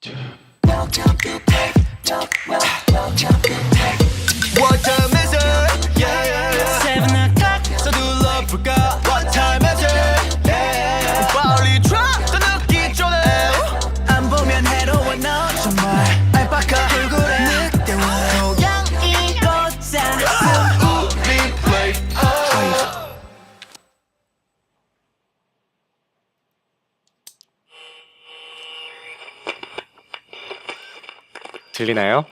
What time is it? Yeah, yeah, yeah. 7 o'clock 서둘러 볼까? What time is it? Yeah, yeah. 빨리 drop 더 늦기 전에 안 보면 해로워 너 정말 알파카 돌고래 늑대와 고양이 꽃잔을 우리 play 들리나요?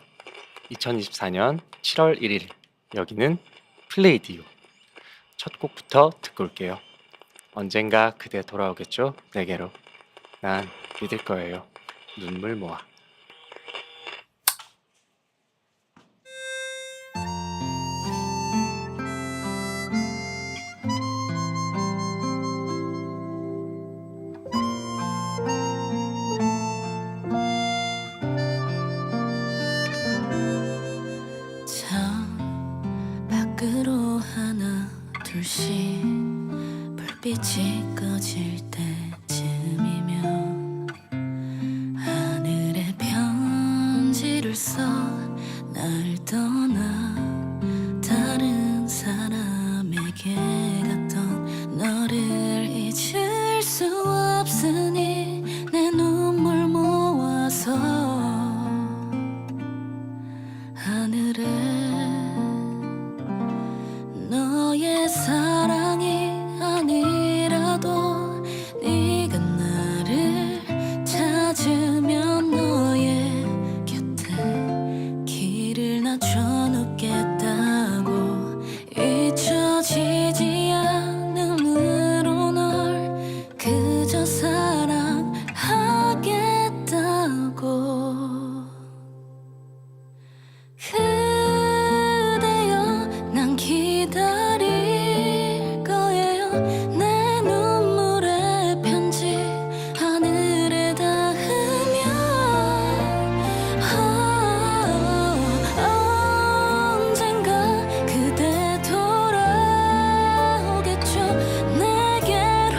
2024년 7월 1일 여기는 플레이디오. 첫 곡부터 듣고 올게요. 언젠가 그대 돌아오겠죠? 내게로. 난 믿을 거예요. 눈물 모아. 밖으로 하나 둘씩 불빛이 꺼질 때쯤이면 하늘에 편지를 써 날 떠나 다른 사람에게 갔던 너를 잊을 수 없으니 내 눈물 모아서 하늘에 너의 사랑이 아니라도 네가 나를 찾으면 너의 곁에 길을 낮춰놓겠다고 잊혀지지 않음으로 널 그저 사랑하겠다고 그대여 난 기다릴 거예요 내 눈물의 편지 하늘에 닿으면 언젠가 그대 돌아오겠죠 내게로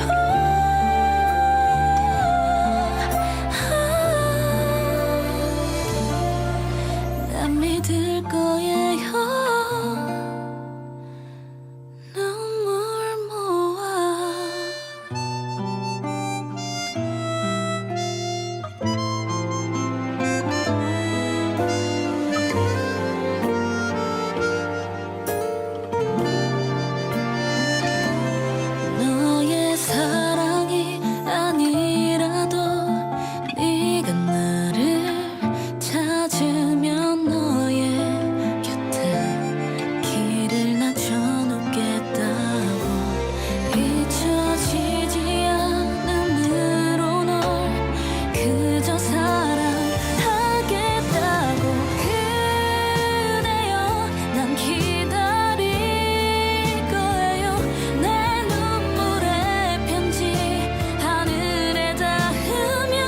난 믿을 거예요 눈물 모아 너의 사랑이 아니라도 네가 나를 찾으면 너의 곁에 길을 낮춰놓겠다고 잊혀지지 않음으로 널 그저 사랑하겠다고 그대여 난 기다릴 거예요 내 눈물의 편지 하늘에 닿으면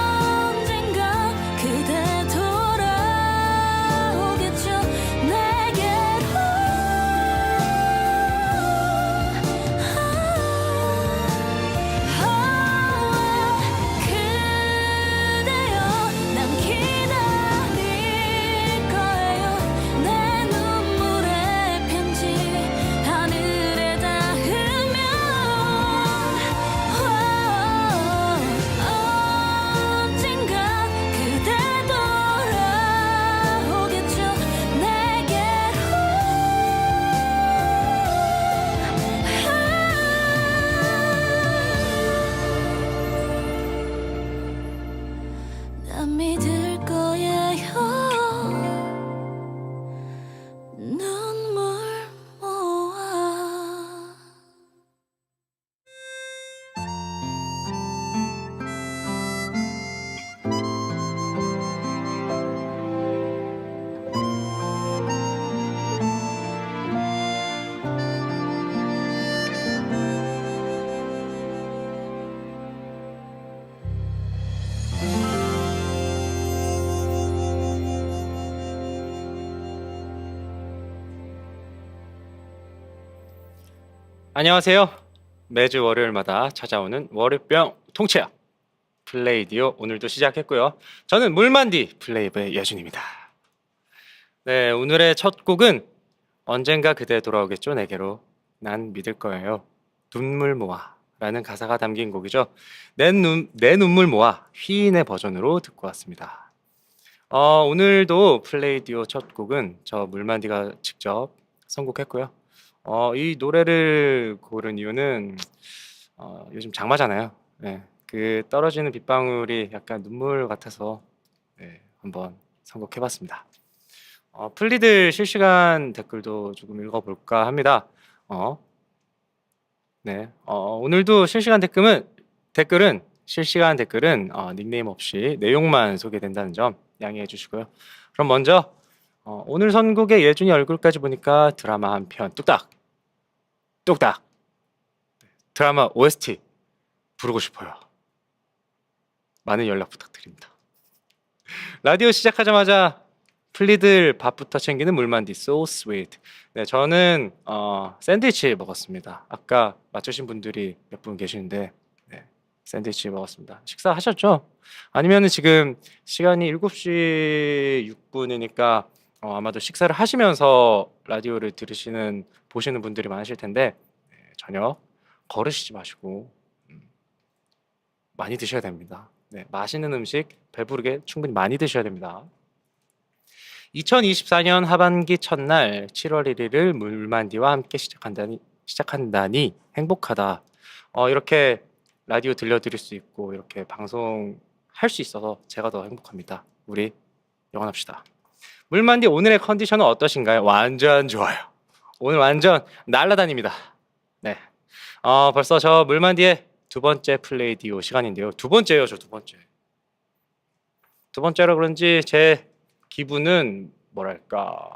언젠가 그대 돌아오겠죠 내게로 그대여 난 기다릴 거예요 내 눈물의 편지 하늘에 닿으면 언젠가 그대 돌아오겠죠 내게로 난 믿을 거예요 눈물 모아 안녕하세요. 매주 월요일마다 찾아오는 월요병 통치약 플레이디오 오늘도 시작했고요. 저는 물만디 플레이브의 예준입니다. 네, 오늘의 첫 곡은 언젠가 그대 돌아오겠죠 내게로 난 믿을 거예요. 눈물 모아라는 가사가 담긴 곡이죠. 내 눈물 모아 휘인의 버전으로 듣고 왔습니다. 오늘도 플레이디오 첫 곡은 저 물만디가 직접 선곡했고요. 이 노래를 고른 이유는 요즘 장마잖아요. 네, 그 떨어지는 빗방울이 약간 눈물 같아서 네, 한번 선곡해봤습니다. 플리들 실시간 댓글도 조금 읽어볼까 합니다. 네, 오늘도 댓글은 실시간 댓글은 닉네임 없이 내용만 소개된다는 점 양해해 주시고요. 그럼 먼저 오늘 선곡의 예준이 얼굴까지 보니까 드라마 한 편 뚝딱 드라마 OST 부르고 싶어요. 많은 연락 부탁드립니다. 라디오 시작하자마자 플리들 밥부터 챙기는 물만디 so sweet. 네, 저는 샌드위치 먹었습니다. 아까 맞추신 분들이 몇 분 계시는데 네, 샌드위치 먹었습니다. 식사하셨죠? 아니면 지금 시간이 7시 6분이니까 아마도 식사를 하시면서 라디오를 보시는 분들이 많으실 텐데 네, 전혀 거르시지 마시고 많이 드셔야 됩니다. 네, 맛있는 음식 배부르게 충분히 많이 드셔야 됩니다. 2024년 하반기 첫날 7월 1일을 물만디와 함께 시작한다니 행복하다. 이렇게 라디오 들려드릴 수 있고 이렇게 방송할 수 있어서 제가 더 행복합니다. 우리 영원합시다. 물만디 오늘의 컨디션은 어떠신가요? 완전 좋아요. 오늘 완전 날라다닙니다. 네. 벌써 저 물만디의 두 번째 플레이디오 시간인데요. 두 번째예요, 저 두 번째. 두 번째라 그런지 제 기분은 뭐랄까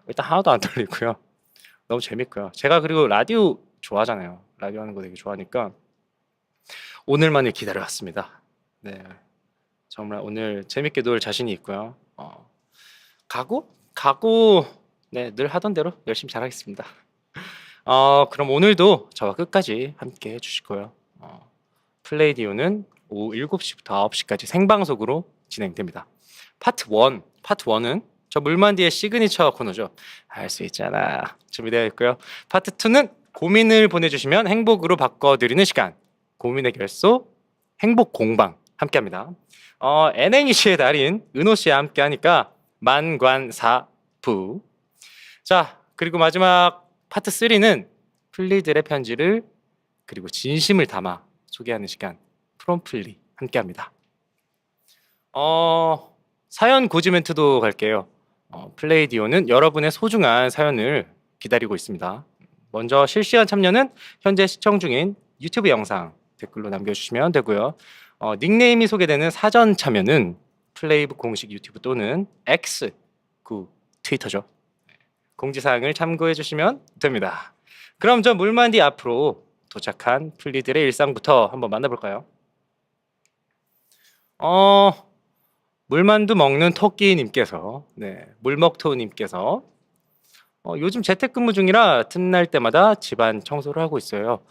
일단 하나도 안 떨리고요. 너무 재밌고요. 제가 그리고 라디오 좋아하잖아요. 라디오 하는 거 되게 좋아하니까 오늘만을 기다려왔습니다. 네, 정말 오늘 재밌게 놀 자신이 있고요. 각오 네, 늘 하던 대로 열심히 잘하겠습니다. 그럼 오늘도 저와 끝까지 함께 해주시고요. 플레이디오는 오후 7시부터 9시까지 생방송으로 진행됩니다. 파트 1은 저 물만디의 시그니처 코너죠. 할 수 있잖아 준비되어 있고요. 파트 2는 고민을 보내주시면 행복으로 바꿔드리는 시간, 고민의 결소 행복 공방 함께합니다. N행이씨의 달인 은호씨와 함께하니까 만관사부. 자, 그리고 마지막 파트 3는 플리들의 편지를 그리고 진심을 담아 소개하는 시간 프롬플리 함께합니다. 사연 고지 멘트도 갈게요. 플레이디오는 여러분의 소중한 사연을 기다리고 있습니다. 먼저 실시간 참여는 현재 시청 중인 유튜브 영상 댓글로 남겨주시면 되고요. 닉네임이 소개되는 사전 참여는 플레이브 공식 유튜브 또는 X, 트위터죠. 공지사항을 참고해 주시면 됩니다. 그럼 저 물만디 앞으로 도착한 플리들의 일상부터 한번 만나볼까요? 물만두 먹는 토끼님께서 물먹토님께서 요즘 재택근무 중이라 틈날 때마다 집안 청소를 하고 있어요.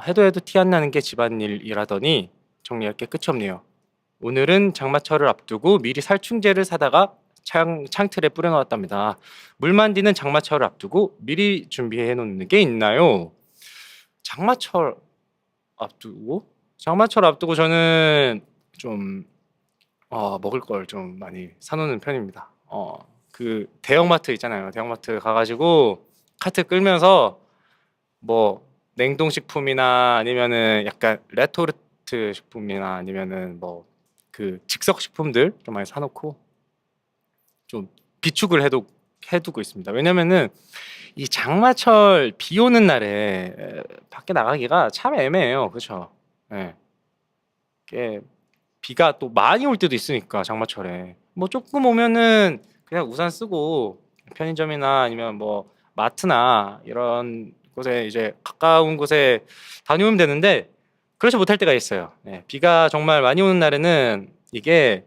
해도 티 안 나는 게 집안일이라더니 정리할 게 끝이 없네요. 오늘은 장마철을 앞두고 미리 살충제를 사다가 창틀에 뿌려놓았답니다. 물만디는 장마철을 앞두고 미리 준비해 놓는 게 있나요? 장마철 앞두고 저는 좀 먹을 걸 좀 많이 사놓는 편입니다. 그 대형마트 있잖아요. 대형마트 가가지고 카트 끌면서 뭐 냉동식품이나 아니면은 약간 레토르트 식품이나 아니면은 뭐 그 즉석식품들 좀 많이 사놓고 좀 비축을 해두고 있습니다. 왜냐면은 이 장마철 비 오는 날에 밖에 나가기가 참 애매해요. 그렇죠? 네. 비가 또 많이 올 때도 있으니까 장마철에 뭐 조금 오면은 그냥 우산 쓰고 편의점이나 아니면 뭐 마트나 이런 곳에 이제 가까운 곳에 다녀오면 되는데 그렇지 못할 때가 있어요. 네, 비가 정말 많이 오는 날에는 이게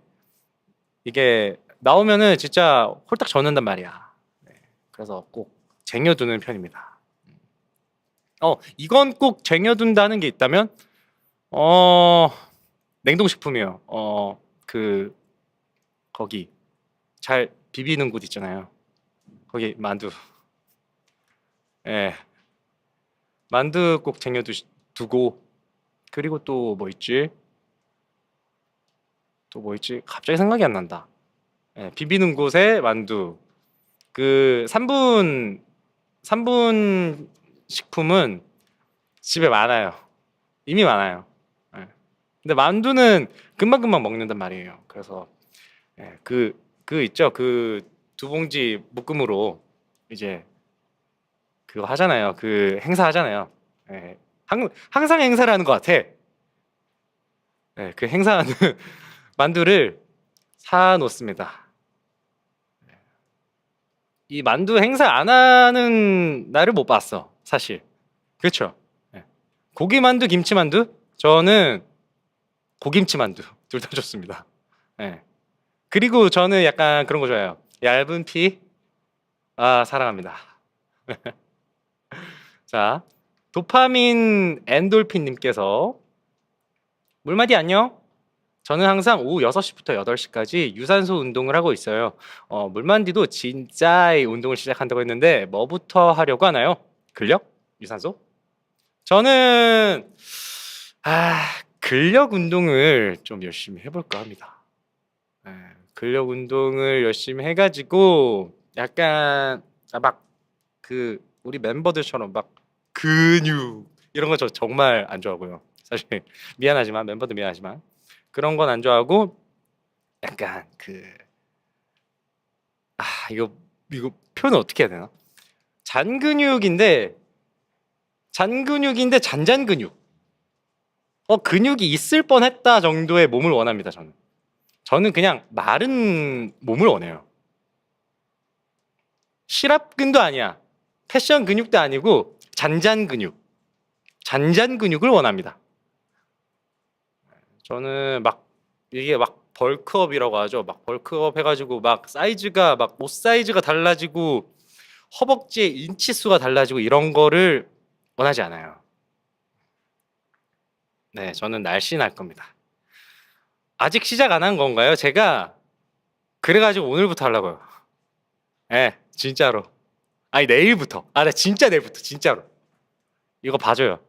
나오면은 진짜 홀딱 젖는단 말이야. 네, 그래서 꼭 쟁여두는 편입니다. 이건 꼭 쟁여둔다는 게 있다면 냉동식품이요. 그 거기 잘 비비는 곳 있잖아요. 거기 만두. 예. 만두 꼭 쟁여두고 그리고 또 뭐 있지? 또 뭐 있지? 갑자기 생각이 안 난다. 예, 비비는 곳에 만두. 그 3분 식품은 집에 많아요. 이미 많아요. 예. 근데 만두는 금방금방 먹는단 말이에요. 그래서 예, 그 있죠. 그 두 봉지 묶음으로 이제 그거 하잖아요. 그 행사 하잖아요. 예, 항상 행사를 하는 것 같아. 예, 그 행사하는 만두를 사 놓습니다. 이 만두 행사 안 하는 날을 못 봤어, 사실. 그렇죠? 예. 고기 만두, 김치 만두? 저는 고김치 만두 둘 다 좋습니다. 예. 그리고 저는 약간 그런 거 좋아해요. 얇은 피, 사랑합니다. 자, 도파민 엔돌핀님께서 물마디 안녕? 저는 항상 오후 6시부터 8시까지 유산소 운동을 하고 있어요. 물만디도 진짜 운동을 시작한다고 했는데 뭐부터 하려고 하나요? 근력? 유산소? 저는 근력 운동을 좀 열심히 해볼까 합니다. 예, 근력 운동을 열심히 해가지고 약간 막 그 우리 멤버들처럼 막 근육 이런 거 저 정말 안 좋아하고요. 사실 미안하지만 멤버들 미안하지만 그런 건 안 좋아하고 약간 이거 표현을 어떻게 해야 되나? 잔근육인데 잔잔근육. 근육이 있을 뻔했다 정도의 몸을 원합니다. 저는 그냥 마른 몸을 원해요. 실압근도 아니야. 패션 근육도 아니고 잔잔근육을 원합니다. 저는 이게 벌크업이라고 하죠. 막 벌크업 해가지고 막 사이즈가 막 옷 사이즈가 달라지고 허벅지의 인치 수가 달라지고 이런 거를 원하지 않아요. 네, 저는 날씬할 겁니다. 아직 시작 안 한 건가요? 제가 그래가지고 오늘부터 하려고요. 네, 진짜로. 아니 내일부터. 나 진짜 내일부터 진짜로. 이거 봐줘요.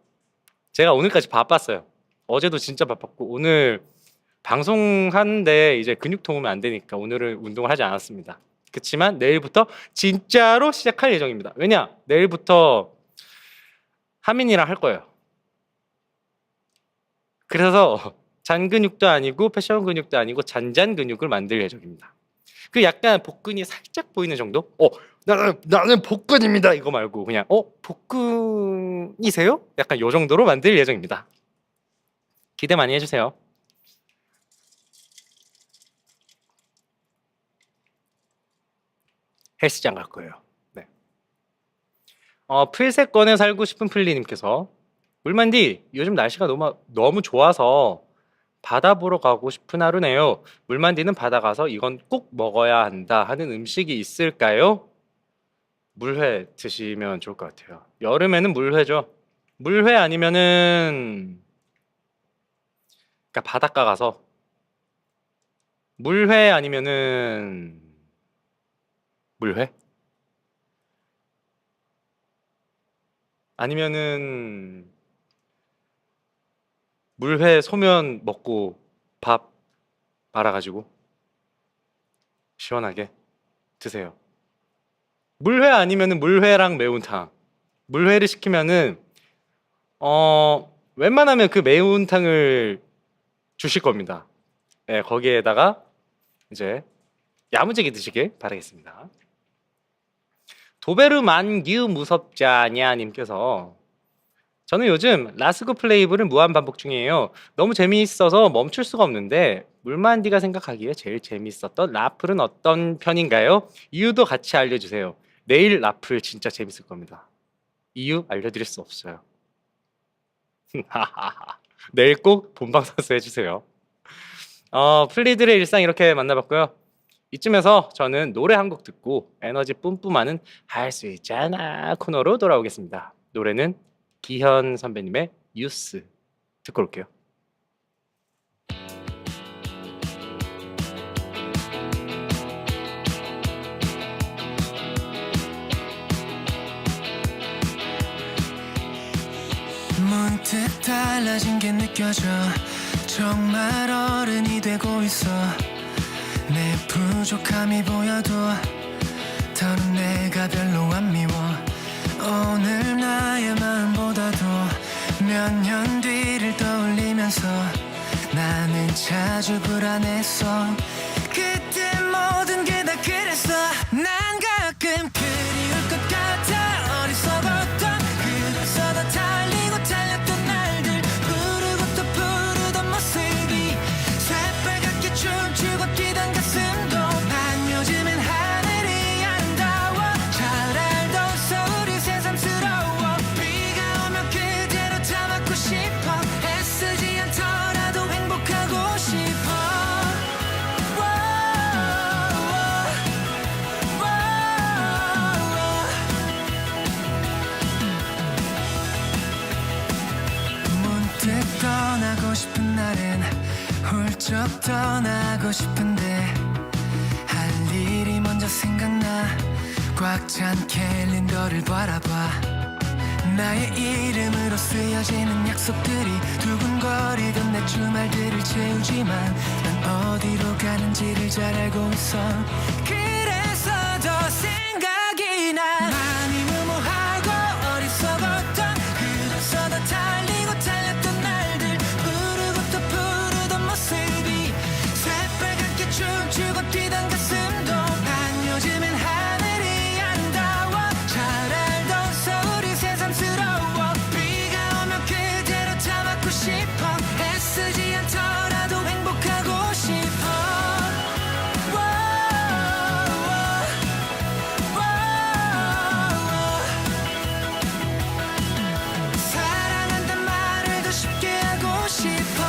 제가 오늘까지 바빴어요. 어제도 진짜 바빴고 오늘 방송하는데 이제 근육 도우면 안 되니까 오늘은 운동을 하지 않았습니다. 그렇지만 내일부터 진짜로 시작할 예정입니다. 왜냐? 내일부터 하민이랑 할 거예요. 그래서 잔근육도 아니고 패션 근육도 아니고 잔잔 근육을 만들 예정입니다. 그 약간 복근이 살짝 보이는 정도? 나는 복근입니다. 이거 말고 그냥 복근이세요? 약간 요 정도로 만들 예정입니다. 기대 많이 해주세요. 헬스장 갈 거예요. 네. 풀세권에 살고 싶은 플리님께서 물만디 요즘 날씨가 너무 좋아서 바다 보러 가고 싶은 하루네요. 물만디는 바다 가서 이건 꼭 먹어야 한다 하는 음식이 있을까요? 물회 드시면 좋을 것 같아요. 여름에는 물회죠. 물회 아니면은 그러니까 바닷가 가서 물회 아니면은 물회? 아니면은 물회 소면 먹고 밥 말아가지고 시원하게 드세요. 물회 아니면은 물회랑 매운탕. 물회를 시키면은 웬만하면 그 매운탕을 주실 겁니다. 네, 거기에다가 이제 야무지게 드시길 바라겠습니다. 도베르만규 무섭자냐님께서 저는 요즘 라스고 플레이브를 무한 반복 중이에요. 너무 재미있어서 멈출 수가 없는데 물만디가 생각하기에 제일 재밌었던 라플은 어떤 편인가요? 이유도 같이 알려주세요. 내일 라플 진짜 재밌을 겁니다. 이유 알려드릴 수 없어요. 내일 꼭 본방사수 해주세요. 플리들의 일상 이렇게 만나봤고요. 이쯤에서 저는 노래 한 곡 듣고 에너지 뿜뿜하는 할 수 있잖아 코너로 돌아오겠습니다. 노래는 기현 선배님의 유스 듣고 올게요. 문득 달라진 게 느껴져 정말 어른이 되고 있어 내 부족함이 보여도 더는 내가 별로 안 미워 오늘 나의 마음보다도 몇 년 뒤를 떠올리면서 나는 자주 불안했어 그때 모든 게 다 그랬어 난 가끔 그리울 것 같아 어리석었던 그래서 더 달리고 달렸던 날들 부르고 또 부르던 모습이 새빨갛게 춤추고 뛰던 가슴도 난 요즘엔 하늘이 아름다워 잘 알던 서울이 새삼스러워 비가 오면 그대로 다 맞고 싶어 애쓰지 않더라도 행복하고 싶어 문득 떠나고 싶은 날엔 훌쩍 떠나고 싶은데 할 일이 먼저 생각나 꽉 찬 캘린더를 바라봐 나의 이름으로 쓰여지는 약속들이 두근거리던 내 주말들을 채우지만 난 어디로 가는지를 잘 알고 있어 그래서 더 생각이 나 많이 무모하고 어리석었던 그래서 더 달리고 달렸던 날들 부르고 또 부르던 모습이 새빨갛게 춤추고 뛰던 가슴도 난 요즘엔 하늘이 아름다워 잘 알던 서울이 새삼스러워 비가 오면 그대로 다 맞고 싶어 애쓰지 않더라도 행복하고 싶어 사랑한단 말을 더 쉽게 하고 싶어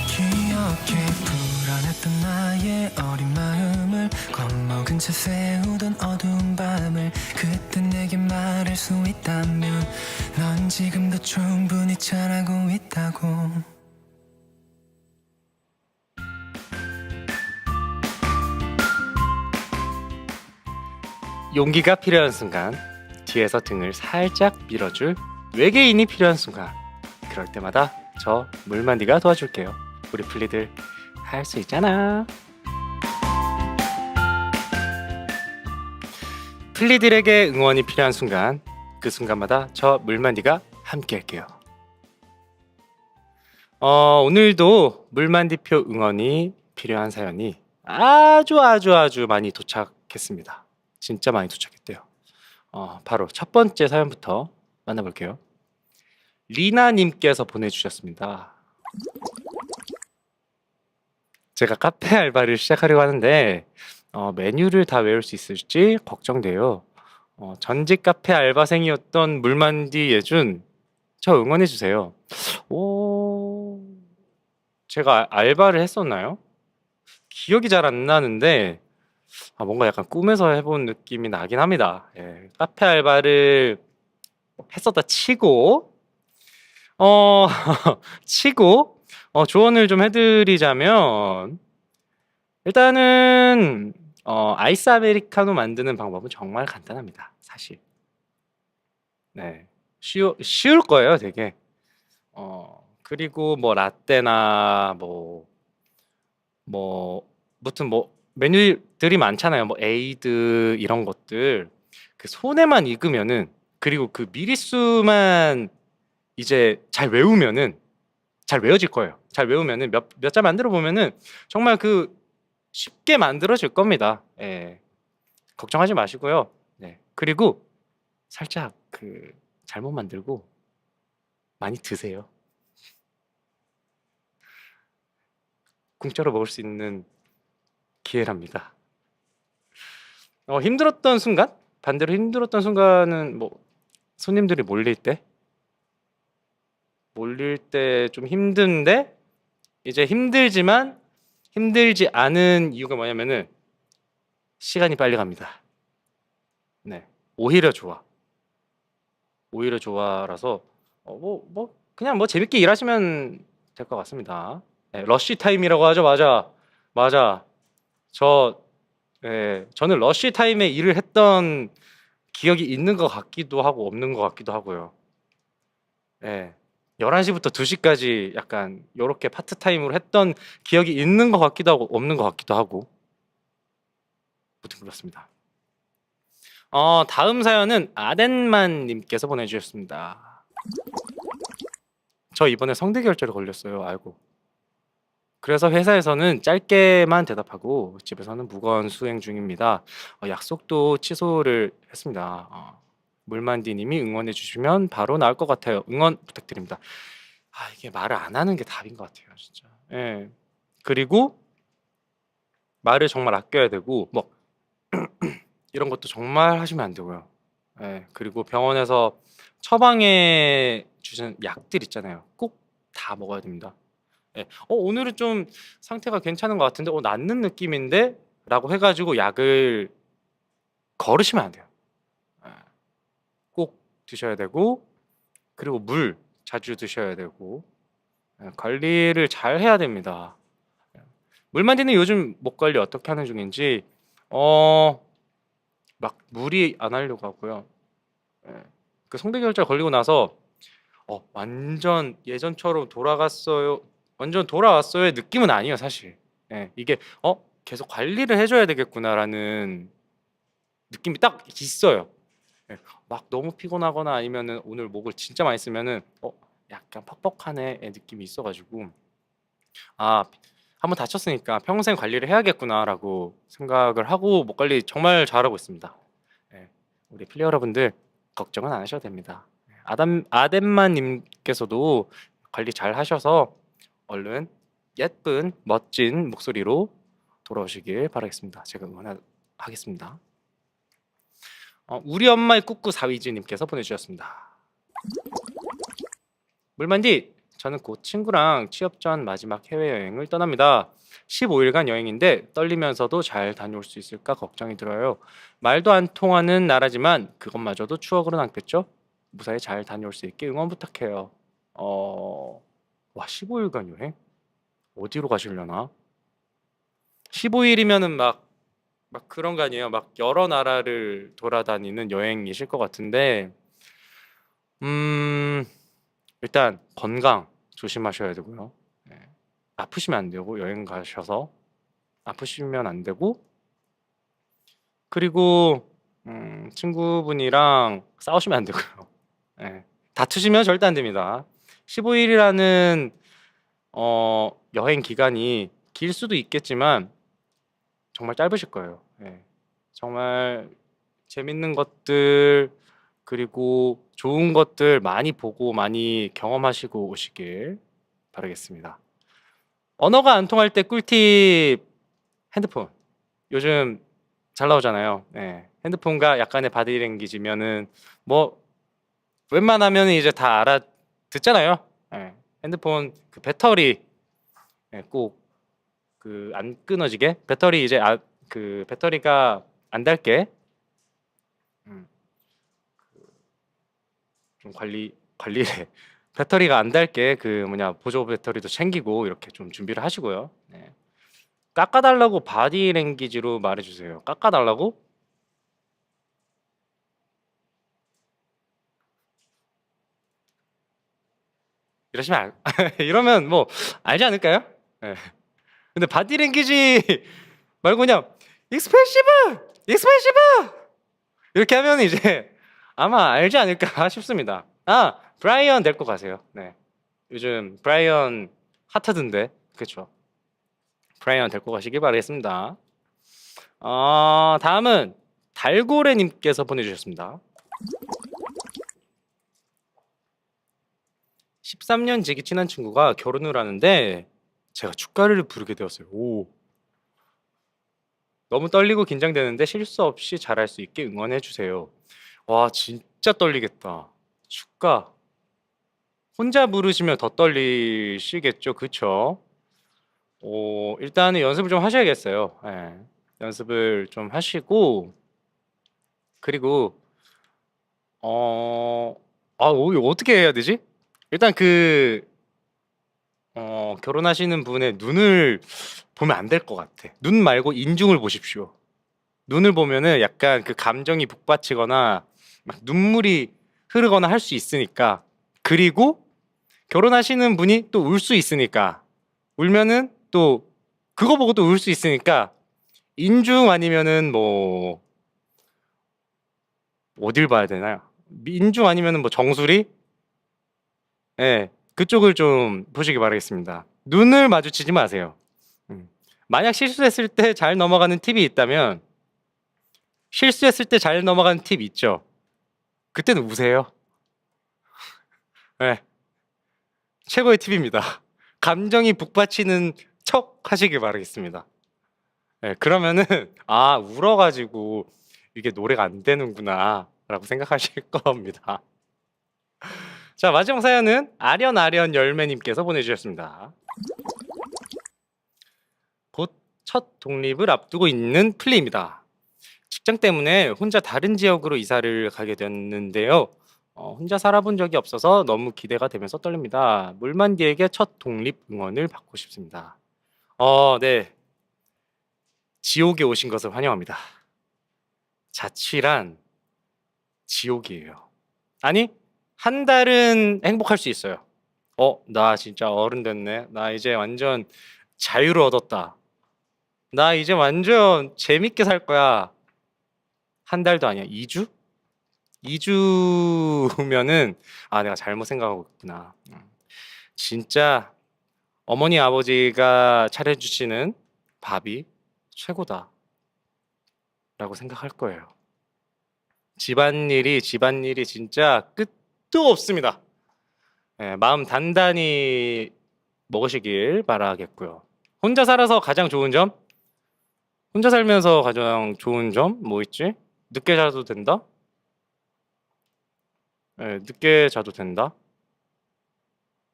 기억해 불안했던 나의 어린 마음을 겁먹은 채 세우던 어두운 밤을 그때 내게 말할 수 있다면 넌 지금도 충분히 잘하고 있다고 용기가 필요한 순간, 뒤에서 등을 살짝 밀어줄 외계인이 필요한 순간, 그럴 때마다 저 물만디가 도와줄게요. 우리 플리들 할 수 있잖아. 플리들에게 응원이 필요한 순간, 그 순간마다 저 물만디가 함께 할게요. 오늘도 물만디표 응원이 필요한 사연이 아주 많이 도착했습니다. 진짜 많이 도착했대요. 바로 첫 번째 사연부터 만나볼게요. 리나님께서 보내주셨습니다. 제가 카페 알바를 시작하려고 하는데 메뉴를 다 외울 수 있을지 걱정돼요. 전직 카페 알바생이었던 물만디 예준, 저 응원해주세요. 제가 알바를 했었나요? 기억이 잘 안 나는데 뭔가 약간 꿈에서 해본 느낌이 나긴 합니다. 예, 카페 알바를 했었다 치고 치고 조언을 좀 해드리자면 일단은 아이스 아메리카노 만드는 방법은 정말 간단합니다. 사실 네, 쉬울 거예요, 되게. 그리고 뭐 라떼나 무튼 메뉴들이 많잖아요. 뭐 에이드 이런 것들 그 손에만 익으면은, 그리고 그 미리수만 이제 잘 외우면은 잘 외워질 거예요. 잘 외우면은 몇 자 만들어 보면은 정말 그 쉽게 만들어질 겁니다. 예. 걱정하지 마시고요. 네. 그리고 살짝 그 잘못 만들고 많이 드세요. 공짜로 먹을 수 있는 기회랍니다. 힘들었던 순간? 반대로 힘들었던 순간은 뭐 손님들이 몰릴 때 좀 힘든데 이제 힘들지만 힘들지 않은 이유가 뭐냐면은 시간이 빨리 갑니다. 네, 오히려 좋아. 오히려 좋아라서 그냥 뭐 재밌게 일하시면 될 것 같습니다. 네, 러쉬 타임이라고 하죠. 맞아, 맞아. 저는 러쉬 타임에 일을 했던 기억이 있는 것 같기도 하고 없는 것 같기도 하고요. 예. 11시부터 2시까지 약간 요렇게 파트타임으로 했던 기억이 있는 것 같기도 하고 없는 것 같기도 하고. 아무튼 그렇습니다. 다음 사연은 아덴만 님께서 보내주셨습니다. 저 이번에 성대 결절에 걸렸어요. 아이고. 그래서 회사에서는 짧게만 대답하고 집에서는 무거운 수행 중입니다. 약속도 취소를 했습니다. 물만디 님이 응원해 주시면 바로 나을 것 같아요. 응원 부탁드립니다. 이게 말을 안 하는 게 답인 것 같아요, 진짜. 예. 그리고 말을 정말 아껴야 되고 뭐 이런 것도 정말 하시면 안 되고요. 예. 그리고 병원에서 처방해 주신 약들 있잖아요. 꼭 다 먹어야 됩니다. 예. 오늘은 좀 상태가 괜찮은 것 같은데 낫는 느낌인데 라고 해가지고 약을 거르시면 안 돼요. 예. 꼭 드셔야 되고 그리고 물 자주 드셔야 되고 관리를 잘 해야 됩니다. 물만디는 요즘 목 관리 어떻게 하는 중인지 막 무리 안 하려고 하고요. 그 성대결절 걸리고 나서 완전 예전처럼 돌아갔어요. 완전 돌아왔어요의 느낌은 아니에요, 사실. 이게 계속 관리를 해줘야 되겠구나라는 느낌이 딱 있어요. 막 너무 피곤하거나 아니면은 오늘 목을 진짜 많이 쓰면은 약간 퍽퍽하네 느낌이 있어가지고 한번 다쳤으니까 평생 관리를 해야겠구나라고 생각을 하고 목 관리 정말 잘하고 있습니다. 우리 플레이 여러분들 걱정은 안 하셔도 됩니다. 아덴만 님께서도 관리 잘 하셔서 얼른 예쁜 멋진 목소리로 돌아오시길 바라겠습니다. 제가 응원하겠습니다. 우리 엄마의 꾸꾸 사위지 님께서 보내주셨습니다. 물만디, 저는 곧 친구랑 취업 전 마지막 해외여행을 떠납니다. 15일간 여행인데 떨리면서도 잘 다녀올 수 있을까 걱정이 들어요. 말도 안 통하는 나라지만 그것마저도 추억으로 남겠죠? 무사히 잘 다녀올 수 있게 응원 부탁해요. 15일간 여행? 어디로 가시려나? 15일이면은 막 그런 거 아니에요? 막 여러 나라를 돌아다니는 여행이실 것 같은데 일단 건강 조심하셔야 되고요. 아프시면 안 되고 여행 가셔서 아프시면 안 되고 그리고 친구분이랑 싸우시면 안 되고요. 다투시면 절대 안 됩니다. 15일이라는 여행 기간이 길 수도 있겠지만 정말 짧으실 거예요. 정말 재밌는 것들 그리고 좋은 것들 많이 보고 많이 경험하시고 오시길 바라겠습니다. 언어가 안 통할 때 꿀팁 핸드폰. 요즘 잘 나오잖아요. 핸드폰과 약간의 바디랭귀지면은 뭐 웬만하면 이제 다 알아듣잖아요. 핸드폰 그 배터리 꼭 그 안 끊어지게 배터리 이제 그 배터리가 안 닳게 좀 관리를 배터리가 안 닳게 그 보조 배터리도 챙기고 이렇게 좀 준비를 하시고요. 깎아달라고 바디랭귀지로 말해주세요. 깎아달라고? 이러시면 이러면 뭐 알지 않을까요? 근데 바디랭귀지 말고 그냥 익스펜시브 이렇게 하면 이제 아마 알지 않을까 싶습니다. 브라이언 데리고 가세요. 요즘 브라이언 핫하던데, 그렇죠? 브라이언 데리고 가시길 바라겠습니다. 다음은 달고래님께서 보내주셨습니다. 13년 지기 친한 친구가 결혼을 하는데 제가 축가를 부르게 되었어요. 너무 떨리고 긴장되는데 실수 없이 잘할 수 있게 응원해 주세요. 와, 진짜 떨리겠다. 축가 혼자 부르시면 더 떨리시겠죠, 그쵸? 일단은 연습을 좀 하셔야겠어요. 예. 연습을 좀 하시고 그리고 이거 어떻게 해야 되지? 일단 결혼하시는 분의 눈을 보면 안 될 것 같아. 눈 말고 인중을 보십시오. 눈을 보면은 약간 그 감정이 북받치거나 막 눈물이 흐르거나 할 수 있으니까. 그리고 결혼하시는 분이 또 울 수 있으니까. 울면은 또 그거 보고 또 울 수 있으니까 인중 아니면은 뭐 어딜 봐야 되나요? 인중 아니면은 뭐 정수리? 예, 그쪽을 좀 보시기 바라겠습니다. 눈을 마주치지 마세요. 만약 실수했을 때 잘 넘어가는 팁이 있다면 실수했을 때 잘 넘어가는 팁 있죠? 그때는 우세요. 예, 최고의 팁입니다. 감정이 북받치는 척 하시길 바라겠습니다. 예, 그러면은 울어가지고 이게 노래가 안 되는구나 라고 생각하실 겁니다. 자, 마지막 사연은 아련아련 열매님께서 보내주셨습니다. 곧 첫 독립을 앞두고 있는 플리입니다. 직장 때문에 혼자 다른 지역으로 이사를 가게 됐는데요. 혼자 살아본 적이 없어서 너무 기대가 되면서 떨립니다. 물만디에게 첫 독립 응원을 받고 싶습니다. 네. 지옥에 오신 것을 환영합니다. 자취란 지옥이에요. 아니, 한 달은 행복할 수 있어요. 나 진짜 어른 됐네. 나 이제 완전 자유를 얻었다. 나 이제 완전 재밌게 살 거야. 한 달도 아니야. 2주? 2주면은 내가 잘못 생각하고 있구나. 진짜 어머니 아버지가 차려주시는 밥이 최고다 라고 생각할 거예요. 집안일이 진짜 끝도 없습니다. 네, 마음 단단히 먹으시길 바라겠고요. 혼자 살아서 가장 좋은 점? 혼자 살면서 가장 좋은 점 뭐 있지? 늦게 자도 된다? 네, 늦게 자도 된다?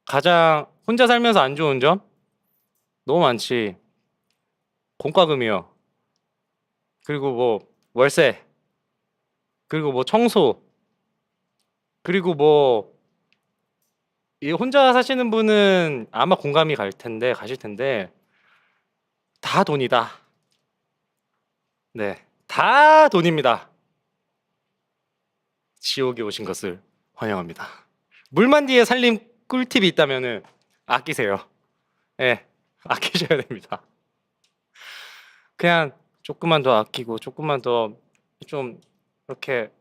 가장 혼자 살면서 안 좋은 점? 너무 많지. 공과금이요. 그리고 뭐 월세. 그리고 뭐 청소. 그리고 뭐 이 혼자 사시는 분은 아마 공감이 가실 텐데 다 돈이다. 네, 다 돈입니다. 지옥에 오신 것을 환영합니다. 물만디의 살림 꿀팁이 있다면은 아끼세요. 네, 아끼셔야 됩니다. 그냥 조금만 더 아끼고 조금만 더 좀 이렇게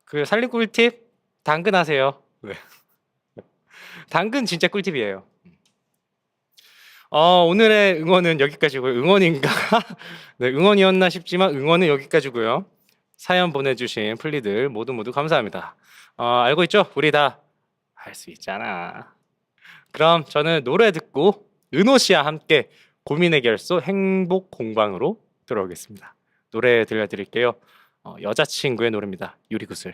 그 살림 꿀팁 당근 하세요. 네. 당근 진짜 꿀팁이에요. 오늘의 응원은 여기까지고요. 응원인가? 네, 응원이었나 싶지만 응원은 여기까지고요. 사연 보내주신 플리들 모두 감사합니다. 알고 있죠? 우리 다 할 수 있잖아. 그럼 저는 노래 듣고 은호 씨와 함께 고민의 결소 행복 공방으로 들어오겠습니다. 노래 들려드릴게요. 여자친구의 노래입니다. 유리구슬.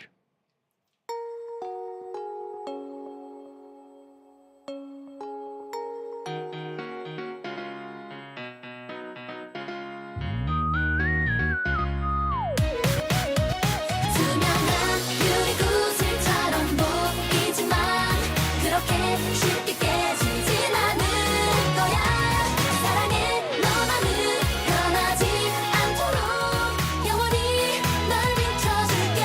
투명한 유리구슬처럼 보이지만 그렇게 쉽게 깨지진 않을 거야. 사랑해 너만은 변하지 않도록 영원히 널 비춰줄게.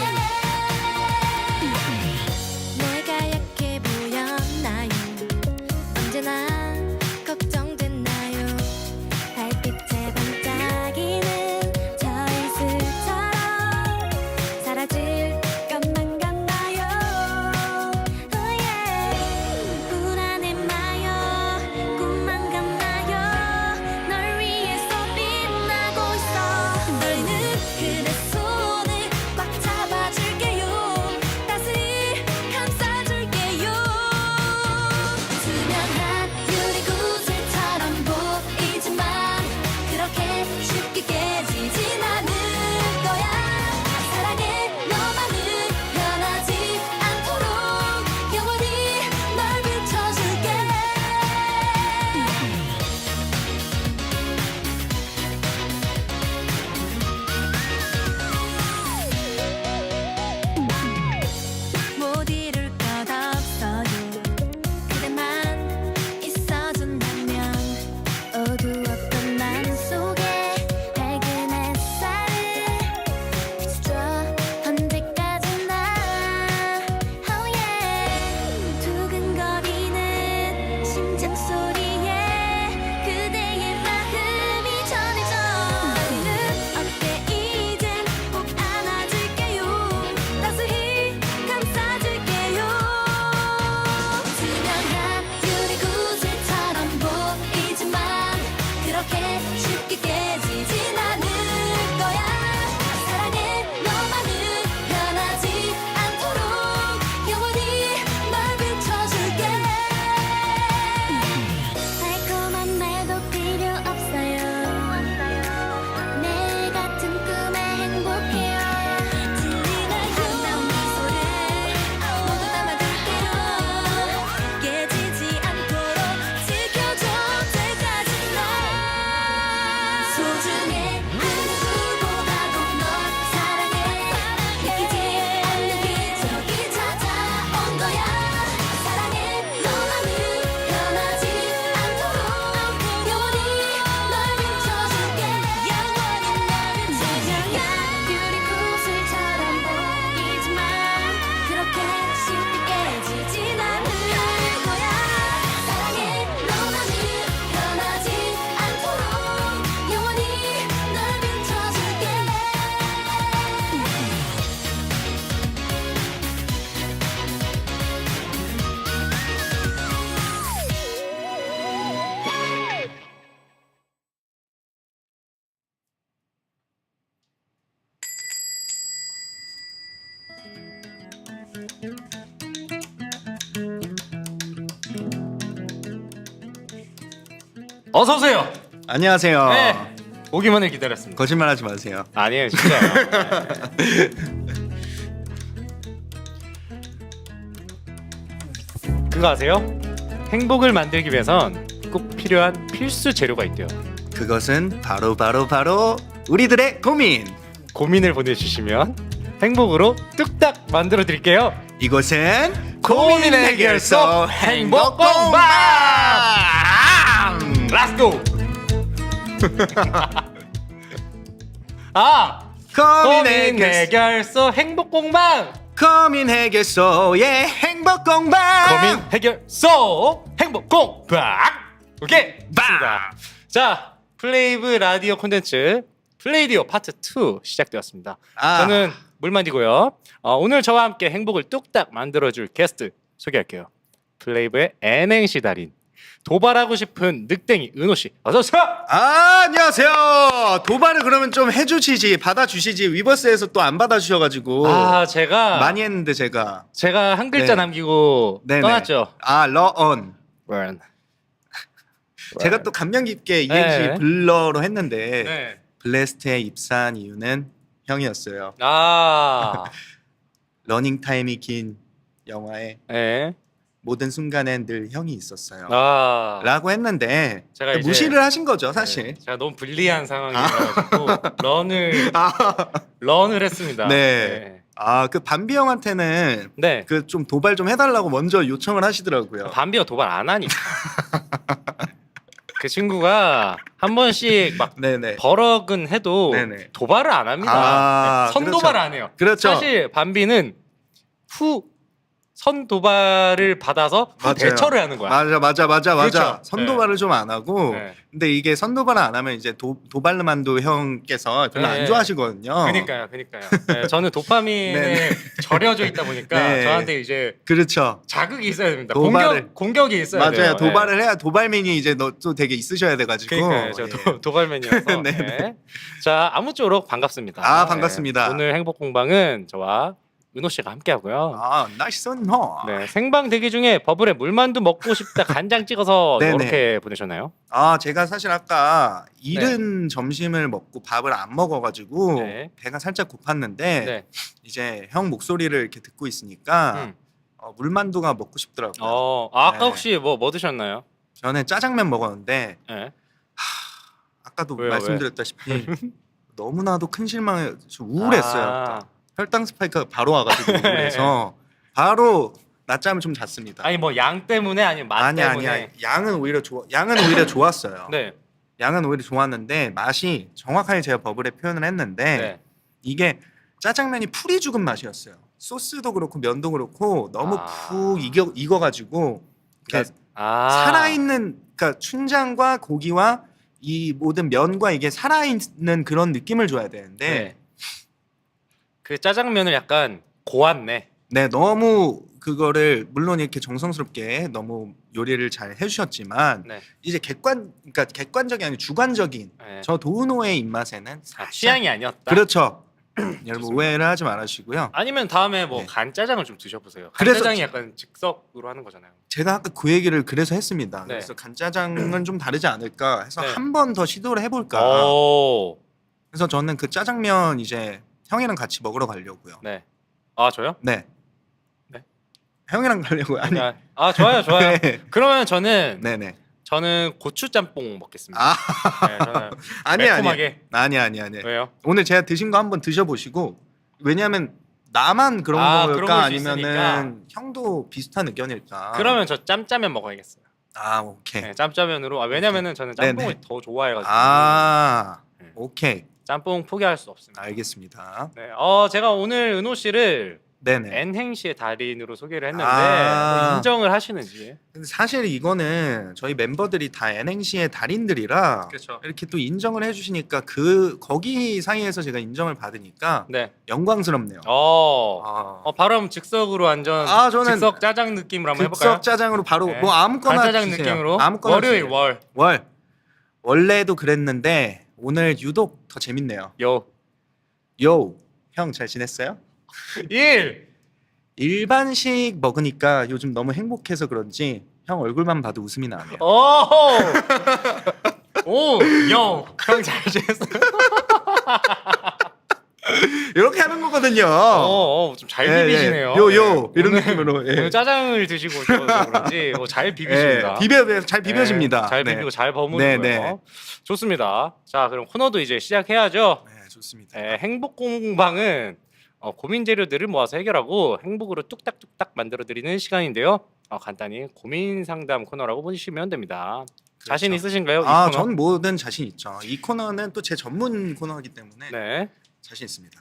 어서 오세요. 안녕하세요. 네. 오기만을 기다렸습니다. 거짓말하지 마세요. 아니에요, 진짜요. 그거 아세요? 행복을 만들기 위해선 꼭 필요한 필수 재료가 있대요. 그것은 바로 우리들의 고민. 고민을 보내주시면 행복으로 뚝딱 만들어 드릴게요. 이곳은 고민 해결소 행복 공방! 렛츠고! 고민 고민 해결소 행복 공방! 고민 해결소의 행복 공방. 고민 해결소 행복 공방! 오케이! 좋습니다. 자, 플레이브 라디오 콘텐츠 플레이디오 파트 2 시작되었습니다. 저는 물만디고요. 오늘 저와 함께 행복을 뚝딱 만들어줄 게스트 소개할게요. 플레이브의 N행시 달인, 도발하고 싶은 늑댕이 은호씨, 어서오세요! 안녕하세요. 도발을 그러면 좀 해주시지, 받아주시지. 위버스에서 또 안 받아주셔가지고 제가 많이 했는데 제가 한 글자 네. 남기고 네네. 떠났죠. 러언. Burn. 제가 또 감명 깊게 이행시 네. 블러로 했는데 네. 블레스트에 입사한 이유는 형이었어요. 러닝 타임이 긴 영화에 네. 모든 순간엔 늘 형이 있었어요. 라고 했는데 제가 이제 무시를 하신 거죠, 사실. 네, 제가 너무 불리한 상황이어가지고 런을 했습니다. 네. 그 밤비 형한테는 네. 그 좀 도발 좀 해달라고 먼저 요청을 하시더라고요. 밤비가 도발 안 하니까. 그 친구가 한 번씩 막 네네. 버럭은 해도 네네. 도발을 안 합니다. 네, 선도발을 그렇죠. 안 해요. 그렇죠. 사실 밤비는 선도발을 받아서 맞아요. 대처를 하는 거야. 맞아. 그렇죠. 선도발을 좀 안 하고. 네. 근데 이게 선도발을 안 하면 이제 도발만두 형께서 별로 네. 안 좋아하시거든요. 그니까요. 네, 저는 도파민에 네네. 절여져 있다 보니까 네. 저한테 이제 그렇죠. 자극이 있어야 됩니다. 도발을- 공격이 있어야 돼요. 맞아요. 도발을 해야 도발맨이 이제 또 되게 있으셔야 돼가지고. 그러니까요. 저 예. 도발맨이어서. 네, 네. 자, 아무쪼록 반갑습니다. 반갑습니다. 네, 오늘 행복 공방은 저와 은호 씨가 함께 하고요. 나이스 너. 네, 생방 대기 중에 버블에 물만두 먹고 싶다 간장 찍어서 네네. 이렇게 보내셨나요? 제가 사실 아까 이른 점심을 먹고 밥을 안 먹어가지고 네. 배가 살짝 고팠는데 네. 이제 형 목소리를 이렇게 듣고 있으니까 물만두가 먹고 싶더라고요. 아까 네. 혹시 뭐 드셨나요? 저는 짜장면 먹었는데 네. 아까도 왜요, 말씀드렸다시피 너무나도 큰 실망에 좀 우울했어요. 아까. 혈당 스파이크가 바로 와가지고 우울해서 바로 낮잠을 좀 잤습니다. 아니 뭐 양 때문에 아니면 맛 때문에? 아니야. 양은 오히려 좋았어요. 네. 양은 오히려 좋았는데 맛이 정확하게 제가 버블에 표현을 했는데 네. 이게 짜장면이 풀이 죽은 맛이었어요. 소스도 그렇고 면도 그렇고 너무 푹 익어가지고 이렇게 살아있는, 그러니까 춘장과 고기와 이 모든 면과 이게 살아있는 그런 느낌을 줘야 되는데 네. 그 짜장면을 약간 고왔네. 네, 너무 그거를 물론 이렇게 정성스럽게 너무 요리를 잘 해주셨지만 네. 이제 그러니까 객관적이 아니라 주관적인 네. 저 도은호의 입맛에는 살짝 취향이 아니었다. 그렇죠. 여러분 오해를 하지 마시고요. 아니면 다음에 뭐 네. 간짜장을 좀 드셔보세요. 그래서 간짜장이 약간 즉석으로 하는 거잖아요. 제가 아까 그 얘기를 그래서 했습니다. 네. 그래서 간짜장은 좀 다르지 않을까 해서 네. 한 번 더 시도를 해볼까. 그래서 저는 그 짜장면 이제 형이랑 같이 먹으러 가려고요. 네. 저요? 네. 네. 형이랑 가려고요. 아니. 좋아요. 네. 그러면 저는 네네. 고추 짬뽕 먹겠습니다. 네, 저는 아니야. 매콤하게. 아니야. 왜요? 오늘 제가 드신 거 한번 드셔보시고, 왜냐하면 나만 그런 그런 걸까 걸 아니면은 있으니까. 형도 비슷한 의견일까. 그러면 저 짬짜면 먹어야겠어요. 오케이. 네, 짬짜면으로. 왜냐면은 저는 짬뽕을 네네. 더 좋아해가지고. 네. 오케이. 짬뽕 포기할 수 없습니다. 알겠습니다. 네. 제가 오늘 은호 씨를 네네. N행시의 달인으로 소개를 했는데 아. 뭐 인정을 하시는지. 근데 사실 이거는 저희 멤버들이 다 N행시의 달인들이라 그렇죠. 이렇게 또 인정을 해주시니까 거기 사이에서 제가 인정을 받으니까 네. 영광스럽네요. 바로 한번 즉석으로 완전 저는 즉석 짜장 느낌으로 한번 해볼까요? 즉석 짜장으로 바로 네. 뭐 아무거나 간짜장 주세요. 느낌으로. 아무거나 월요일 주세요. 월. 원래도 그랬는데 오늘 유독 더 재밌네요. 요. 형 잘 지냈어요? 1. 일반식 먹으니까 요즘 너무 행복해서 그런지 형 얼굴만 봐도 웃음이 나네요. 형 잘 지냈어요? 이렇게 하는 거거든요. 좀 잘 비비시네요. 요요 이런 오늘, 느낌으로. 오늘 짜장을 드시고 오셔서 그런지 잘 비비십니다. 잘 비벼집니다. 잘 네. 비비고 잘 버무리고요. 네. 좋습니다. 자, 그럼 코너도 이제 시작해야죠. 네, 좋습니다. 행복 공방은 고민 재료들을 모아서 해결하고 행복으로 뚝딱뚝딱 만들어 드리는 시간인데요. 간단히 고민 상담 코너라고 보시면 됩니다. 자신 있으신가요? 이 코너? 전 뭐든 자신 있죠. 이 코너는 또 제 전문 코너이기 때문에 네. 자신 있습니다.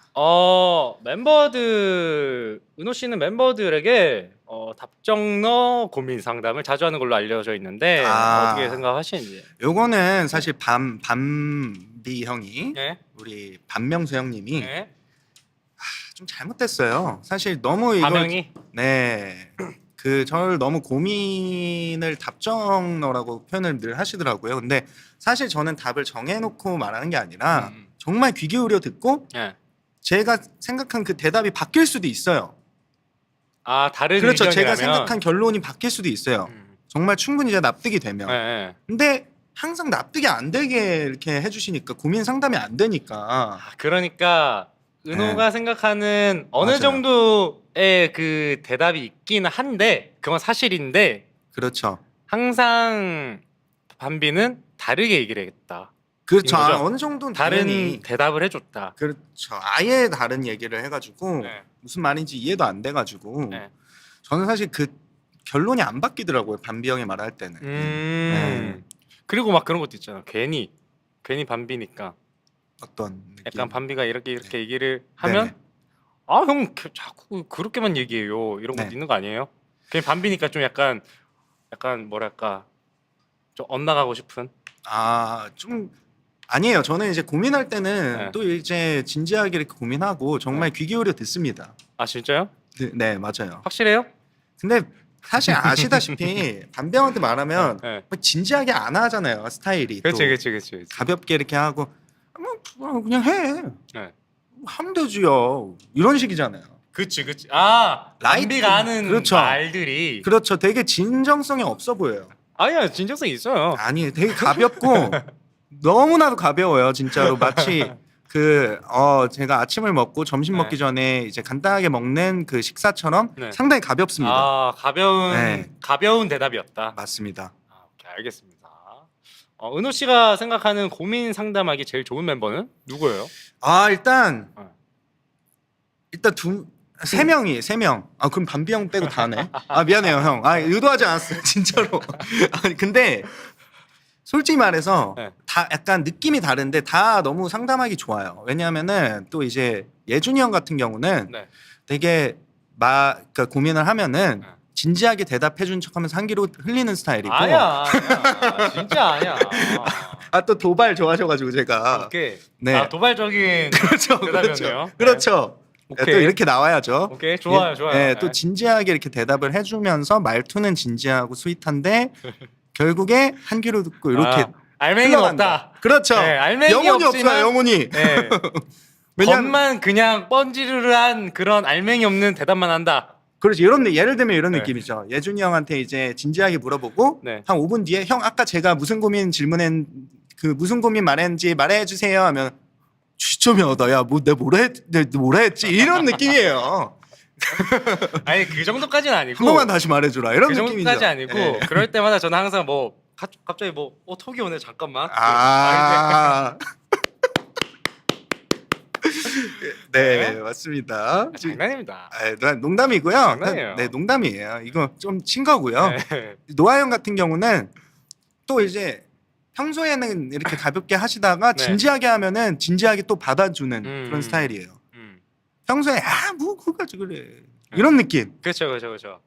멤버들 은호 씨는 멤버들에게 답정너 고민 상담을 자주 하는 걸로 알려져 있는데 어떻게 생각하시는지? 요거는 사실 밤비 형이 네. 우리 반명수 형님이 네. 좀 잘못됐어요. 사실 너무 이걸 반응이 저를 너무 고민을 답정너라고 표현을 늘 하시더라고요. 근데 사실 저는 답을 정해놓고 말하는 게 아니라 정말 귀 기울여 듣고 네. 제가 생각한 그 대답이 바뀔 수도 있어요. 다른 그렇죠. 의견이라면 제가 생각한 결론이 바뀔 수도 있어요. 정말 충분히 제가 납득이 되면. 네. 근데 항상 납득이 안 되게 이렇게 해주시니까 고민 상담이 안 되니까. 그러니까 은호가 생각하는 어느 맞아요. 정도의 그 대답이 있긴 한데 그건 사실인데 그렇죠. 항상 반비는 다르게 얘기를 했다. 그렇죠. 인 거죠? 어느 정도는 다른 당연히. 대답을 해줬다. 그렇죠. 아예 다른 얘기를 해가지고 네. 무슨 말인지 이해도 안 돼가지고 네. 저는 사실 그 결론이 안 바뀌더라고요. 반비 형이 말할 때는. 네. 그리고 막 그런 것도 있잖아. 괜히 반비니까 어떤 느낌? 약간 반비가 이렇게 얘기를 하면 네네. 형 자꾸 그렇게만 얘기해요. 이런 것도 네. 있는 거 아니에요? 그냥 반비니까 좀 약간 뭐랄까 좀 엇나가고 싶은. 좀 아니에요. 저는 이제 고민할 때는 네. 또 이제 진지하게 이렇게 고민하고 정말 귀 기울여 듣습니다. 진짜요? 네, 맞아요. 확실해요? 근데 사실 아시다시피 반병한테 말하면 네. 진지하게 안 하잖아요. 스타일이. 또 그렇지. 가볍게 이렇게 하고 그냥 해. 네. 하면 되지요. 이런 식이잖아요. 그치. 라이트. 반비가 하는 그렇죠. 말들이 그렇죠. 되게 진정성이 없어 보여요. 아니야 진정성 있어요. 아니, 되게 가볍고 너무나도 가벼워요. 진짜로 마치 제가 아침을 먹고 점심 네. 먹기 전에 이제 간단하게 먹는 그 식사처럼 네. 상당히 가볍습니다. 가벼운 대답이었다. 맞습니다. 오케이, 알겠습니다. 은호 씨가 생각하는 고민 상담하기 제일 좋은 멤버는 누구예요? 일단 어. 세 명이에요. 세 명. 그럼 반비 형 빼고 다네. 미안해요, 형. 의도하지 않았어요, 진짜로. 근데 솔직히 말해서 네. 다 약간 느낌이 다른데 다 너무 상담하기 좋아요. 왜냐하면은 또 이제 예준이 형 같은 경우는 네. 되게 그러니까 고민을 하면은 네. 진지하게 대답해준 척하면서 한기로 흘리는 스타일이고. 아니야. 진짜 아니야. 또 도발 좋아하셔가지고 제가. 오케이. 네. 도발적인 그렇죠, 대답이었네요. 그렇죠. 오케이. 또 이렇게 나와야죠. 오케이, 좋아요. 네, 또 진지하게 이렇게 대답을 해주면서 말투는 진지하고 스윗한데 결국에 한 귀로 듣고 이렇게 알맹이는 흘러간다. 없다. 그렇죠. 네, 알맹이 영혼이 없지만- 없어요, 영혼이. 네. 겉만 그냥 번지르르한 그런 알맹이 없는 대답만 한다. 그렇지. 예를 들면 이런 네. 느낌이죠. 예준이 형한테 이제 진지하게 물어보고 네. 한 5분 뒤에 형 아까 제가 무슨 고민 무슨 고민 말했는지 말해주세요 하면 시점이다. 야, 뭐 내가 뭐라 했지? 이런 느낌이에요. 아니 그 정도까지는 아니고. 한 번만 다시 말해주라. 이런 그 느낌이죠. 정도까지 아니고 네. 그럴 때마다 저는 항상 갑자기 톡이 오네 잠깐만. 네, 네. 맞습니다. 장난입니다. 농담이고요. 장난이에요. 네, 농담이에요. 이거 좀 친 거고요. 네. 노아 형 같은 경우는 또 이제 평소에는 이렇게 가볍게 하시다가 네. 진지하게 하면은 진지하게 또 받아주는 그런 스타일이에요. 평소에 뭐 그거 가지고 그래 이런 느낌. 그렇죠.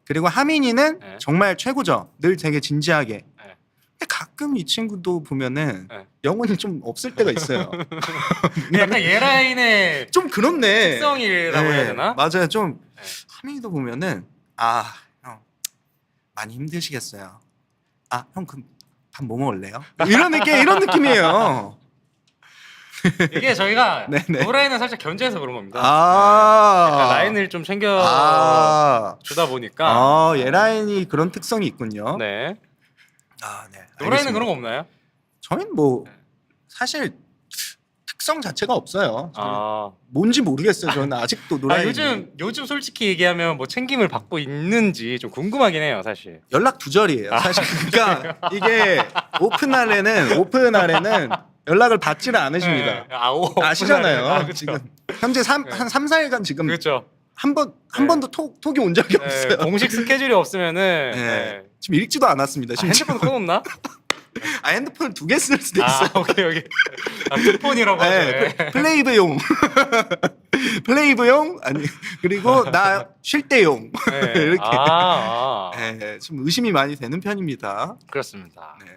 그리고 하민이는 네. 정말 최고죠. 늘 되게 진지하게. 네. 근데 가끔 이 친구도 보면은 네. 영혼이 좀 없을 때가 있어요. 약간 얘라인의 좀 그렇네. 특성이라고 해야 되나? 맞아요. 좀 네. 하민이도 보면은 형 많이 힘드시겠어요. 형 그럼 밥 뭐 먹을래요? 이런 느낌이에요. 이게 저희가 네네. 노라인은 살짝 견제해서 그런 겁니다. 아. 약간 라인을 좀 챙겨 아. 주다 보니까. 아, 예라인이 그런 특성이 있군요. 네. 아, 네. 노라인은 알겠습니다. 그런 거 없나요? 저희는 뭐 사실 특성 자체가 없어요. 저는 아. 뭔지 모르겠어요. 저는 아직도 노라인. 요즘 솔직히 얘기하면 뭐 챙김을 받고 있는지 좀 궁금하긴 해요, 사실. 연락 두절이에요. 사실 그러니까 이게 오픈 날에는 연락을 받지를 않으십니다. 네. 아시잖아요. 그쵸. 지금 현재 한 3, 4일간 지금 그렇죠. 한 번도 톡이 온 적이 없어요. 공식 스케줄이 없으면은 네. 지금 읽지도 않았습니다. 심지어. 핸드폰 꺼놓나? 핸드폰을 2개 쓸 수도 있어요. 오케이. 투폰이라고 하죠. 네, 플레이브용. 플레이브용 아니 그리고 나 쉴 때용. 네. 이렇게. 아. 네, 좀 의심이 많이 되는 편입니다. 그렇습니다. 네.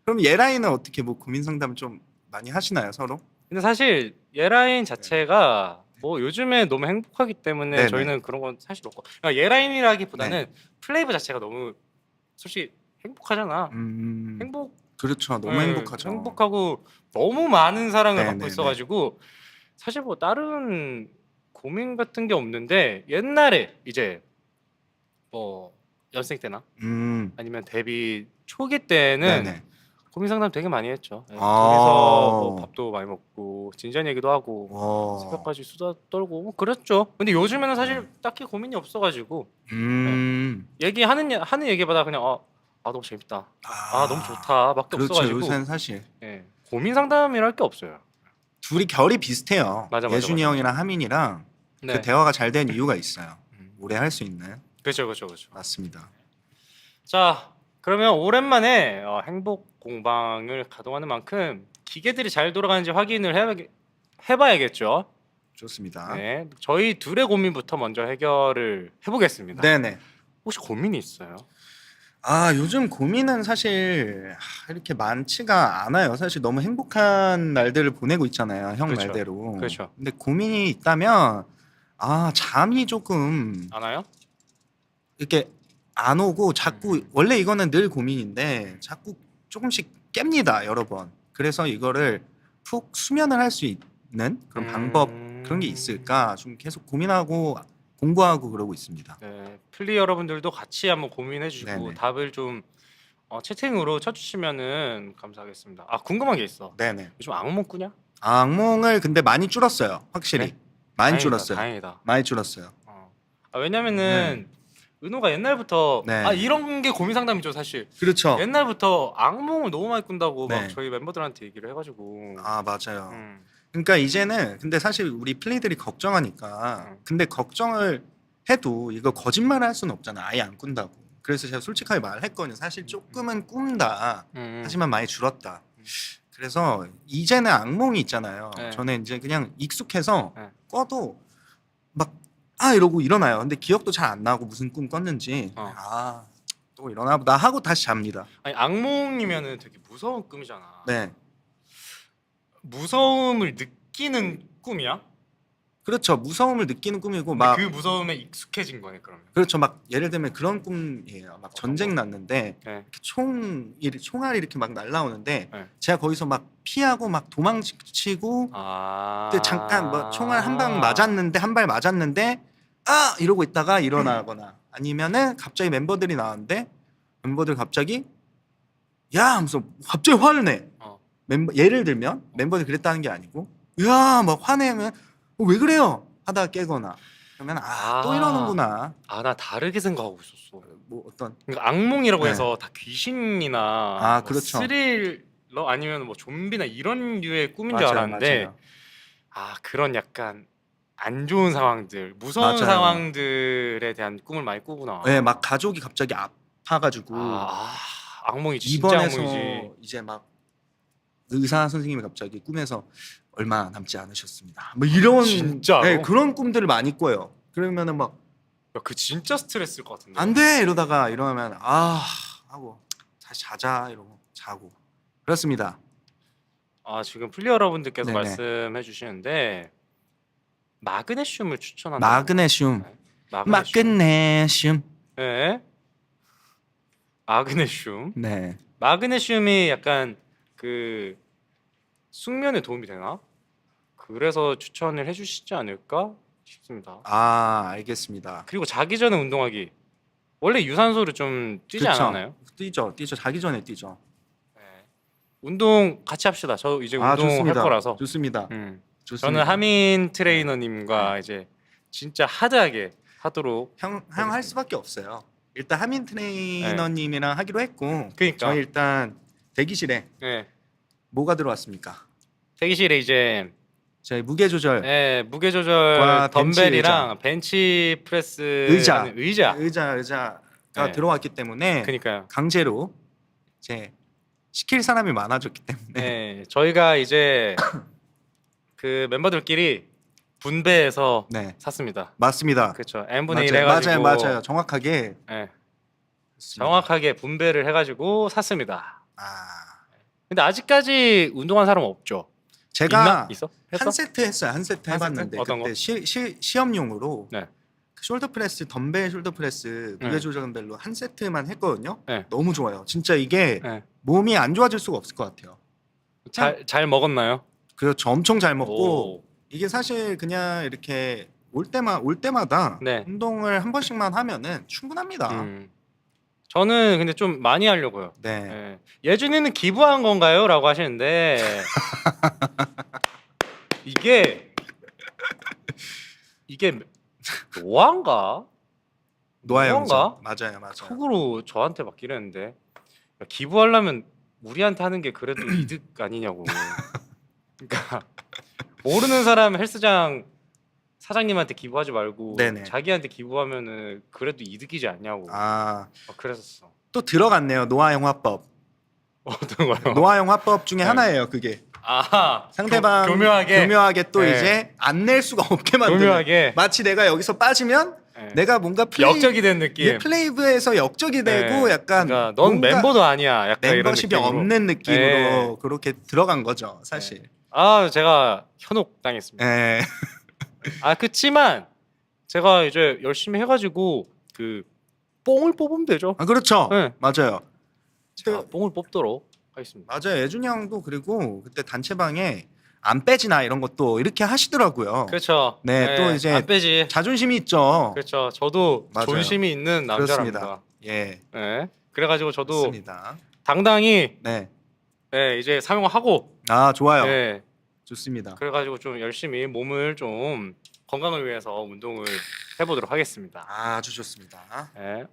그럼 예라인은 어떻게 뭐 고민 상담을 좀 많이 하시나요, 서로? 근데 사실 예라인 자체가 뭐 요즘에 너무 행복하기 때문에 네네. 저희는 그런 건 사실 없고, 그러니까 예라인이라기보다는 플레이브 자체가 너무 솔직히 행복하잖아. 그렇죠. 너무 네, 행복하죠. 행복하고 너무 많은 사랑을 네네네. 받고 있어가지고 사실 뭐 다른 고민 같은 게 없는데, 옛날에 이제 뭐 연습생 때나 음. 아니면 데뷔 초기 때는 네네. 고민 상담 되게 많이 했죠. 네, 아. 둘이서 뭐 밥도 많이 먹고 진지한 얘기도 하고 와. 새벽까지 수다 떨고 뭐 그랬죠. 근데 요즘에는 사실 딱히 고민이 없어가지고 하는 얘기보다 그냥 너무 재밌다, 너무 좋다밖에 그렇죠. 없어가지고 요새는 사실 예, 고민 상담이랄 게 없어요. 둘이 결이 비슷해요. 맞아. 예준이 형이랑 하민이랑 네. 그 대화가 잘 된 이유가 있어요. 음. 오래 할 수 있는. 그렇죠. 맞습니다. 자, 그러면 오랜만에 행복 공방을 가동하는 만큼 기계들이 잘 돌아가는지 확인을 해봐야겠죠. 좋습니다. 네, 저희 둘의 고민부터 먼저 해결을 해보겠습니다. 네네. 혹시 고민이 있어요? 요즘 고민은 사실 이렇게 많지가 않아요. 사실 너무 행복한 날들을 보내고 있잖아요. 형 그렇죠. 말대로. 그렇죠. 근데 고민이 있다면 잠이 조금 안 와요? 이렇게 안 오고 자꾸 원래 이거는 늘 고민인데 자꾸 조금씩 깹니다. 여러 번. 그래서 이거를 푹 수면을 할 수 있는 그런 방법 그런 게 있을까 좀 계속 고민하고 공부하고 그러고 있습니다. 네, 플리 여러분들도 같이 한번 고민해 주시고 네네. 답을 좀 채팅으로 쳐주시면은 감사하겠습니다. 궁금한 게 있어. 네네. 요즘 악몽 꾸냐? 악몽을 근데 많이 줄었어요. 확실히. 네? 많이 다행이다, 줄었어요. 다행이다. 많이 줄었어요. 왜냐면은 은호가 옛날부터 네. 이런 게 고민 상담이죠, 사실. 그렇죠. 옛날부터 악몽을 너무 많이 꾼다고 네. 막 저희 멤버들한테 얘기를 해가지고. 맞아요. 음. 그러니까 이제는 근데 사실 우리 플리들이 걱정하니까 근데 걱정을 해도 이거 거짓말을 할 수는 없잖아. 아예 안 꾼다고. 그래서 제가 솔직하게 말했거든요. 사실 조금은 꾼다. 하지만 많이 줄었다. 그래서 이제는 악몽이 있잖아요. 네. 저는 이제 그냥 익숙해서 네. 꿔도 막 이러고 일어나요. 근데 기억도 잘 안 나고 무슨 꿈 꿨는지. 또 일어나 보다 하고 다시 잡니다. 아니, 악몽이면은 되게 무서운 꿈이잖아. 네. 무서움을 느끼는 꿈이야? 그렇죠. 무서움을 느끼는 꿈이고 근데 막 그 무서움에 익숙해진 거네, 그러면. 그렇죠. 막 예를 들면 그런 꿈이에요. 막 전쟁 났는데 네. 이렇게 총알이 이렇게 막 날라오는데 네. 제가 거기서 막 피하고 막 도망치고 근데 잠깐 뭐 총알 한 방 맞았는데 한 발 맞았는데 이러고 있다가 일어나거나 아니면은 갑자기 멤버들이 나왔는데 멤버들 갑자기 야 하면서 갑자기 화를 내. 예를 들면 멤버들이 그랬다는 게 아니고 야 막 화내면 왜 그래요 하다가 깨거나 그러면 또 이러는구나. 나 다르게 생각하고 있었어. 뭐 어떤 그러니까 악몽이라고 네. 해서 다 귀신이나 뭐 그렇죠. 스릴러 아니면 뭐 좀비나 이런 류의 꿈인 줄 맞아요, 알았는데 맞아요. 그런 약간 안 좋은 상황들, 무서운 맞아요. 상황들에 대한 꿈을 많이 꾸구나. 네, 막 가족이 갑자기 아파가지고 악몽이지, 진짜 입원해서 악몽이지. 이제 막 의사 선생님이 갑자기 꿈에서 얼마 남지 않으셨습니다. 뭐 이런 진짜로? 네, 그런 꿈들을 많이 꿔요. 그러면은 막 야, 그 진짜 스트레스일 것 같은데. 안 돼 이러다가 일어나면 하고 다시 자자 이러고 자고 그렇습니다. 지금 플리 여러분들께서 네네. 말씀해 주시는데 마그네슘을 추천한다. 마그네슘. 네. 마그네슘. 네. 마그네슘이 약간 그 숙면에 도움이 되나? 그래서 추천을 해주시지 않을까 싶습니다. 아, 알겠습니다. 그리고 자기 전에 운동하기. 원래 유산소를 좀 뛰지 그쵸. 않았나요? 뛰죠. 자기 전에 뛰죠. 네. 운동 같이 합시다. 저 이제 운동할 좋습니다. 거라서. 좋습니다. 저는 좋습니다. 하민 트레이너님과 이제 진짜 하드하게 하도록. 형 할 수밖에 없어요. 일단 하민 트레이너님이랑 하기로 했고, 그러니까. 저희 일단 대기실에 네. 뭐가 들어왔습니까? 대기실에 이제 저희 무게 조절 무게 조절 과 덤벨이랑 벤치 프레스 의자. 하는 의자. 의자가 네. 들어왔기 때문에 그러니까요. 강제로 이제 시킬 사람이 많아졌기 때문에 네. 저희가 이제 그 멤버들끼리 분배해서 네, 샀습니다. 맞습니다. 그렇죠. n분의 1 맞아요. 해가지고. 맞아요. 정확하게 네. 그렇습니다. 정확하게 분배를 해가지고 샀습니다. 아, 근데 아직까지 운동한 사람 없죠? 제가 있나? 있어? 했어? 한 세트 했어요. 한 세트 한 해봤는데 세트? 어떤 그때 시험용으로 네. 그 숄더 프레스 덤벨 숄더 프레스 무게 네. 조절 덤벨로 한 세트만 했거든요. 네. 너무 좋아요. 진짜 이게 네. 몸이 안 좋아질 수가 없을 것 같아요. 잘 먹었나요? 그렇죠. 엄청 잘 먹고 오. 이게 사실 그냥 이렇게 올 때마다 네. 운동을 한 번씩만 하면은 충분합니다. 저는 근데 좀 많이 하려고요. 네. 네. 예준이는 기부한 건가요? 라고 하시는데 이게 노아인가? 노아 그런가? 영상 맞아요. 톡으로 저한테 받기로 했는데 야, 기부하려면 우리한테 하는 게 그래도 이득 아니냐고. 그러니까 모르는 사람 헬스장 사장님한테 기부하지 말고 네네. 자기한테 기부하면은 그래도 이득이지 않냐고. 아, 그랬었어. 또 들어갔네요. 노아형 화법. 어떤 거요? 노아형 화법 중에 네. 하나예요. 그게 아하. 상대방 교묘하게 또 네. 이제 안 낼 수가 없게 만드는. 교묘하게. 마치 내가 여기서 빠지면 네. 내가 뭔가 역적이 된 느낌. 플레이브에서 역적이 되고 네. 약간 그러니까 넌 뭔가 멤버도 아니야. 약간 멤버십이 이런 느낌으로. 없는 느낌으로 네. 그렇게 들어간 거죠. 사실. 제가 현혹 당했습니다. 네. 그치만 제가 이제 열심히 해가지고 그 뽕을 뽑으면 되죠. 아, 그렇죠. 네. 맞아요. 자, 뽕을 뽑도록 하겠습니다. 맞아요. 예준이 형도 그리고 그때 단체방에 안 빼지나 이런 것도 이렇게 하시더라고요. 그렇죠. 네, 또 이제 안 빼지. 자존심이 있죠. 그렇죠. 저도 맞아요. 존심이 있는 남자랍니다. 그렇습니다. 예. 네. 그래가지고 저도 좋습니다. 당당히 네. 이제 사용하고. 아, 좋아요. 네. 좋습니다. 그래가지고 좀 열심히 몸을 좀 건강을 위해서 운동을 해보도록 하겠습니다. 아주 좋습니다. 네.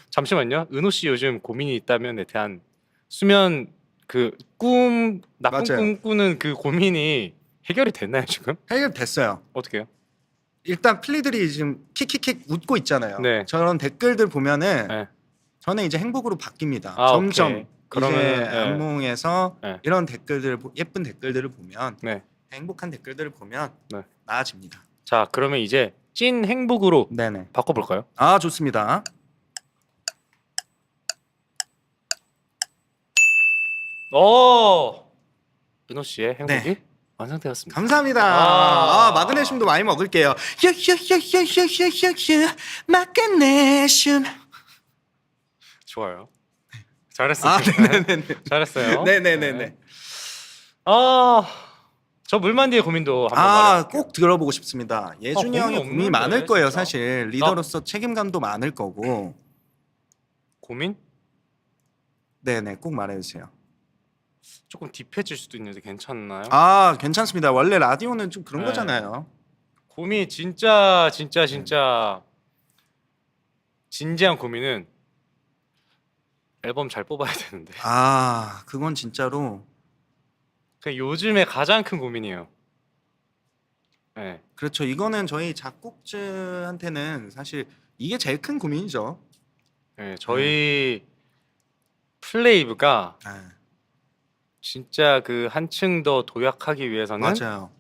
잠시만요. 은호 씨 요즘 고민이 있다면에 대한 수면 그 나쁜 맞아요. 꿈 꾸는 그 고민이 해결이 됐나요 지금? 해결됐어요. 어떻게요? 일단 플리들이 지금 킥킥킥 웃고 있잖아요. 네. 저런 댓글들 보면은 네. 저는 이제 행복으로 바뀝니다. 아, 점점 오케이. 그러면, 이제 네. 악몽에서 네. 이런 댓글들 예쁜 댓글들을 보면 네. 행복한 댓글들을 보면 네. 나아집니다. 자 그러면 이제 찐 행복으로 네네. 바꿔볼까요? 아, 좋습니다. 은호 씨의 행복이 네. 완성되었습니다. 감사합니다. 아. 마그네슘도 많이 먹을게요. 휴 마그네슘. 좋아요. 잘했어요. 아, 네네네. 잘했어요. 네네네네. 네. 저 물만디의 고민도 한번 말해볼게요. 꼭 들어보고 싶습니다. 예준이 고민이 형이 고민이 없는데, 많을 거예요, 진짜. 사실. 리더로서 책임감도 많을 거고. 고민? 네네, 꼭 말해주세요. 조금 딥해질 수도 있는데 괜찮나요? 아, 괜찮습니다. 원래 라디오는 좀 그런 네. 거잖아요. 고민 진짜 진지한 고민은 앨범 잘 뽑아야 되는데 아, 그건 진짜로 그 요즘에 가장 큰 고민이에요. 네. 그렇죠. 이거는 저희 작곡자한테는 사실 이게 제일 큰 고민이죠. 네, 저희 플레이브가 네, 진짜 그 한층 더 도약하기 위해서는 맞아요.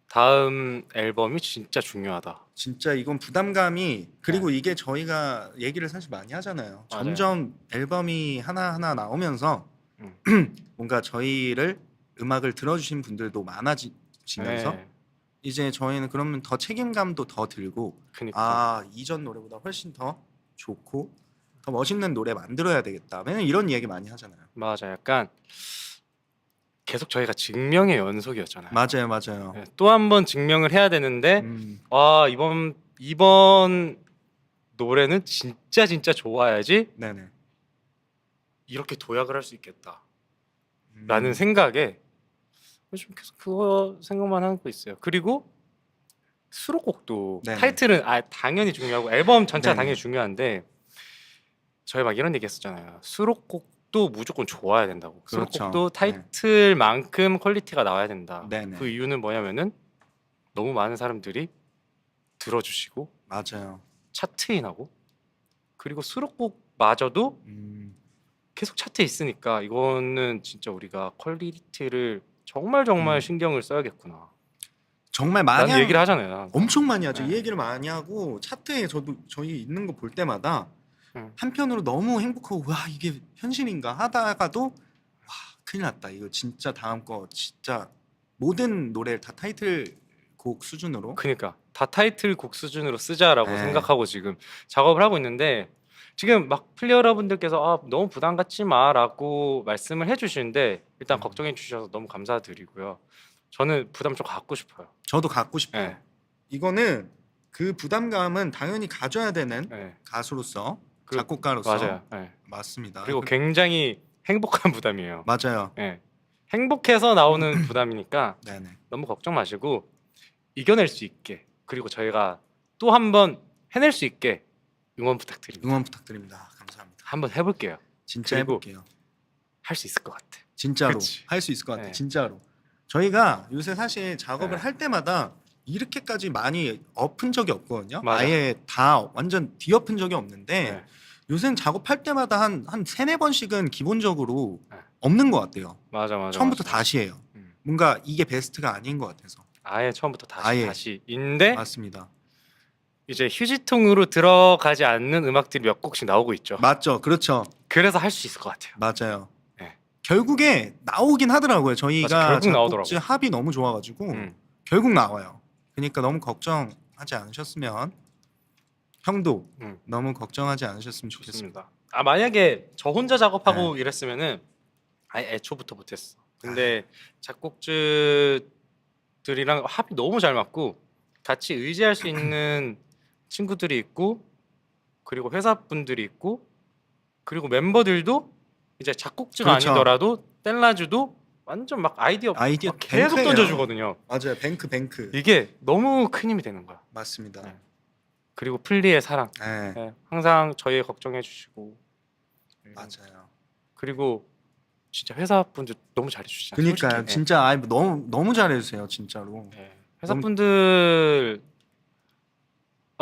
다음 앨범이 진짜 중요하다. 진짜 이건 부담감이 그리고 이게 저희가 얘기를 사실 많이 하잖아요. 맞아요. 점점 앨범이 하나하나 나오면서 뭔가 저희를 음악을 들어주신 분들도 많아지면서 네. 이제 저희는 그러면 더 책임감도 더 들고 그니까. 이전 노래보다 훨씬 더 좋고 더 멋있는 노래 만들어야 되겠다. 왜냐면 이런 얘기 많이 하잖아요. 맞아. 약간 계속 저희가 증명의 연속이었잖아요. 맞아요, 맞아요. 네, 또 한 번 증명을 해야 되는데 음, 아 이번 노래는 진짜 좋아야지 네네. 이렇게 도약을 할 수 있겠다라는 음, 생각에 좀 계속 그거 생각만 하고 있어요. 그리고 수록곡도 네네. 타이틀은 당연히 중요하고 앨범 전체가 네네. 당연히 중요한데 저희 막 이런 얘기 했었잖아요. 수록곡도 무조건 좋아야 된다고. 그렇죠. 수록곡도 네. 타이틀만큼 퀄리티가 나와야 된다. 네네. 그 이유는 뭐냐면은 너무 많은 사람들이 들어주시고 맞아요. 차트인하고 그리고 수록곡마저도 음, 계속 차트에 있으니까 이거는 진짜 우리가 퀄리티를 정말 신경을 써야겠구나. 정말 라는 마냥 얘기를 하잖아요. 항상. 엄청 많이 하죠. 네. 이 얘기를 많이 하고 차트에 저도 저희 있는 거 볼 때마다 음. 한편으로 너무 행복하고 와 이게 현실인가 하다가도 와 큰일 났다. 이거 진짜 다음 거 진짜 모든 노래를 다 타이틀곡 수준으로 그러니까 다 타이틀곡 수준으로 쓰자라고 네. 생각하고 지금 작업을 하고 있는데 지금 막 플레이어 여러분들께서 너무 부담 갖지 마라고 말씀을 해주시는데 일단 걱정해 주셔서 너무 감사드리고요. 저는 부담 좀 갖고 싶어요. 저도 갖고 싶어요. 네. 이거는 그 부담감은 당연히 가져야 되는 네. 가수로서 그- 작곡가로서 맞아요. 네. 맞습니다. 그리고 굉장히 행복한 부담이에요. 맞아요. 네. 행복해서 나오는 부담이니까 네네. 너무 걱정 마시고 이겨낼 수 있게 그리고 저희가 또 한 번 해낼 수 있게 응원 부탁드립니다. 응원 부탁드립니다. 감사합니다. 한번 해볼게요. 진짜 그리고 해볼게요. 할 수 있을 것 같아. 진짜로 그치. 할 수 있을 것 같아요. 네. 진짜로. 저희가 요새 사실 작업을 네. 할 때마다 이렇게까지 많이 엎은 적이 없거든요. 맞아. 아예 다 완전 뒤엎은 적이 없는데 네. 요새는 작업할 때마다 한 세네 번씩은 기본적으로 네. 없는 것 같아요. 맞아. 처음부터 맞아. 다시 해요. 음. 뭔가 이게 베스트가 아닌 것 같아서. 아예 처음부터 다시 아예. 다시인데 맞습니다. 이제 휴지통으로 들어가지 않는 음악들이 몇 곡씩 나오고 있죠. 맞죠. 그렇죠. 그래서 할 수 있을 것 같아요. 맞아요. 네. 결국에 나오긴 하더라고요. 저희가 맞아, 결국 작곡지 나오더라고요. 합이 너무 좋아가지고 음. 결국 나와요. 그러니까 너무 걱정하지 않으셨으면 형도 음. 너무 걱정하지 않으셨으면 좋겠습니다. 좋습니다. 만약에 저 혼자 작업하고 이랬으면은 아예 애초부터 못했어. 근데 작곡주들이랑 합이 너무 잘 맞고 같이 의지할 수 있는 친구들이 있고 그리고 회사 분들이 있고 그리고 멤버들도 이제 작곡주가 그렇죠. 아니더라도 뗄라주도 완전 막 아이디어 막 계속 뱅크예요. 던져주거든요. 맞아요. 뱅크. 이게 너무 큰 힘이 되는 거야. 맞습니다. 네. 그리고 플리의 사랑 네. 네, 항상 저희 걱정해 주시고 맞아요. 그리고 진짜 회사 분들 너무 잘해 주시잖아요. 그러니까요. 솔직히. 진짜 너무 잘해주세요. 진짜로. 네. 회사 분들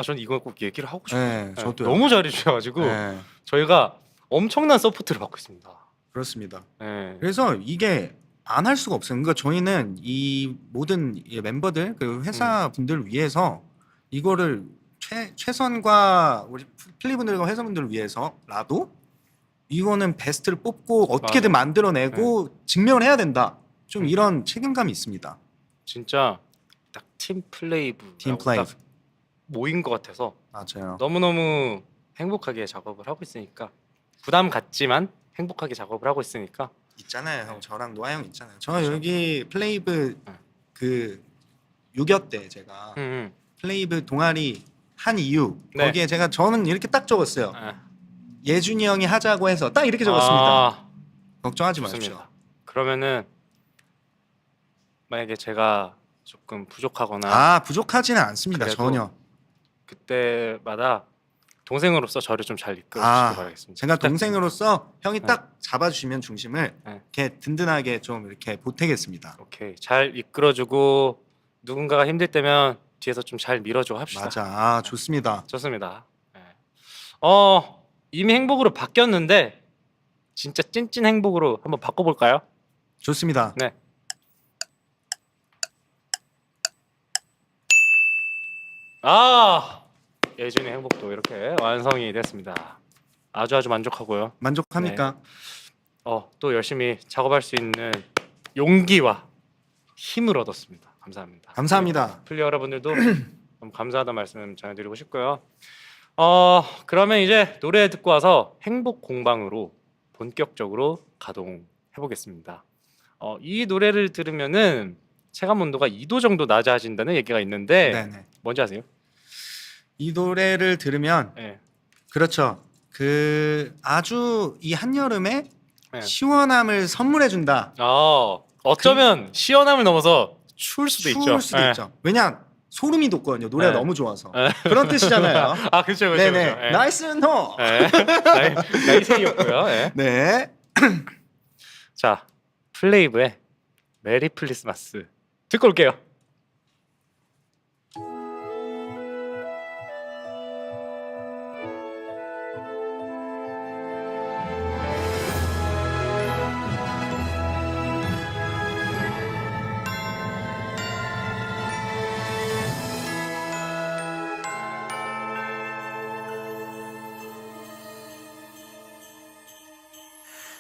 저는 이거 꼭 얘기를 하고 싶어요. 네, 저도요. 너무 잘해 주셔가지고 네, 저희가 엄청난 서포트를 받고 있습니다. 그렇습니다. 네. 그래서 이게 안 할 수가 없어요. 그러니까 저희는 이 모든 이 멤버들 그리고 회사 분들을 위해서 이거를 최선과 우리 플리분들과 회사분들을 위해서라도 이거는 베스트를 뽑고 어떻게든 맞아요. 만들어내고 증명을 해야 된다. 좀 이런 책임감이 있습니다. 진짜 딱 팀 플레이브 팀 플레이브. 모인 것 같아서 맞아요. 너무너무 행복하게 작업을 하고 있으니까 부담 갖지만 행복하게 작업을 하고 있으니까 있잖아요. 형 저랑 노아 형 있잖아요. 저 그렇죠. 여기 플레이브 네. 그 6여 때 제가 플레이브 동아리 한 이유 네. 거기에 저는 이렇게 딱 적었어요. 아, 예준이 형이 하자고 해서 딱 이렇게 적었습니다. 아, 걱정하지 좋습니다. 마십시오. 그러면은 만약에 제가 조금 부족하거나 부족하지는 않습니다. 그래도 전혀. 그때마다 동생으로서 저를 좀 잘 이끌어 아, 주시기 바라겠습니다. 제가 부탁드립니다. 동생으로서 형이 네. 딱 잡아주시면 중심을 네. 이렇게 든든하게 좀 이렇게 보태겠습니다. 오케이 잘 이끌어주고 누군가가 힘들 때면 뒤에서 좀 잘 밀어줘 합시다. 맞아. 좋습니다. 좋습니다. 네. 이미 행복으로 바뀌었는데 진짜 찐찐 행복으로 한번 바꿔볼까요? 좋습니다. 네. 예준의 행복도 이렇게 완성이 됐습니다. 아주 만족하고요. 만족합니까? 또 열심히 작업할 수 있는 용기와 힘을 얻었습니다. 감사합니다. 감사합니다. 플리어 여러분들도 너무 감사하다는 말씀 전해드리고 싶고요. 그러면 이제 노래 듣고 와서 행복 공방으로 본격적으로 가동해 보겠습니다. 이 노래를 들으면은 체감 온도가 2도 정도 낮아진다는 얘기가 있는데 네네. 뭔지 아세요? 이 노래를 들으면 네. 그렇죠. 그 아주 이 한여름에 네. 시원함을 선물해 준다. 어쩌면 시원함을 넘어서 추울 수도 있죠. 추울 수도 네. 있죠. 왜냐 소름이 돋거든요. 노래가 네. 너무 좋아서. 네. 그런 뜻이잖아요. 그렇죠, 그렇죠. 네네. 그렇죠. 나이스 노. 네. 나이스였고요. 네. 네. 자, 플레이브의 메리 플리스마스 듣고 올게요.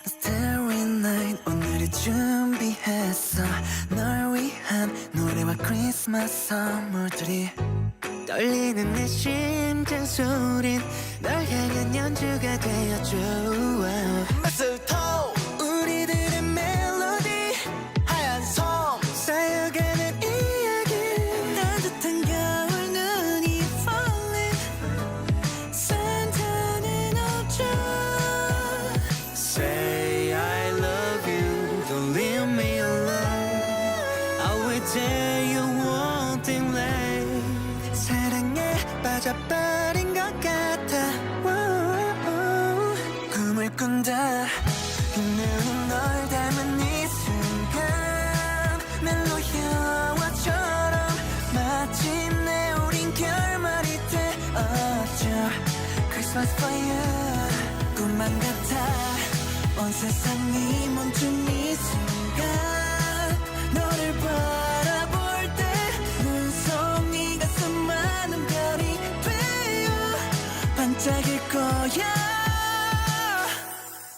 Starry Night 오늘이 준비했어 널 위한 노래와 크리스마스 선물들이 떨리는 내 심장 소린 널 향한 연주가 되어줘 Mistletoe 우리들의 멜로디 하얀 섬 쌓여가는 이야기 따뜻한 겨울 눈이 falling 산타는 없죠 Say I love you, don't leave me alone. I will tell you one thing late. 사랑에 빠져버린 것 같아. Whoa. 꿈을 꾼다. 눈은 널 닮은 이 순간. 멜로 영화처럼 마침내 우린 결말이 되었죠. Christmas for you. 꿈만 같아. 온 세상이 멈춘 이 순간 너를 바라볼 때 눈송이가 수많은 별이 되어 반짝일 거야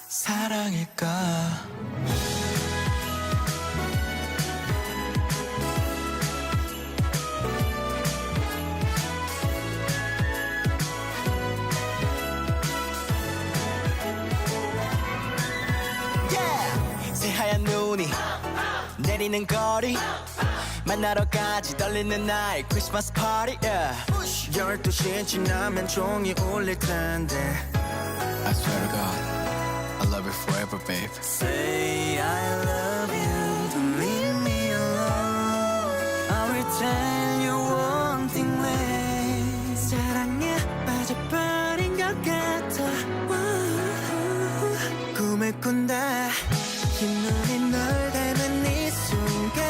사랑일까 새하얀 눈이 내리는 거리 만나러까지 떨리는 나의 크리스마스 파티 12시 지나면 종이 울릴 텐데 I swear to God, I love you forever, babe. Say I love you, don't leave me alone I will tell you one thing late 사랑에 빠져버린 것 같아 꿈을 꾼다 흰 눈이 널 닮은 이 순간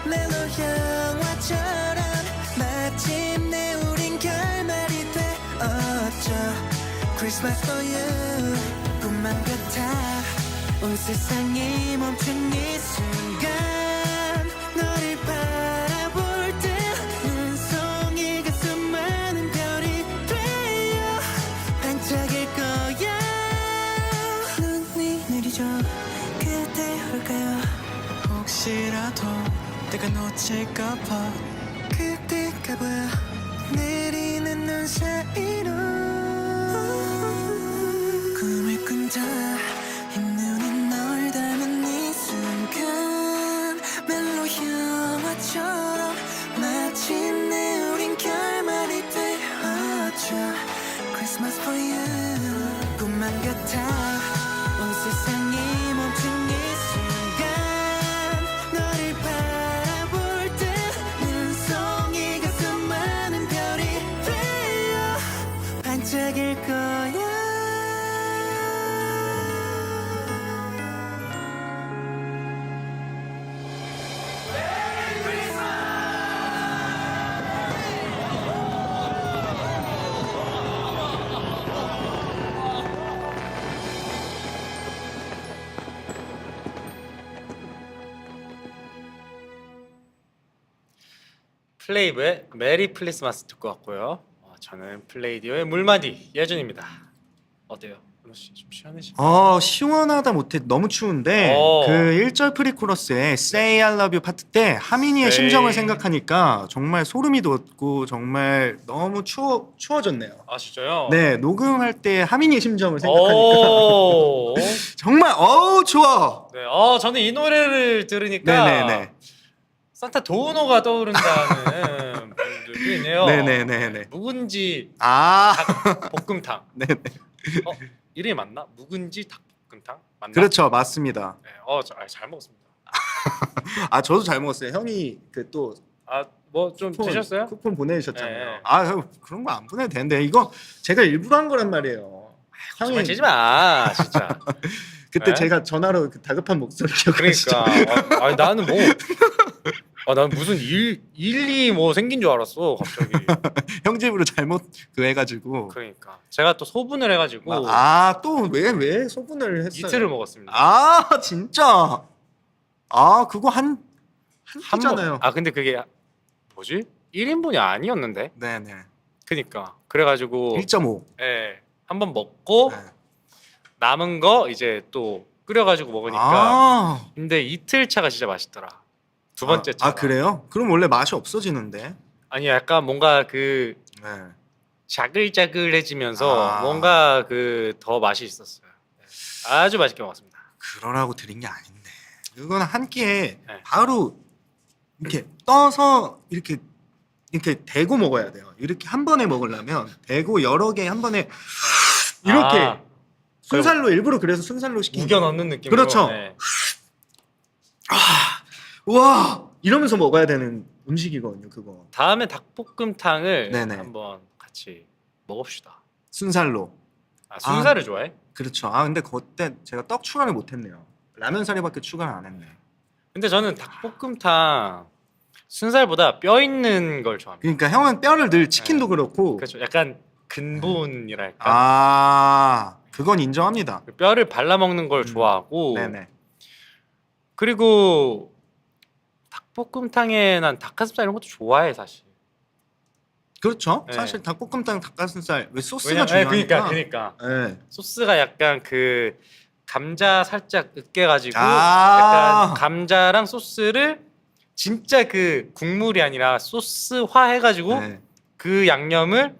멜로 영화처럼 마침내 우린 결말이 되었죠 Christmas for you 꿈만 같아 온 세상이 멈춘 이 순간 너를 바라볼 때 눈송이가 수많은 별이 되어 반짝일 거야 눈이 내리죠 그때 올까요 혹시라도 내가 놓칠까봐 그때가 보여 내리는 눈 사이로 꿈을 꾼다 이 눈이 널 닮은 이 순간 멜로 영화처럼 마침내 우린 결말이 되었죠 Christmas for you 꿈만 같아 온 세상이 멈춘 이 순간 너를 바라볼 때 눈송이가 수많은 별이 되어 반짝일 거야 플레이브의 메리 플리스마스 듣고 왔고요. 저는 플레이디오의 물마디 예준입니다. 어때요? 씨, 좀 시원해지. 시원하다 못해 너무 추운데 그 1절 프리코러스에 Say I Love You 파트 때 하민이의 Say. 심정을 생각하니까 정말 소름이 돋고 정말 너무 추워졌네요. 아 진짜요? 네, 녹음할 때 하민이의 심정을 생각하니까 오. 정말 추워. 네. 저는 이 노래를 들으니까 네네네. 산타 도우노가 떠오른다는 분들도 있네요. 네네네네. 묵은지 아, 볶음탕. 네네. 이름이 맞나? 묵은지 닭볶음탕 맞나? 그렇죠, 맞습니다. 네. 잘 먹었습니다. 저도 잘 먹었어요. 형이 그 또 뭐 좀 드셨어요? 쿠폰 보내주셨잖아요. 네. 형, 그런 거 안 보내도 되는데 이거 제가 일부러 한 거란 말이에요. 정말 치지 마, 진짜. 그때 네? 제가 전화로 그 다급한 목소리 기억하시죠? 그러니까 나는 뭐 난 무슨 일이 뭐 생긴 줄 알았어 갑자기. 형 집으로 잘못 해가지고. 그러니까 제가 또 소분을 해가지고 또 왜 소분을 했어요? 이틀을 먹었습니다. 진짜. 그거 한 끼잖아요. 근데 그게 뭐지? 1인분이 아니었는데. 네네. 그러니까 그래가지고 1.5. 예, 한번 먹고 네. 남은 거 이제 또 끓여가지고 먹으니까. 근데 이틀 차가 진짜 맛있더라. 두 번째 차. 그래요? 그럼 원래 맛이 없어지는데. 아니 약간 뭔가 그 네. 자글자글해지면서 뭔가 그 더 맛이 있었어요. 네. 아주 맛있게 먹었습니다. 그러라고 드린 게 아닌데. 이건 한 끼에 네. 바로 이렇게 떠서 이렇게 대고 먹어야 돼요. 이렇게 한 번에 먹으려면 대고 여러 개 한 번에 이렇게 순살로 일부러 그래서 순살로 시킨. 우겨 넣는 느낌으로. 그렇죠. 네. 와 이러면서 먹어야 되는 음식이거든요. 그거 다음에 닭볶음탕을 네네. 한번 같이 먹읍시다. 순살로. 순살을 좋아해? 그렇죠. 근데 그때 제가 떡 추가를 못했네요. 라면 사리밖에 추가를 안 했네. 근데 저는 닭볶음탕 순살보다 뼈 있는 걸 좋아합니다. 그러니까 형은 뼈를 늘 치킨도 그렇고. 그렇죠. 약간 근본이랄까. 그건 인정합니다. 뼈를 발라 먹는 걸 좋아하고. 네네. 그리고 닭볶음탕에 난 닭가슴살 이런 것도 좋아해 사실. 그렇죠. 네. 사실 닭볶음탕 닭가슴살 왜 소스가 중요하니까. 그러니까 네. 소스가 약간 그 감자 살짝 으깨가지고 아. 약간 감자랑 소스를 진짜 그 국물이 아니라 소스화 해가지고 네. 그 양념을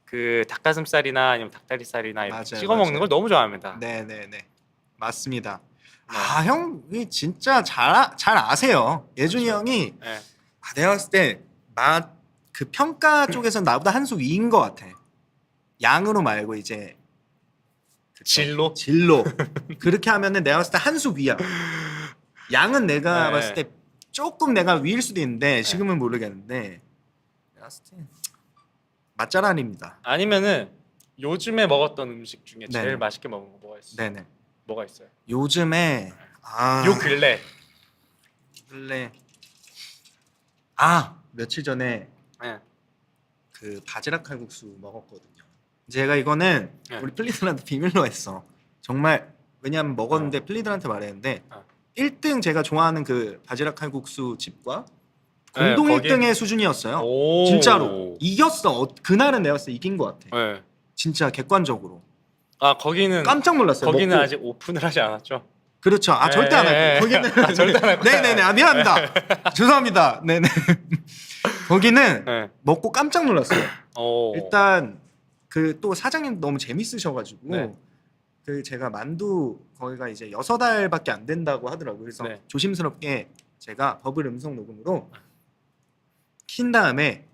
그 닭가슴살이나 아니면 닭다리살이나 이렇게 맞아요, 찍어 먹는 맞아요. 걸 너무 좋아합니다. 네네네. 맞습니다. 네. 형이 진짜 잘 아세요. 예준이 그렇죠. 형이 네. 내가 봤을 때 그 평가 쪽에서 나보다 한 수 위인 것 같아. 양으로 말고 이제 질로? 질로 그렇게 하면은 내가 봤을 때 한 수 위야. 양은 내가 네. 봤을 때 조금 내가 위일 수도 있는데 지금은 모르겠는데 내가 봤을 때 맛잘알입니다. 아니면은 요즘에 먹었던 음식 중에 제일 네네. 맛있게 먹은 거 뭐가 있어요? 네네. 뭐가 있어요? 요즘에 요 근래. 며칠 전에 네. 그 바지락 칼국수 먹었거든요. 제가 이거는 네. 우리 플리들한테 비밀로 했어. 정말 왜냐하면 먹었는데 플리들한테 말했는데 1등 제가 좋아하는 그 바지락 칼국수 집과 공동 네, 거기- 1등의 수준이었어요. 오. 진짜로 이겼어. 그날은 내가 봤을 때 이긴 것 같아. 네. 진짜 객관적으로 거기는 깜짝 놀랐어요. 거기는 먹고. 아직 오픈을 하지 않았죠. 그렇죠. 절대 안 할 거예요. 거기는 절대 안 할 거야. 네네네. 미안합니다. 죄송합니다. 네네. 거기는 네. 먹고 깜짝 놀랐어요. 오. 일단 그 또 사장님 너무 재밌으셔가지고 네. 그 제가 만두 거기가 이제 6알밖에 안 된다고 하더라고요. 그래서 네. 조심스럽게 제가 버블 음성 녹음으로 킨 다음에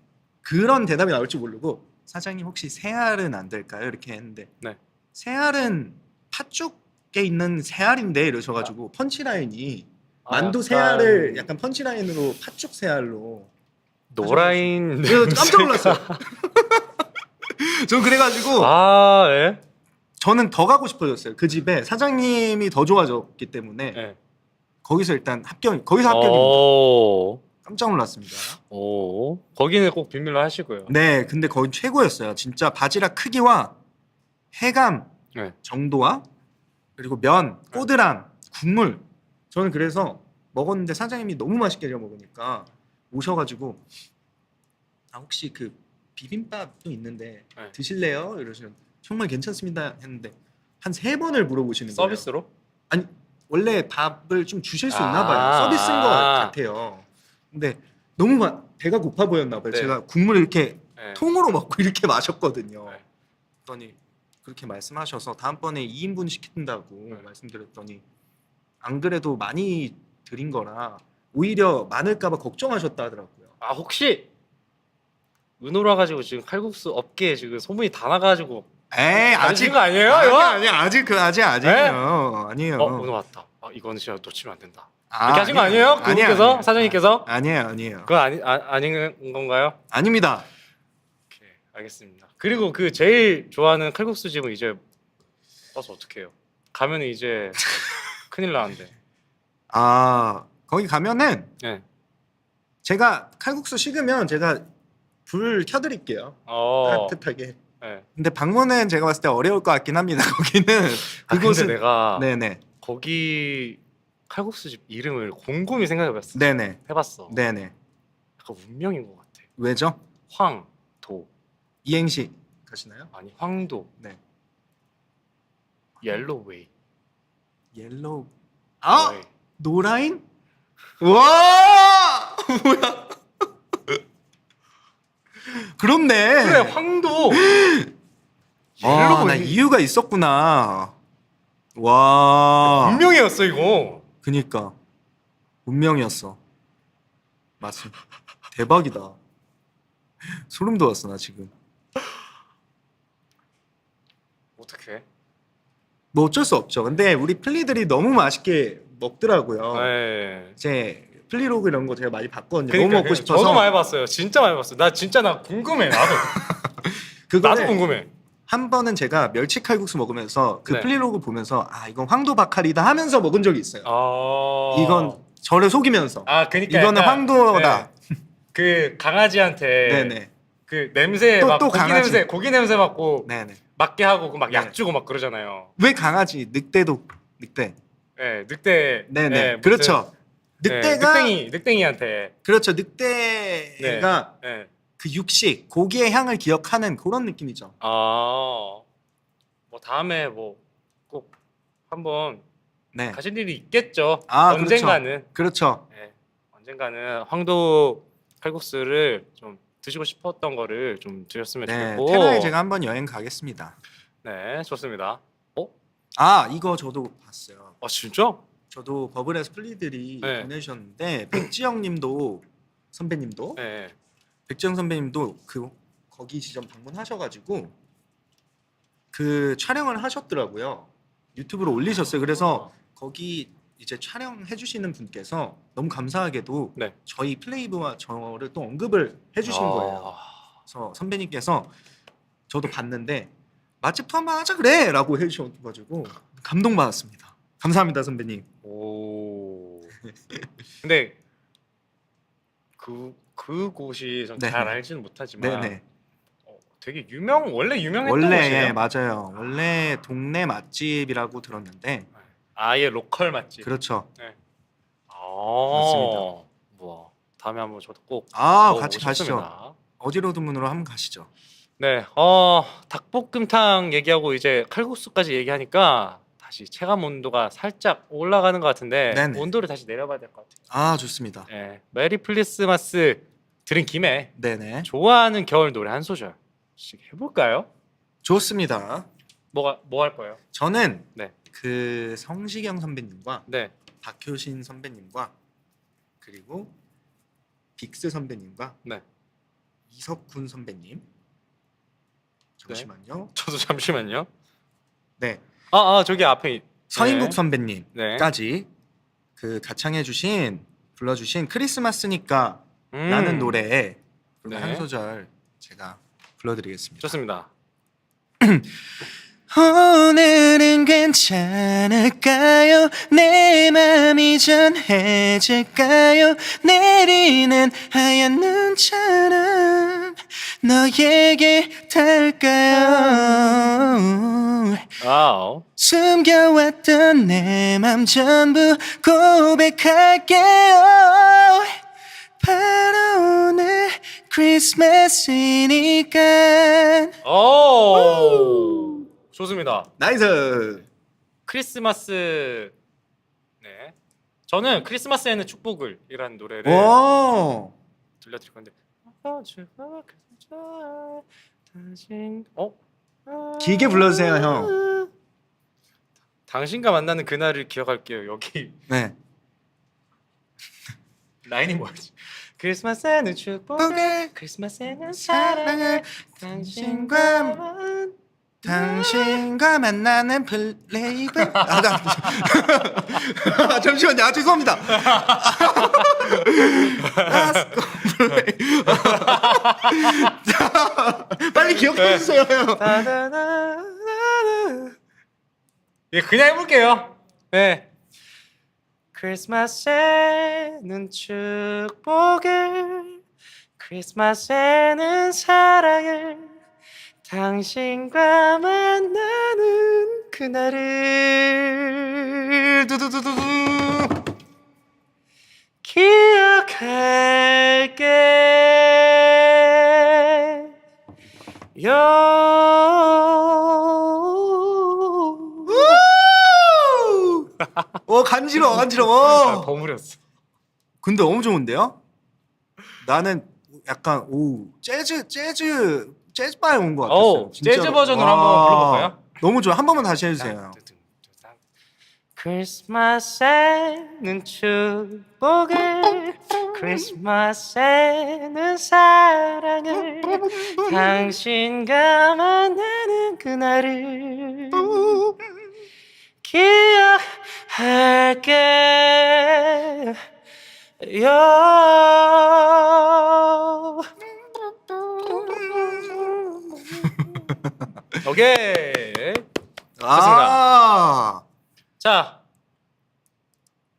그런 대답이 나올 줄 모르고 사장님 혹시 3알은 안 될까요? 이렇게 했는데 네. 3알은 팥죽에 있는 3알인데 이러셔가지고 펀치라인이 만두 약간 3알을 약간 펀치라인으로 팥죽 3알로 노라인. 그래서 깜짝 놀랐어요. 전 그래가지고 예. 저는 더 가고 싶어졌어요. 그 집에 사장님이 더 좋아졌기 때문에 네. 거기서 일단 거기서 합격입니다. 오. 깜짝 놀랐습니다. 오. 거기는 꼭 비밀로 하시고요. 네, 근데 거기 최고였어요. 진짜 바지락 크기와 해감 네. 정도와 그리고 면, 꼬드람, 국물. 저는 그래서 먹었는데 사장님이 너무 맛있게 려 먹으니까 오셔가지고 혹시 그 비빔밥도 있는데 네. 드실래요? 이러시면 정말 괜찮습니다 했는데 한 3번을 물어보시는 거예요. 서비스로? 아니 원래 밥을 좀 주실 수 있나 봐요. 서비스인 것 같아요. 근데 너무 배가 고파 보였나 봐요. 네. 제가 국물을 이렇게 네. 통으로 먹고 이렇게 마셨거든요. 네. 그랬더니 그렇게 말씀하셔서 다음번에 2인분 시킨다고 네. 말씀드렸더니 안 그래도 많이 드린 거라 오히려 많을까 봐 걱정하셨다 하더라고요. 아 혹시 은호라 가지고 지금 칼국수 업계에 지금 소문이 다 나가지고 에이 아직 거 아니에요? 아니 이거? 아니 아직 그 아니에요. 아니에요. 은호 왔다. 이거는 진짜 놓치면 안 된다. 아, 이렇게 하신 거 아니에요? 그분께서 사장님께서? 아니에요. 그건 아닌 건가요? 아닙니다. 오케이, 알겠습니다. 그리고 그 제일 좋아하는 칼국수 집은 이제 와서 어떻게 해요? 가면은 이제 큰일 나는데. 아 거기 가면은 네. 제가 칼국수 식으면 제가 불 켜드릴게요. 따뜻하게. 네. 근데 방문은 제가 봤을 때 어려울 것 같긴 합니다. 거기는 그곳은 내가 네네 거기 칼국수 집 이름을 곰곰이 생각해봤어. 네네 해봤어. 네네 약간 운명인 것 같아. 왜죠? 황도 이행시 가시나요? 아니 황도 네 옐로웨이. 옐로우 웨이. 노라인? 와 뭐야? 그렇네. 그래 황도. 나 옐로웨이. 이유가 있었구나. 와 운명이었어 이거. 그니까 운명이었어. 맞습니다. 대박이다. 소름 돋았어 나 지금. 어떡해? 뭐 어쩔 수 없죠. 근데 우리 플리들이 너무 맛있게 먹더라고요. 네. 이제 플리로그 이런 거 제가 많이 봤거든요. 그러니까, 너무 먹고 싶어서. 저도 많이 봤어요. 진짜 많이 봤어요. 나 궁금해. 나도 그거를 궁금해. 한 번은 제가 멸치 칼국수 먹으면서 그 네. 플리로그 보면서 이건 황도박칼이다 하면서 먹은 적이 있어요. 이건 저를 속이면서 그러니까 이거는 약간, 황도다. 네. 그 강아지한테 네네. 그 냄새 또- 막 또 강아지. 고기 냄새 맡고 네네. 맞게 하고 막 약 네. 주고 막 그러잖아요. 왜 강아지 늑대도 늑대. 네, 늑대. 네네. 네, 그렇죠. 무슨- 늑대가 늑대이한테. 그렇죠. 늑대가 네. 그 육식 고기의 향을 기억하는 그런 느낌이죠. 뭐 다음에 뭐 꼭 한번 네. 가실 일이 있겠죠. 그렇죠. 언젠가는. 그렇죠. 네, 언젠가는 황도 칼국수를 좀 드시고 싶었던 거를 좀 드셨으면 네. 좋겠고. 태나에 제가 한번 여행 가겠습니다. 네, 좋습니다. 이거 저도 봤어요. 진짜? 저도 버블에서 플리들이 네. 보내주셨는데 백지영님도 선배님도 네. 백지영 선배님도 거기 지점 방문하셔가지고 그 촬영을 하셨더라고요. 유튜브로 올리셨어요. 그래서 거기 이제 촬영해 주시는 분께서 너무 감사하게도 네. 저희 플레이브와 저를 또 언급을 해주신 거예요. 그래서 선배님께서 저도 봤는데 맛집 투어 한번 하자 그래라고 해주셔가지고 감동받았습니다. 감사합니다 선배님. 오. 근데 그 곳이 전 네. 잘 알지는 못하지만 네네. 되게 원래 유명했던 원래 곳이에요. 맞아요. 원래 동네 맛집이라고 들었는데 아예 로컬 맛집. 그렇죠. 맞습니다. 뭐 다음에 한번 저도 꼭 같이 먹어보고 가시죠. 싶습니다. 어디로드문으로 한번 가시죠. 네, 닭볶음탕 얘기하고 이제 칼국수까지 얘기하니까 다시 체감 온도가 살짝 올라가는 것 같은데 네네. 온도를 다시 내려봐야 될 것 같아요. 좋습니다. 네, 메리 플리스마스 들은 김에 네네. 좋아하는 겨울 노래 한 소절씩 해볼까요? 좋습니다. 뭐 할 거예요? 저는 네. 그 성시경 선배님과 네, 박효신 선배님과 그리고 빅스 선배님과 네. 이석훈 선배님. 잠시만요. 저도 잠시만요. 네. 저기 앞에 서인국 네. 선배님까지 그 가창해주신 불러주신 크리스마스니까 음. 라는 노래 네. 한 소절 제가 불러드리겠습니다. 좋습니다. 오늘은 괜찮을까요? 내 맘이 전해질까요? 내리는 하얀 눈처럼 너에게 닿을까요? 숨겨왔던 내 맘 전부 고백할게요. 바로 오늘 크리스마스니까. 오. 좋습니다. 나이스. 크리스마스. 네. 저는 크리스마스에는 축복을이라는 노래를 오. 들려드릴 건데. 길게 불러주세요, 형. 당신과 만나는 그날을 기억할게요. 여기 네. 라인이 뭐였지? 크리스마스에는 축복을, 크리스마스에는 사랑을, 당신과 만나는 플레이브. 잠시만요. 죄송합니다. 빨리 기억해 주세요, 형. 예, 그냥 해볼게요. 네. 크리스마스에는 축복을, 크리스마스에는 사랑을, 당신과 만나는 그날을 두두두두두 기억할게 오, 간지러워, 아, 간지러워. 버무렸어. 근데 너무 좋은데요? 나는 약간 재즈바에 온 것 같았어요. 오, 진짜로. 재즈 버전으로 와, 한번 불러볼까요? 너무 좋아. 한 번만 다시 해주세요. 크리스마스에는 축복을, 크리스마스에는 사랑을, 당신과 만나는 그날을 기억할게 오케이. 아, 자,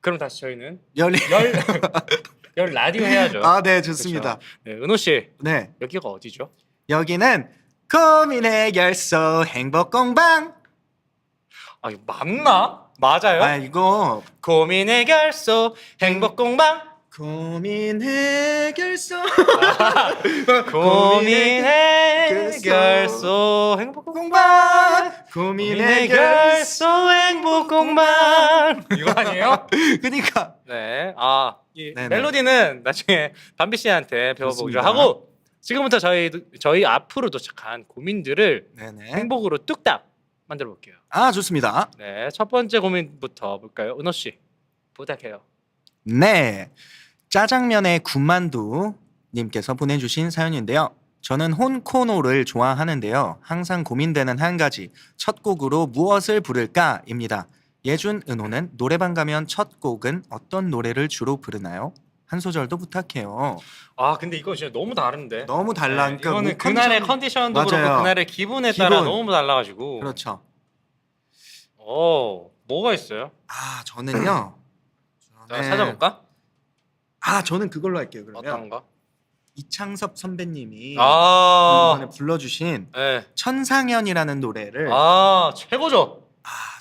그럼 다시 저희는 열리. 열 라디오 해야죠. 아, 네, 좋습니다. 그렇죠. 네, 은호 씨, 네, 여기가 어디죠? 여기는 고민 해결소 행복 공방. 아, 이거 맞나? 맞아요? 아, 이거 고민 해결소 행복 공방. 고민 해결소. 고민 해결소 행복 공방. 고민 고민 해결소. 해결소 행복 공방. 이거 아니에요? 그러니까 네. 이 네네. 멜로디는 나중에 밤비 씨한테 배워보기로 좋습니다. 하고 지금부터 저희 앞으로 도착한 고민들을 네네. 행복으로 뚝딱 만들어 볼게요. 아, 좋습니다. 네, 첫 번째 고민부터 볼까요? 은호 씨 부탁해요. 네, 짜장면의 군만두 님께서 보내주신 사연인데요. 저는 혼코노를 좋아하는데요. 항상 고민되는 한 가지, 첫 곡으로 무엇을 부를까입니다. 예준, 은호는 노래방 가면 첫 곡은 어떤 노래를 주로 부르나요? 한 소절도 부탁해요. 아, 근데 이거 진짜 너무 다른데. 너무 달라. 네, 그러니까 이거는 뭐 그날의 컨디션도 맞아요. 그렇고 그날의 기분에 따라 기분. 너무 달라가지고. 그렇죠. 뭐가 있어요? 아, 저는요. 자, 찾아볼까? 아, 저는 그걸로 할게요. 그러면 어떤 거? 이창섭 선배님이 네. 이번에 불러주신 천상연이라는 노래를 최고죠.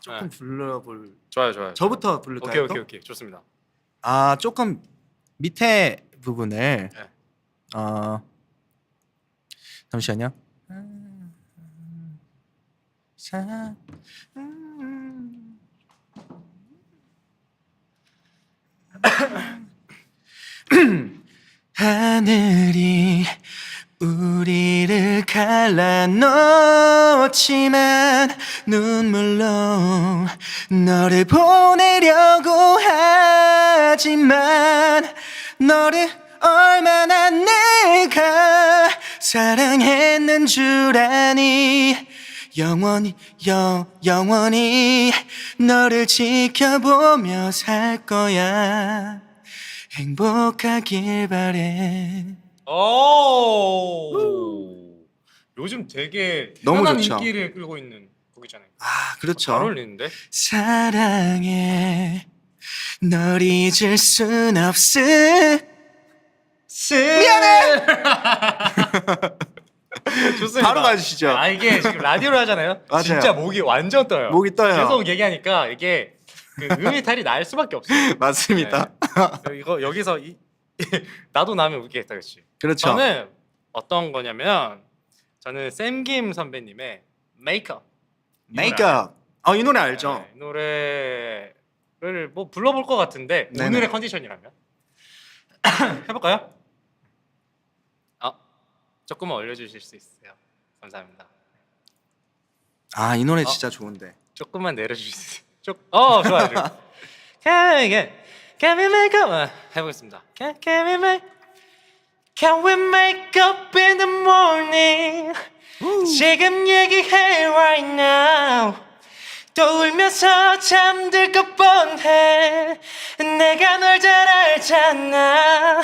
조금 불러볼. 좋아요. 저부터 부를까요? 오케이. 좋습니다. 조금 밑에 부분을 네. 잠시만요. 하늘이 우리를 갈라놓지만 눈물로 너를 보내려고 하지만 너를 얼마나 내가 사랑했는 줄 아니. 영원히 너를 지켜보며 살 거야. 행복하길 바래. 요즘 되게 너무 대단한 좋죠. 인기를 끌고 있는 곡이잖아요. 그렇죠. 잘 어울리는데? 사랑해 널 잊을 순 없어. 미안해. 좋습니다. 바로 가주시죠. 이게 지금 라디오를 하잖아요. 맞아요. 진짜 목이 완전 떠요. 목이 떠요. 계속 얘기하니까 이게 그 음이탈이 날 수밖에 없어요. 맞습니다. 이거 여기서 나도 나면 웃기겠다, 그렇지? 그렇죠. 저는 어떤 거냐면 저는 샘김 선배님의 메이크업 메이크업. 이 노래 알죠? 네, 이 노래를 뭐 불러볼 것 같은데 네네. 오늘의 컨디션이라면 해볼까요? 조금만 올려주실 수 있어요? 감사합니다. 이 노래 진짜 좋은데. 조금만 내려주실 수 있어요? 좋아요. Can we make up? 해보겠습니다. Can we make up in the morning? 지금 얘기해 right now. 또 울면서 잠들 것 뻔해. 내가 널 잘 알잖아.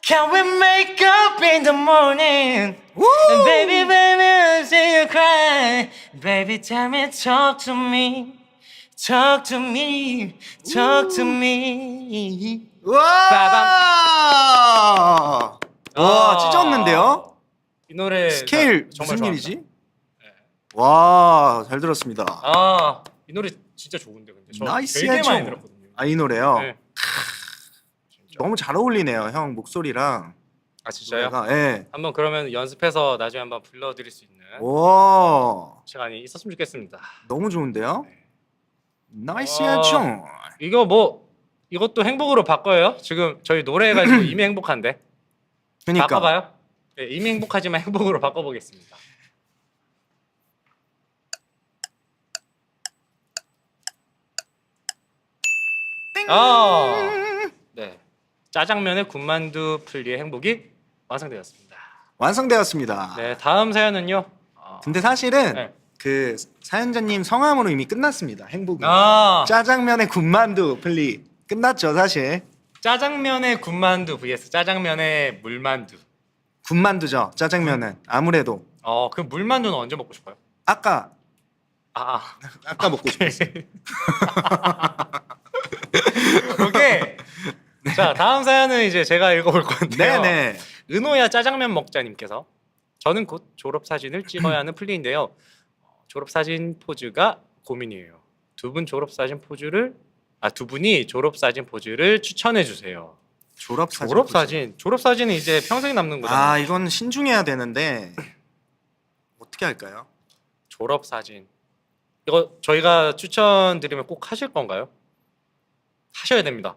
Can we make up in the morning? Baby, baby, I see you cry. Baby, tell me, talk to me. Talk to me, talk to me. 와! 와, 찢었는데요? 이 노래 스케일 정말 무슨 좋아합니다. 일이지? 와, 잘 들었습니다. 이 노래 진짜 좋은데 근데 저 되게 나이스하죠? 많이 들었거든요. 이 노래요. 네. 진짜. 너무 잘 어울리네요, 형 목소리랑. 진짜요? 노래가. 예. 한번 그러면 연습해서 나중에 한번 불러드릴 수 있는 와, 시간이 있었으면 좋겠습니다. 너무 좋은데요? 네. 나이스하죠? 이것도 행복으로 바꿔요? 지금 저희 노래해가지고 이미 행복한데 그러니까. 바꿔봐요? 네, 이미 행복하지만 행복으로 바꿔보겠습니다. 네, 짜장면에 군만두 풀리의 행복이 완성되었습니다. 완성되었습니다. 네, 다음 사연은요. 근데 사실은 네. 그 사연자님 성함으로 이미 끝났습니다. 행복이. 아, 짜장면에 군만두 플리 끝났죠, 사실. 짜장면에 군만두 vs 짜장면에 물만두. 군만두죠, 짜장면은. 아무래도 그 물만두는 언제 먹고 싶어요? 아까 먹고 싶었어요. 오케이. 자, 다음 사연은 이제 제가 읽어볼 건데요. 네네. 은호야 짜장면 먹자님께서 저는 곧 졸업 사진을 찍어야 하는 플리인데요. 졸업 사진 포즈가 고민이에요. 두 분이 졸업 사진 포즈를 추천해 주세요. 졸업 사진은 이제 평생 남는 거잖아요. 이건 신중해야 되는데 어떻게 할까요? 졸업 사진 이거 저희가 추천드리면 꼭 하실 건가요? 하셔야 됩니다.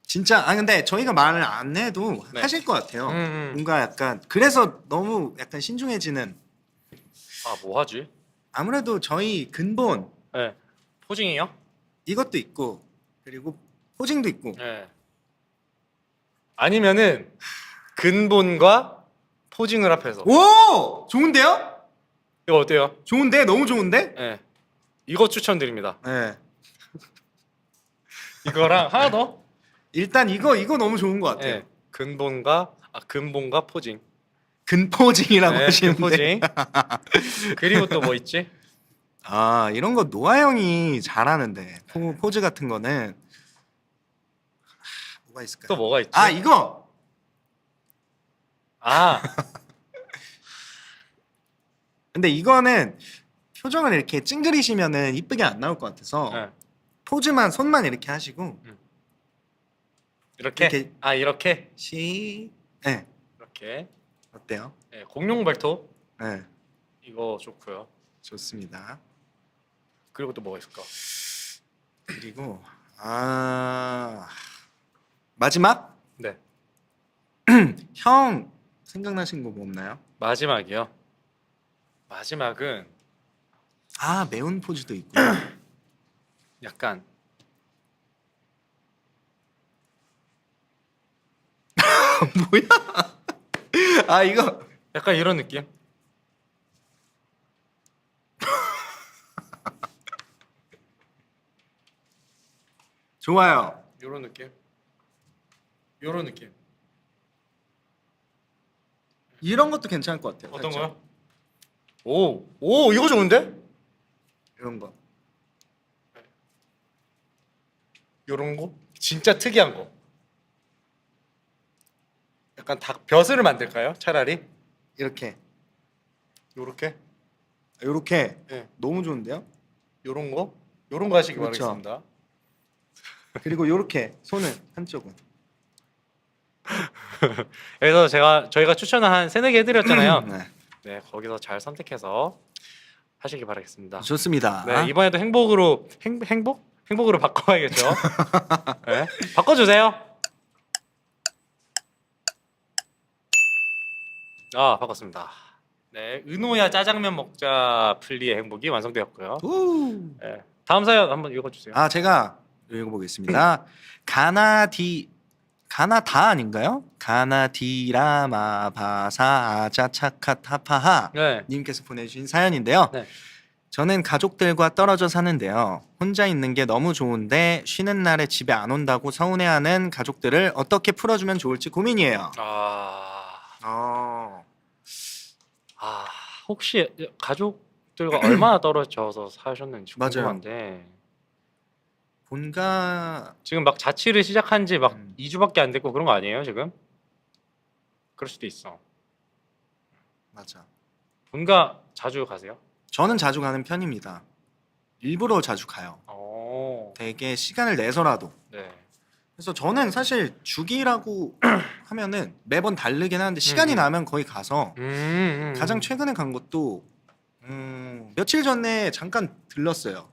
진짜 근데 저희가 말을 안 해도 네. 하실 것 같아요. 음. 뭔가 약간 그래서 너무 약간 신중해지는. 뭐 하지? 아무래도 저희 근본 네. 포징이요? 이것도 있고 그리고 포징도 있고. 네. 아니면은 근본과 포징을 합해서. 오! 좋은데요? 이거 어때요? 좋은데? 너무 좋은데? 네. 이거 추천드립니다. 네. 이거랑 하나 더. 일단 이거 너무 좋은 것 같아요. 네. 근본과 포징. 근포징이라고 네, 하시는데. 근포징. 그리고 또 뭐 있지? 이런 거 노아 형이 잘하는데 포즈 같은 거는 뭐가 있을까요? 또 뭐가 있지? 이거 근데 이거는 표정을 이렇게 찡그리시면은 이쁘게 안 나올 것 같아서 네. 포즈만 손만 이렇게 하시고 이렇게? 이렇게. 이렇게? 네. 이렇게. 어때요? 네, 공룡 발톱 네. 이거 좋고요. 좋습니다. 그리고 또 뭐가 있을까? 그리고 마지막 네. 형 생각나신 거 뭐 없나요? 마지막이요. 마지막은 매운 포즈도 있고. 약간 뭐야? 이거 약간 이런 느낌? 좋아요. 이런 느낌? 이런 느낌. 이런 것도 괜찮을 것 같아요. 어떤 살짝. 거요? 오, 이거 좋은데? 이런 거. 이런 거? 진짜 특이한 거. 약간 벼슬을 만들까요? 차라리 이렇게. 요렇게? 이렇게. 네. 너무 좋은데요? 요런 거? 요런 거 하시기 그렇죠. 바라겠습니다. 그리고 이렇게 손을 한쪽은. 그래서 저희가 추천을 한 3-4개 해드렸잖아요. 네. 네, 거기서 잘 선택해서 하시길 바라겠습니다. 좋습니다. 네, 이번에도 행복으로 바꿔야겠죠. 네, 바꿔주세요. 아, 바꿨습니다. 네, 은호야 짜장면 먹자 플리의 행복이 완성되었고요. 네, 다음 사연 한번 읽어주세요. 아 제가 읽어보겠습니다. 가나다 아닌가요? 가나디라마 바사 아자차카타파하 네, 님께서 보내주신 사연인데요. 네. 저는 가족들과 떨어져 사는데요. 혼자 있는 게 너무 좋은데 쉬는 날에 집에 안 온다고 서운해하는 가족들을 어떻게 풀어주면 좋을지 고민이에요. 아, 혹시 가족들과 얼마나 떨어져서 사셨는지 맞아요. 궁금한데 본가 지금 막 자취를 시작한 지 막 2주 2주밖에 안 됐고 그런 거 아니에요 지금? 그럴 수도 있어. 맞아. 본가 자주 가세요? 저는 자주 가는 편입니다. 일부러 자주 가요. 되게 시간을 내서라도. 네. 그래서 저는 사실 주기라고 하면은 매번 다르긴 하는데 시간이 나면 거의 가서 가장 최근에 간 것도 며칠 전에 잠깐 들렀습니다.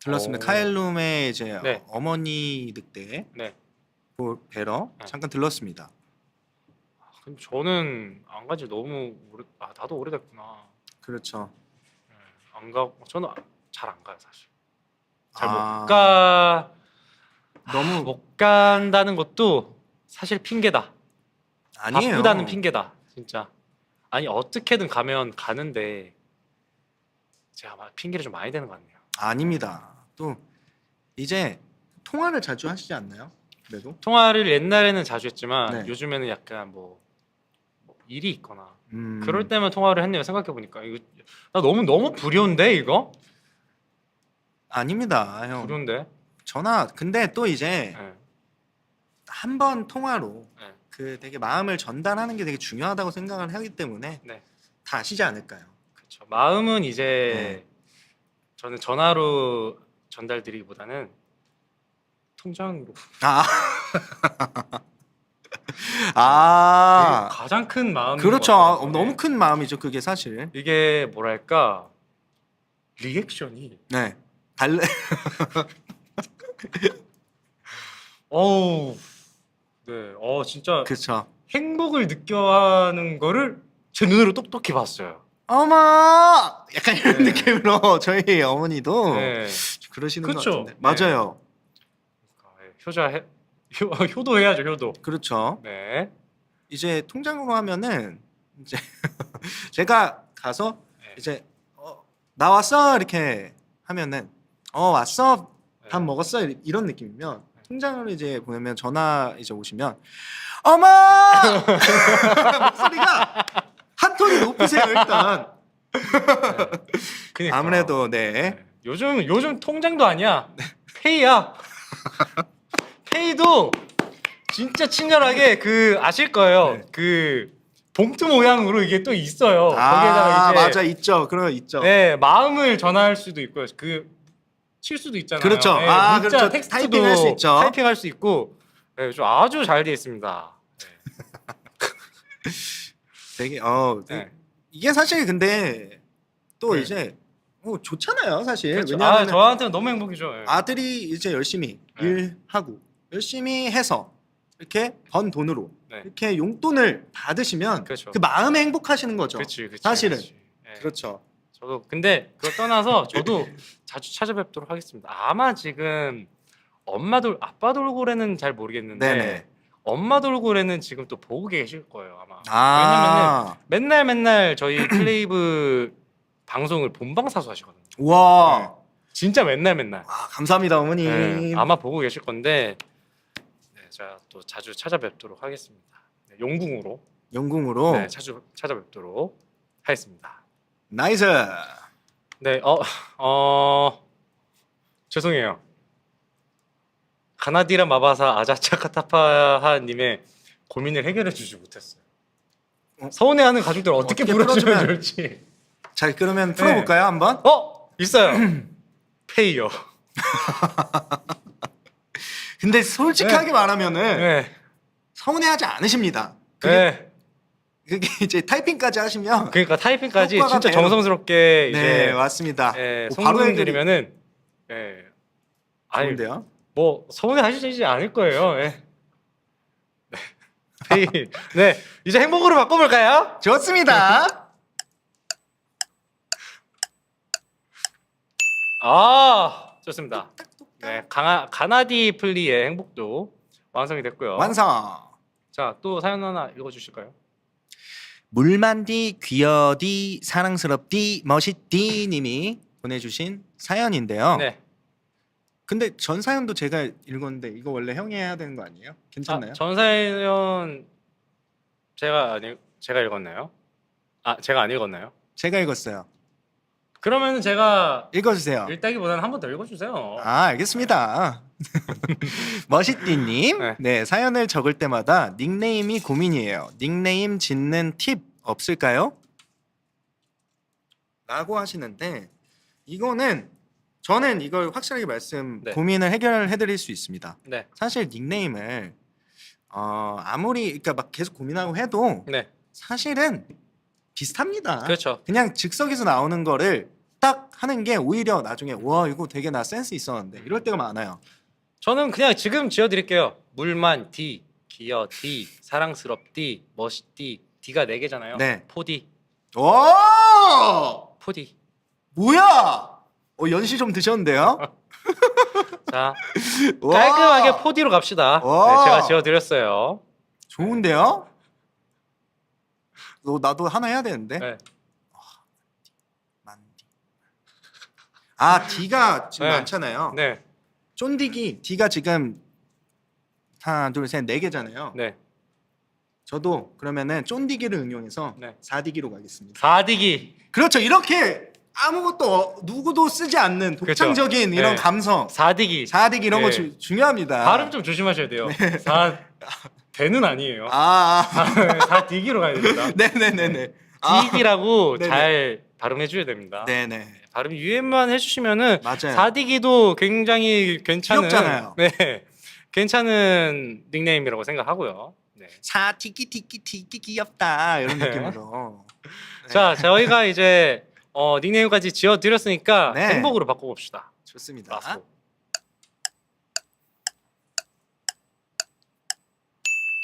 오. 카엘룸에 이제 네. 어머니 늑대 네. 뵈러 네. 잠깐 들렀습니다. 근데 저는 안 간지 너무 나도 오래됐구나. 그렇죠. 안 가. 저는 잘 안 가요 사실. 잘 아. 못 가. 너무 못 간다는 것도 사실 핑계다. 아니에요. 바쁘다는 핑계다. 진짜. 아니 어떻게든 가면 가는데 제가 핑계를 좀 많이 대는 것 같네요. 아닙니다. 또 이제 통화를 자주 하시지 않나요? 그래도 통화를 옛날에는 자주 했지만 네. 요즘에는 약간 뭐 일이 있거나 음, 그럴 때만 통화를 했네요. 생각해 보니까 이거 나 너무 불효인데 이거 아닙니다, 형. 불효인데. 전화 근데 또 이제 네. 한 번 통화로 네. 그 되게 마음을 전달하는 게 되게 중요하다고 생각을 하기 때문에 네. 다 아시지 않을까요? 그렇죠. 마음은 이제 저는 전화로 전달드리기보다는 통장으로. 아, 아, 그게 가장 큰 마음인 그렇죠. 것 같아요. 너무 큰 마음이죠, 그게 사실. 이게 뭐랄까 리액션이 네, 달래. 어우 네, 진짜 그렇죠. 행복을 느껴하는 거를 제 눈으로 똑똑히 봤어요. 어머, 약간 이런 네. 느낌으로 저희 어머니도 네, 그러시는 그쵸? 것 같은데. 맞아요. 효도해야죠, 효도. 그렇죠. 네, 이제 통장으로 하면은 이제 제가 가서 네. 이제 나왔어 이렇게 하면은 왔어 네. 밥 먹었어 이런 느낌이면 통장으로 이제 보내면 전화 이제 오시면 어머 목소리가 한 톤이 높으세요 일단. 그러니까. 아무래도 네. 네. 요즘 통장도 아니야. 페이야. 페이도 진짜 친절하게 아실 거예요. 네. 그 봉투 모양으로 이게 또 있어요. 아 거기에다가 이제 맞아 있죠. 그런 거 있죠. 네, 마음을 전할 수도 있고요. 칠 수도 있잖아요. 그렇죠. 네, 아, 문자, 그렇죠. 텍스트도 타이핑할 수 있죠. 타이핑할 수 있고, 네, 좀 아주 잘 되어 있습니다. 되게 네. 이게 사실 근데 또 네. 이제 좋잖아요 사실. 그렇죠. 왜냐하면 저한테는 너무 행복이죠. 네. 아들이 이제 열심히 네. 일하고 열심히 해서 이렇게 번 돈으로 네. 이렇게 용돈을 받으시면 그렇죠. 그 마음에 행복하시는 거죠. 그렇지. 사실은. 네. 그렇죠. 저도 근데 그걸 떠나서 저도 자주 찾아뵙도록 하겠습니다. 아마 지금 아빠 돌고래는 잘 모르겠는데 네네. 엄마 돌고래는 지금 또 보고 계실 거예요 아마. 아, 왜냐면은 맨날 저희 플레이브 방송을 본방사수 하시거든요. 와, 진짜 맨날. 감사합니다 어머님. 네, 아마 보고 계실 건데 네, 제가 또 자주 찾아뵙도록 하겠습니다. 네, 용궁으로 영궁으로 네, 자주 찾아뵙도록 하겠습니다. 나이스. 네, 죄송해요. 가나디라 마바사 아자차카타파하님의 고민을 해결해 주지 못했어요. 서운해하는 가족들 어떻게 어떻게 풀어주면 풀어주면- 좋을지. 자 그러면 풀어볼까요 한번? 있어요. 페이요. 근데 솔직하게 말하면은 네, 서운해하지 않으십니다. 그게 네, 그게 이제 타이핑까지 하시면 그러니까 타이핑까지 효과가 진짜 배로. 정성스럽게 네 이제 맞습니다. 바로 해결이 해드리면은 아니 좋은데요? 뭐 서운해 하시지 않을 거예요. 네. 네 이제 행복으로 바꿔볼까요? 좋습니다. 아 좋습니다. 네 가나디 플리의 행복도 완성이 됐고요. 완성. 자 또 사연 하나 읽어주실까요? 물만디 귀여디 사랑스럽디 멋있디 님이 보내주신 사연인데요. 네. 근데 전 사연도 제가 읽었는데 이거 원래 형이 해야 되는 거 아니에요? 괜찮나요? 전 사연 제가 읽었나요? 제가 안 읽었나요? 제가 읽었어요. 그러면 제가 읽어주세요. 읽다기보다는 한 번 더 읽어주세요. 알겠습니다. 멋있디님, 네. 네 사연을 적을 때마다 닉네임이 고민이에요. 닉네임 짓는 팁 없을까요? 라고 하시는데 이거는 저는 이걸 확실하게 네. 고민을 해결해드릴 수 있습니다. 네. 사실 닉네임을 아무리 그러니까 막 계속 고민하고 해도 네. 사실은 비슷합니다. 그렇죠. 그냥 즉석에서 나오는 거를 딱 하는 게 오히려 나중에 와 이거 되게 나 센스 있었는데 이럴 때가 많아요. 저는 그냥 지금 지어드릴게요. 물만 D, 기어 D, 사랑스럽디, 멋있디. D가 4개잖아요. 네. 포디, 오 포디. 뭐야? 연시 좀 드셨는데요? 자 와! 깔끔하게 포디로 갑시다. 와! 네, 제가 지어드렸어요. 좋은데요? 나도 하나 해야 되는데. 네. 만디. D가 지금 네. 많잖아요. 네. 쫀디기 D가 지금 하나 둘 셋 4개잖아요. 네. 저도 그러면은 쫀디기를 응용해서 네. 4디기로 가겠습니다. 4디기. 그렇죠. 이렇게 아무것도 누구도 쓰지 않는 독창적인 그렇죠. 이런 네. 감성 4디기. 4디기 이런 거 네. 중요합니다. 발음 좀 조심하셔야 돼요. 4대는 아니에요. 4디기로 가야 됩니다. 네네네네. 디기라고 네네. 잘 발음해 줘야 됩니다. 네네. 발음 유예만 해주시면은 맞아요. 4디기도 굉장히 괜찮은 귀엽잖아요. 네, 괜찮은 닉네임이라고 생각하고요. 네. 4디기 귀엽다 이런 네. 느낌으로. 네. 자, 저희가 이제 닉네임까지 지어드렸으니까 네. 행복으로 바꿔봅시다. 좋습니다. 라스트.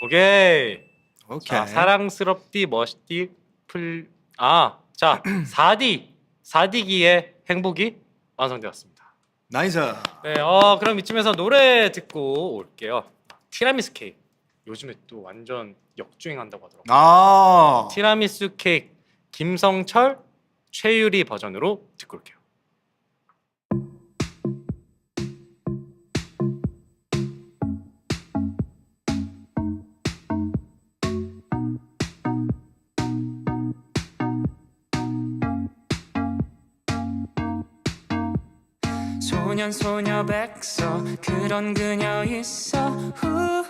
오케이. 자, 사랑스럽디 멋있디 자 4디기의 행복이 완성되었습니다. 나이스. 네, 그럼 이쯤에서 노래 듣고 올게요. 티라미수 케이크. 요즘에 또 완전 역주행한다고 하더라고요. 티라미수 케이크 김성철, 최유리 버전으로 듣고 올게요. 소년 소녀 백서 그런 그녀 있어 Who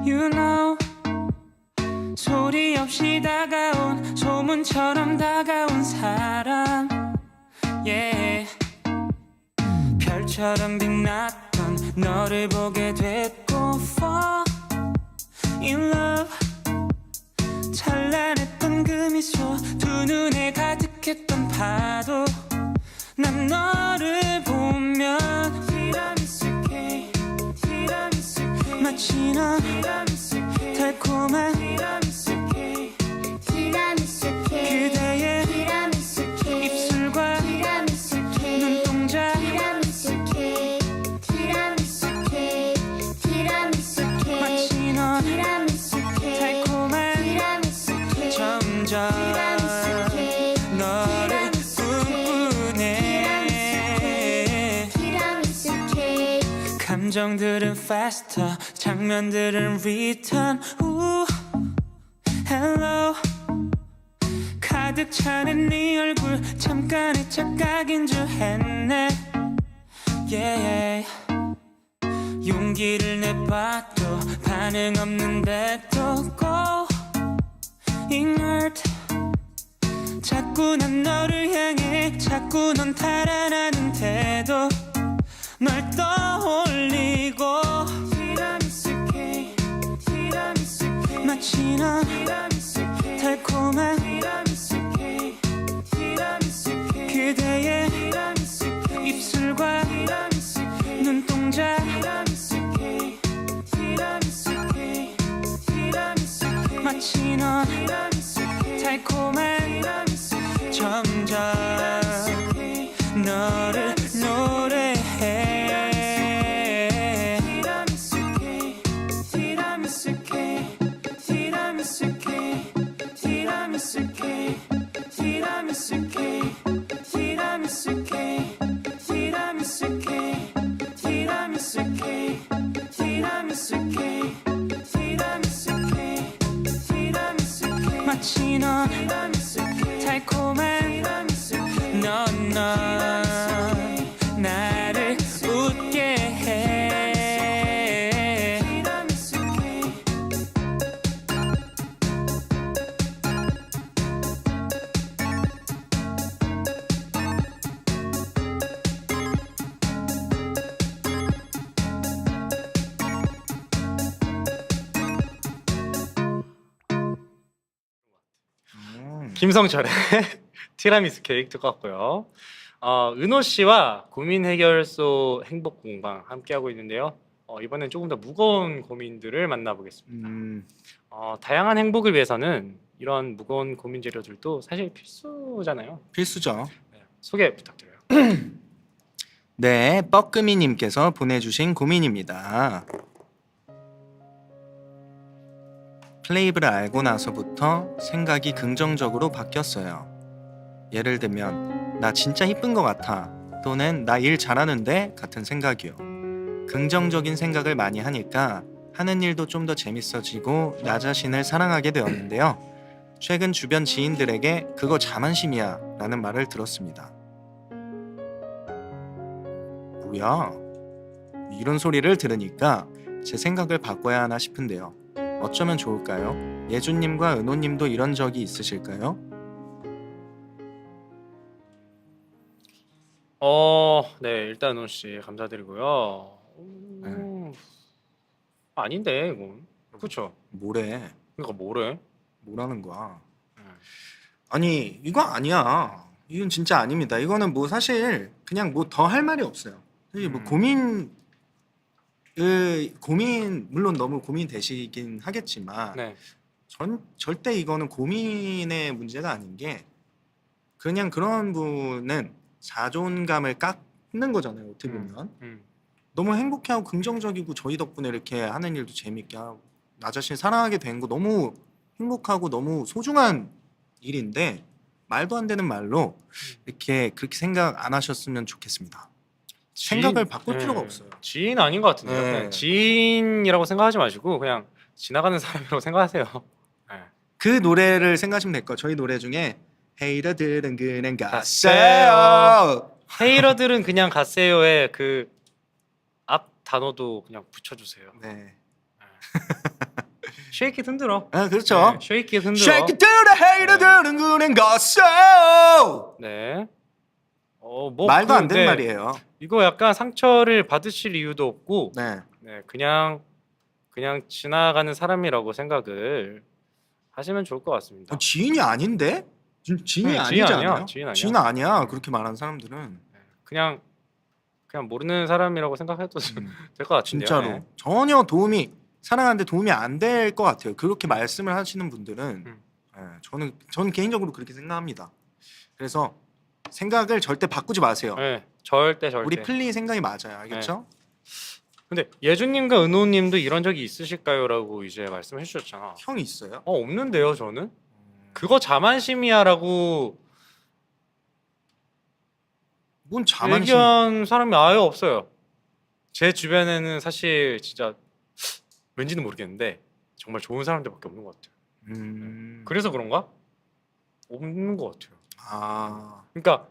you know 소리 없이 다가온 소문처럼 다가온 사람 yeah 별처럼 빛났던 너를 보게 됐고 fall in love 찬란했던 그 미소 두 눈에 가득했던 파도 난 너를 보면 티라미수 케이크 마치 넌 달콤한 티라미수 케이크 그대의 티라미수 케이크 입술과 티라미수 케이크 눈동자 티라미수 케이크 티라미수 케이크 티라미수 케이크 마치 넌 티라미수 케이크 달콤한 티라미수 케이크 점점 티라미수 케이크 너를 꿈꾸네 티라미수 케이크 감정들은 faster 장면들은 return Ooh, hello 가득 차는 네 얼굴 잠깐의 착각인 줄 했네 yeah 용기를 내봐도 반응 없는데도 go inert 자꾸 난 너를 향해 자꾸 넌 달아나는 태도 널 떠올리고 티라미수 케이크 마치 넌 티라미수 케이크 티라미수 케이크 티라미수 케이크 티라미수 케이크 티라미수 케이크 마치 넌 달콤한 넌 나를 웃게 해 김성철의 티라미수 케이크 듣고 왔고요. 은호 씨와 고민 해결소 행복 공방 함께 하고 있는데요. 이번엔 조금 더 무거운 고민들을 만나보겠습니다. 다양한 행복을 위해서는 이런 무거운 고민 재료들도 사실 필수잖아요. 필수죠. 네, 소개 부탁드려요. 네, 뻐끔이님께서 보내주신 고민입니다. 플레이브를 알고 나서부터 생각이 긍정적으로 바뀌었어요. 예를 들면 나 진짜 이쁜 것 같아 또는 나 일 잘하는데 같은 생각이요. 긍정적인 생각을 많이 하니까 하는 일도 좀 더 재밌어지고 나 자신을 사랑하게 되었는데요. 최근 주변 지인들에게 그거 자만심이야 라는 말을 들었습니다. 뭐야? 이런 소리를 들으니까 제 생각을 바꿔야 하나 싶은데요. 어쩌면 좋을까요? 예준님과 은호님도 이런 적이 있으실까요? 네, 일단 은호 씨 감사드리고요. 아닌데 이건 그렇죠. 뭐래? 그러니까 뭐래? 뭐라는 거야? 네. 아니 이거 아니야. 이건 진짜 아닙니다. 이거는 뭐 사실 그냥 뭐 더 할 말이 없어요. 사실 뭐 고민 물론 너무 고민되시긴 하겠지만 네. 절대 이거는 고민의 문제가 아닌 게 그냥 그런 분은 자존감을 깎는 거잖아요. 어떻게 보면 너무 행복해하고 긍정적이고 저희 덕분에 이렇게 하는 일도 재밌게 하고 나 자신 사랑하게 된 거 너무 행복하고 너무 소중한 일인데 말도 안 되는 말로 이렇게 그렇게 생각 안 하셨으면 좋겠습니다. 생각을 바꿀 필요가 없어요. 지인 아닌 것 같은데요. 네. 그냥 지인이라고 생각하지 마시고 그냥 지나가는 사람이라고 생각하세요. 네. 그 노래를 생각하시면 될 거예요. 저희 노래 중에 헤이러들은 그냥 가세요. 가세요. 헤이러들은 그냥 가세요의 그 앞 단어도 그냥 붙여주세요. 네. 쉐이키 흔들어. 아 그렇죠. 네, 쉐이키 흔들어. Shake it to the 헤이러들은 그냥 가세요. 네. 뭐 말도 안 되는 네. 말이에요. 이거 약간 상처를 받으실 이유도 없고, 네. 네, 그냥 지나가는 사람이라고 생각을 하시면 좋을 것 같습니다. 지인이 아닌데? 지인이 네, 아니지 아니야. 않아요? 지인 아니야. 지인 아니야. 그렇게 말하는 사람들은 그냥 모르는 사람이라고 생각해도 될 것 같은데요. 진짜로 네. 전혀 사랑하는데 도움이 안 될 것 같아요. 그렇게 말씀을 하시는 분들은 네, 저는 개인적으로 그렇게 생각합니다. 그래서 생각을 절대 바꾸지 마세요. 네, 절대. 우리 플리 생각이 맞아요. 알겠죠? 근데 예준님과 은호님도 이런 적이 있으실까요?라고 이제 말씀해 주셨잖아. 형이 있어요? 없는데요, 저는. 그거 자만심이야라고 뭔 자만심? 얘기한 사람이 아예 없어요. 제 주변에는 사실 진짜 왠지는 모르겠는데 정말 좋은 사람들밖에 없는 것 같아요. 그래서 그런가? 없는 것 같아요. 아, 그러니까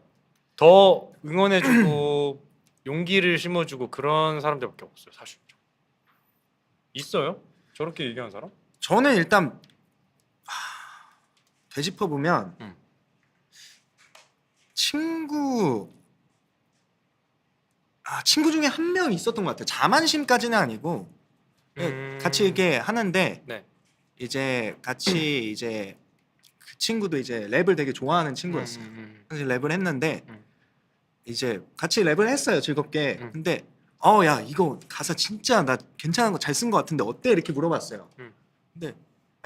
더 응원해주고 용기를 심어주고 그런 사람들밖에 없어요. 사실 있어요? 저렇게 얘기하는 사람? 저는 일단 되짚어 보면 친구 중에 한 명 있었던 것 같아요. 자만심까지는 아니고 같이 이렇게 하는데 네. 이제 같이 이제 그 친구도 이제 랩을 되게 좋아하는 친구였어요. 사실 랩을 했는데 이제 같이 랩을 했어요. 즐겁게. 근데 야 이거 가사 진짜 나 괜찮은 거 잘 쓴 거 같은데 어때? 이렇게 물어봤어요. 근데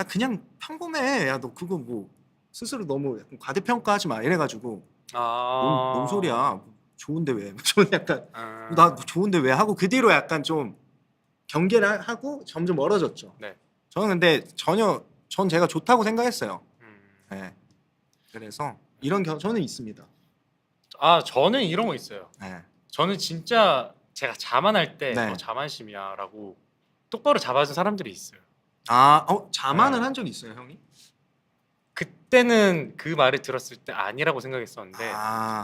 야 그냥 평범해. 야 너 그거 뭐 스스로 너무 약간 과대평가하지 마. 이래가지고 뭔 소리야? 좋은데 왜? 저는 약간 나 좋은데 왜 하고 그 뒤로 약간 좀 경계를 하고 점점 멀어졌죠. 네. 저는 근데 전 제가 좋다고 생각했어요. 네. 그래서 이런 저는 있습니다. 저는 이런 거 있어요. 네. 저는 진짜 제가 자만할 때 네. 너 자만심이야라고 똑바로 잡아준 사람들이 있어요. 자만을 네. 한 적이 있어요, 형이? 그때는 그 말을 들었을 때 아니라고 생각했었는데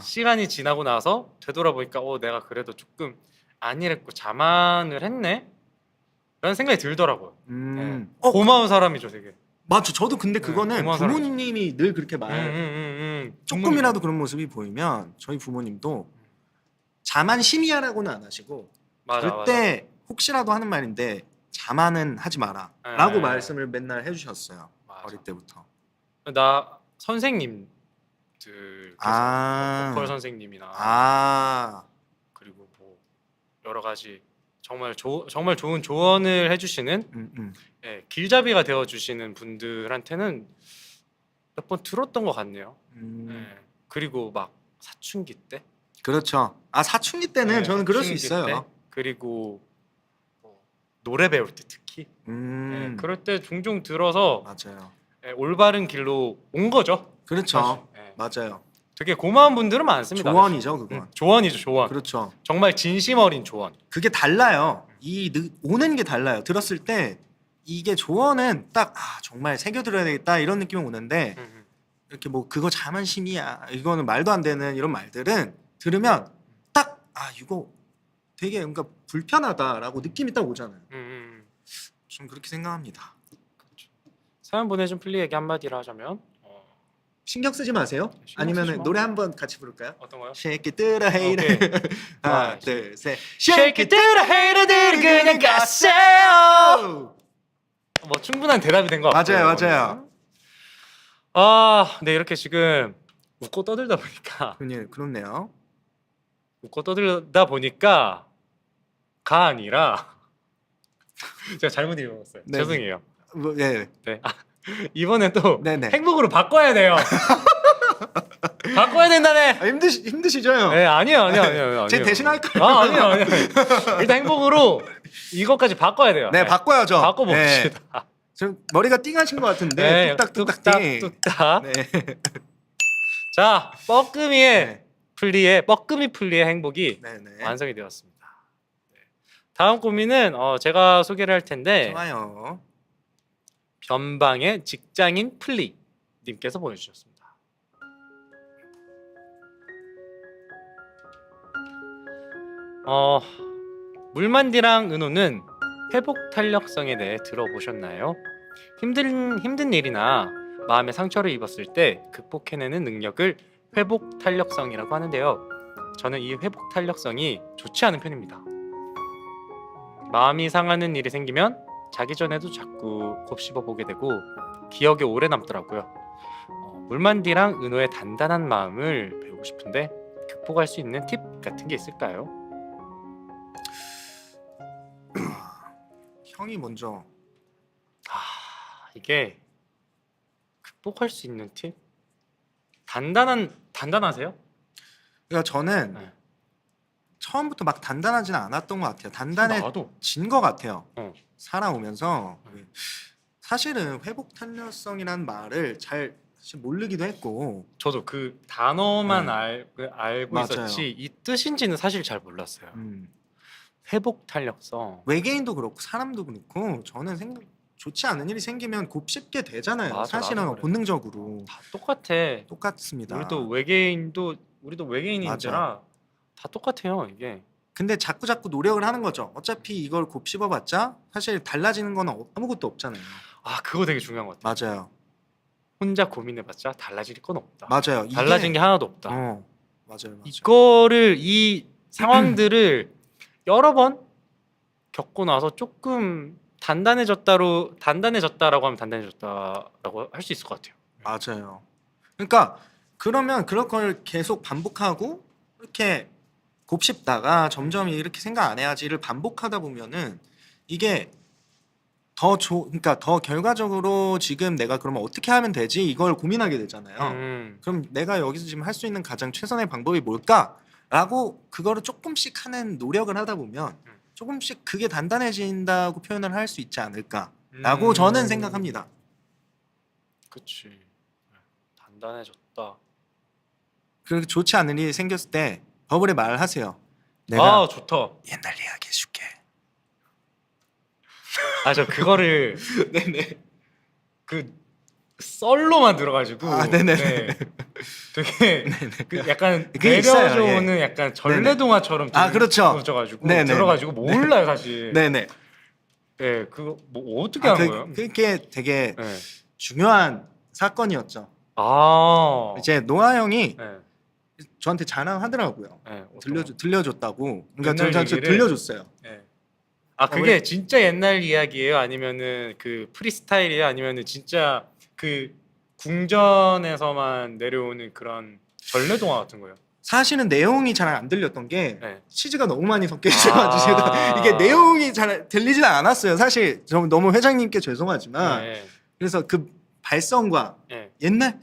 시간이 지나고 나서 되돌아보니까 내가 그래도 조금 아니랬고 자만을 했네? 라는 생각이 들더라고요. 네. 고마운 사람이죠 되게. 맞죠. 저도 근데 그거는 고마운 부모님이 늘 그렇게 조금이라도 그런 모습이 보이면 저희 부모님도 자만심이야라고는 안 하시고 맞아, 그때 혹시라도 하는 말인데 자만은 하지 마라 라고 네. 말씀을 맨날 해주셨어요. 맞아. 어릴 때부터. 나 선생님들 아. 보컬 선생님이나 그리고 뭐 여러 가지 정말 좋은 조언을 해주시는 예, 길잡이가 되어주시는 분들한테는 몇 번 들었던 것 같네요. 예, 그리고 막 사춘기 때, 그렇죠. 사춘기 때는 예, 저는 그럴 수 사춘기 있어요. 때, 그리고 뭐 노래 배울 때 특히 예, 그럴 때 종종 들어서 맞아요. 예, 올바른 길로 온 거죠. 그렇죠. 사실. 예, 맞아요. 되게 고마운 분들은 많습니다. 조언이죠, 그건. 조언이죠, 조언. 그렇죠. 정말 진심 어린 조언. 그게 달라요. 오는 게 달라요. 들었을 때 이게 조언은 딱 정말 새겨 들어야 되겠다 이런 느낌이 오는데 이렇게 뭐 그거 자만심이야 이거는 말도 안 되는 이런 말들은 들으면 딱 이거 되게 뭔가 불편하다라고 느낌이 딱 오잖아요. 좀 그렇게 생각합니다. 사연 보내준 플리에게 한마디를 하자면 신경 쓰지 마세요. 신경 쓰지 아니면 마. 노래 한번 같이 부를까요? 어떤 거요? Shake it to the hater. 하나, 둘, 셋. Shake it to the hater들이 그냥 가세요. 뭐 충분한 대답이 된 것 같아요. 맞아요. 네 이렇게 지금 웃고 떠들다 보니까 그렇네요. 가 아니라 제가 잘못 읽었어요. 네. 죄송해요. 네. 네. 이번엔 또 네네. 행복으로 바꿔야 돼요. 바꿔야 된다네. 힘드시죠? 형? 네, 아니요. 제 대신 할까요? 아니요. 일단 행복으로 이것까지 바꿔야 돼요. 네, 바꿔야죠. 바꿔봅시다. 네. 지금 머리가 띵하신 것 같은데 네, 뚝딱 띵. 뚝딱. 네. 자, 뻐끔이의 네. 뻐끔이 플리의 행복이 네네. 완성이 되었습니다. 네. 다음 고민은 제가 소개를 할 텐데 좋아요. 변방의 직장인 플리 님께서 보내주셨습니다. 물만디랑 은호는 회복 탄력성에 대해 들어보셨나요? 힘든 일이나 마음의 상처를 입었을 때 극복해내는 능력을 회복 탄력성이라고 하는데요. 저는 이 회복 탄력성이 좋지 않은 편입니다. 마음이 상하는 일이 생기면 자기 전에도 자꾸 곱씹어 보게 되고 기억에 오래 남더라고요. 물만디랑 은호의 단단한 마음을 배우고 싶은데 극복할 수 있는 팁 같은 게 있을까요? 형이 먼저. 이게 극복할 수 있는 팁? 단단하세요? 그러니까 저는 네. 처음부터 막 단단하지는 않았던 것 같아요. 단단해진 것 같아요. 살아오면서 사실은 회복 탄력성이라는 말을 잘 사실 모르기도 했고 저도 그 단어만 네. 알고 맞아요. 있었지 이 뜻인지는 사실 잘 몰랐어요. 회복 탄력성. 외계인도 그렇고 사람도 그렇고 저는 좋지 않은 일이 생기면 곱씹게 되잖아요. 맞아, 사실은 나도 그래. 본능적으로 다 똑같아. 똑같습니다. 우리도 외계인인지라 다 똑같아요 이게. 근데 자꾸 노력을 하는 거죠. 어차피 이걸 곱씹어봤자 사실 달라지는 건 아무것도 없잖아요. 그거 되게 중요한 것 같아요. 맞아요. 혼자 고민해봤자 달라질 건 없다. 맞아요. 달라진 게 하나도 없다. 맞아요. 이 상황들을 여러 번 겪고 나서 조금 단단해졌다라고 하면 단단해졌다라고 할 수 있을 것 같아요. 맞아요. 그러니까 그러면 그런 걸 계속 반복하고 이렇게 곱씹다가 점점 이렇게 생각 안 해야지를 반복하다 보면은 이게 그러니까 더 결과적으로 지금 내가 그러면 어떻게 하면 되지 이걸 고민하게 되잖아요. 그럼 내가 여기서 지금 할 수 있는 가장 최선의 방법이 뭘까라고 그거를 조금씩 하는 노력을 하다 보면 조금씩 그게 단단해진다고 표현을 할 수 있지 않을까라고 저는 생각합니다. 그치. 단단해졌다. 그렇게 좋지 않은 일이 생겼을 때 버블에 말하세요. 내가 아 좋다. 옛날 이야기 해줄게. 아 저 그거를 네네. 그 썰로만 들어가지고 네네. 네. 되게 그 약간 그게 있어요, 내려오는 약간 전래동화처럼 그렇죠. 들어가지고 네네. 들어가지고 몰라요 사실. 네네. 네 그거 뭐 어떻게 하는 거예요? 그게 되게 네. 중요한 사건이었죠. 아 이제 노아 형이 네. 저한테 자랑하더라고요. 네, 어떤 거? 들려줬다고. 그러니까 옛날 저한테 얘기를? 들려줬어요. 네. 아 그게 진짜 옛날 이야기예요? 아니면은 그 프리스타일이에요? 아니면은 진짜 그 궁전에서만 내려오는 그런 전래동화 같은 거예요? 사실은 내용이 잘 안 들렸던 게 네. 치즈가 너무 많이 섞여 있어가지고 아. 이게 내용이 잘 들리진 않았어요. 사실 저 너무 회장님께 죄송하지만 네. 그래서 그 발성과 네. 옛날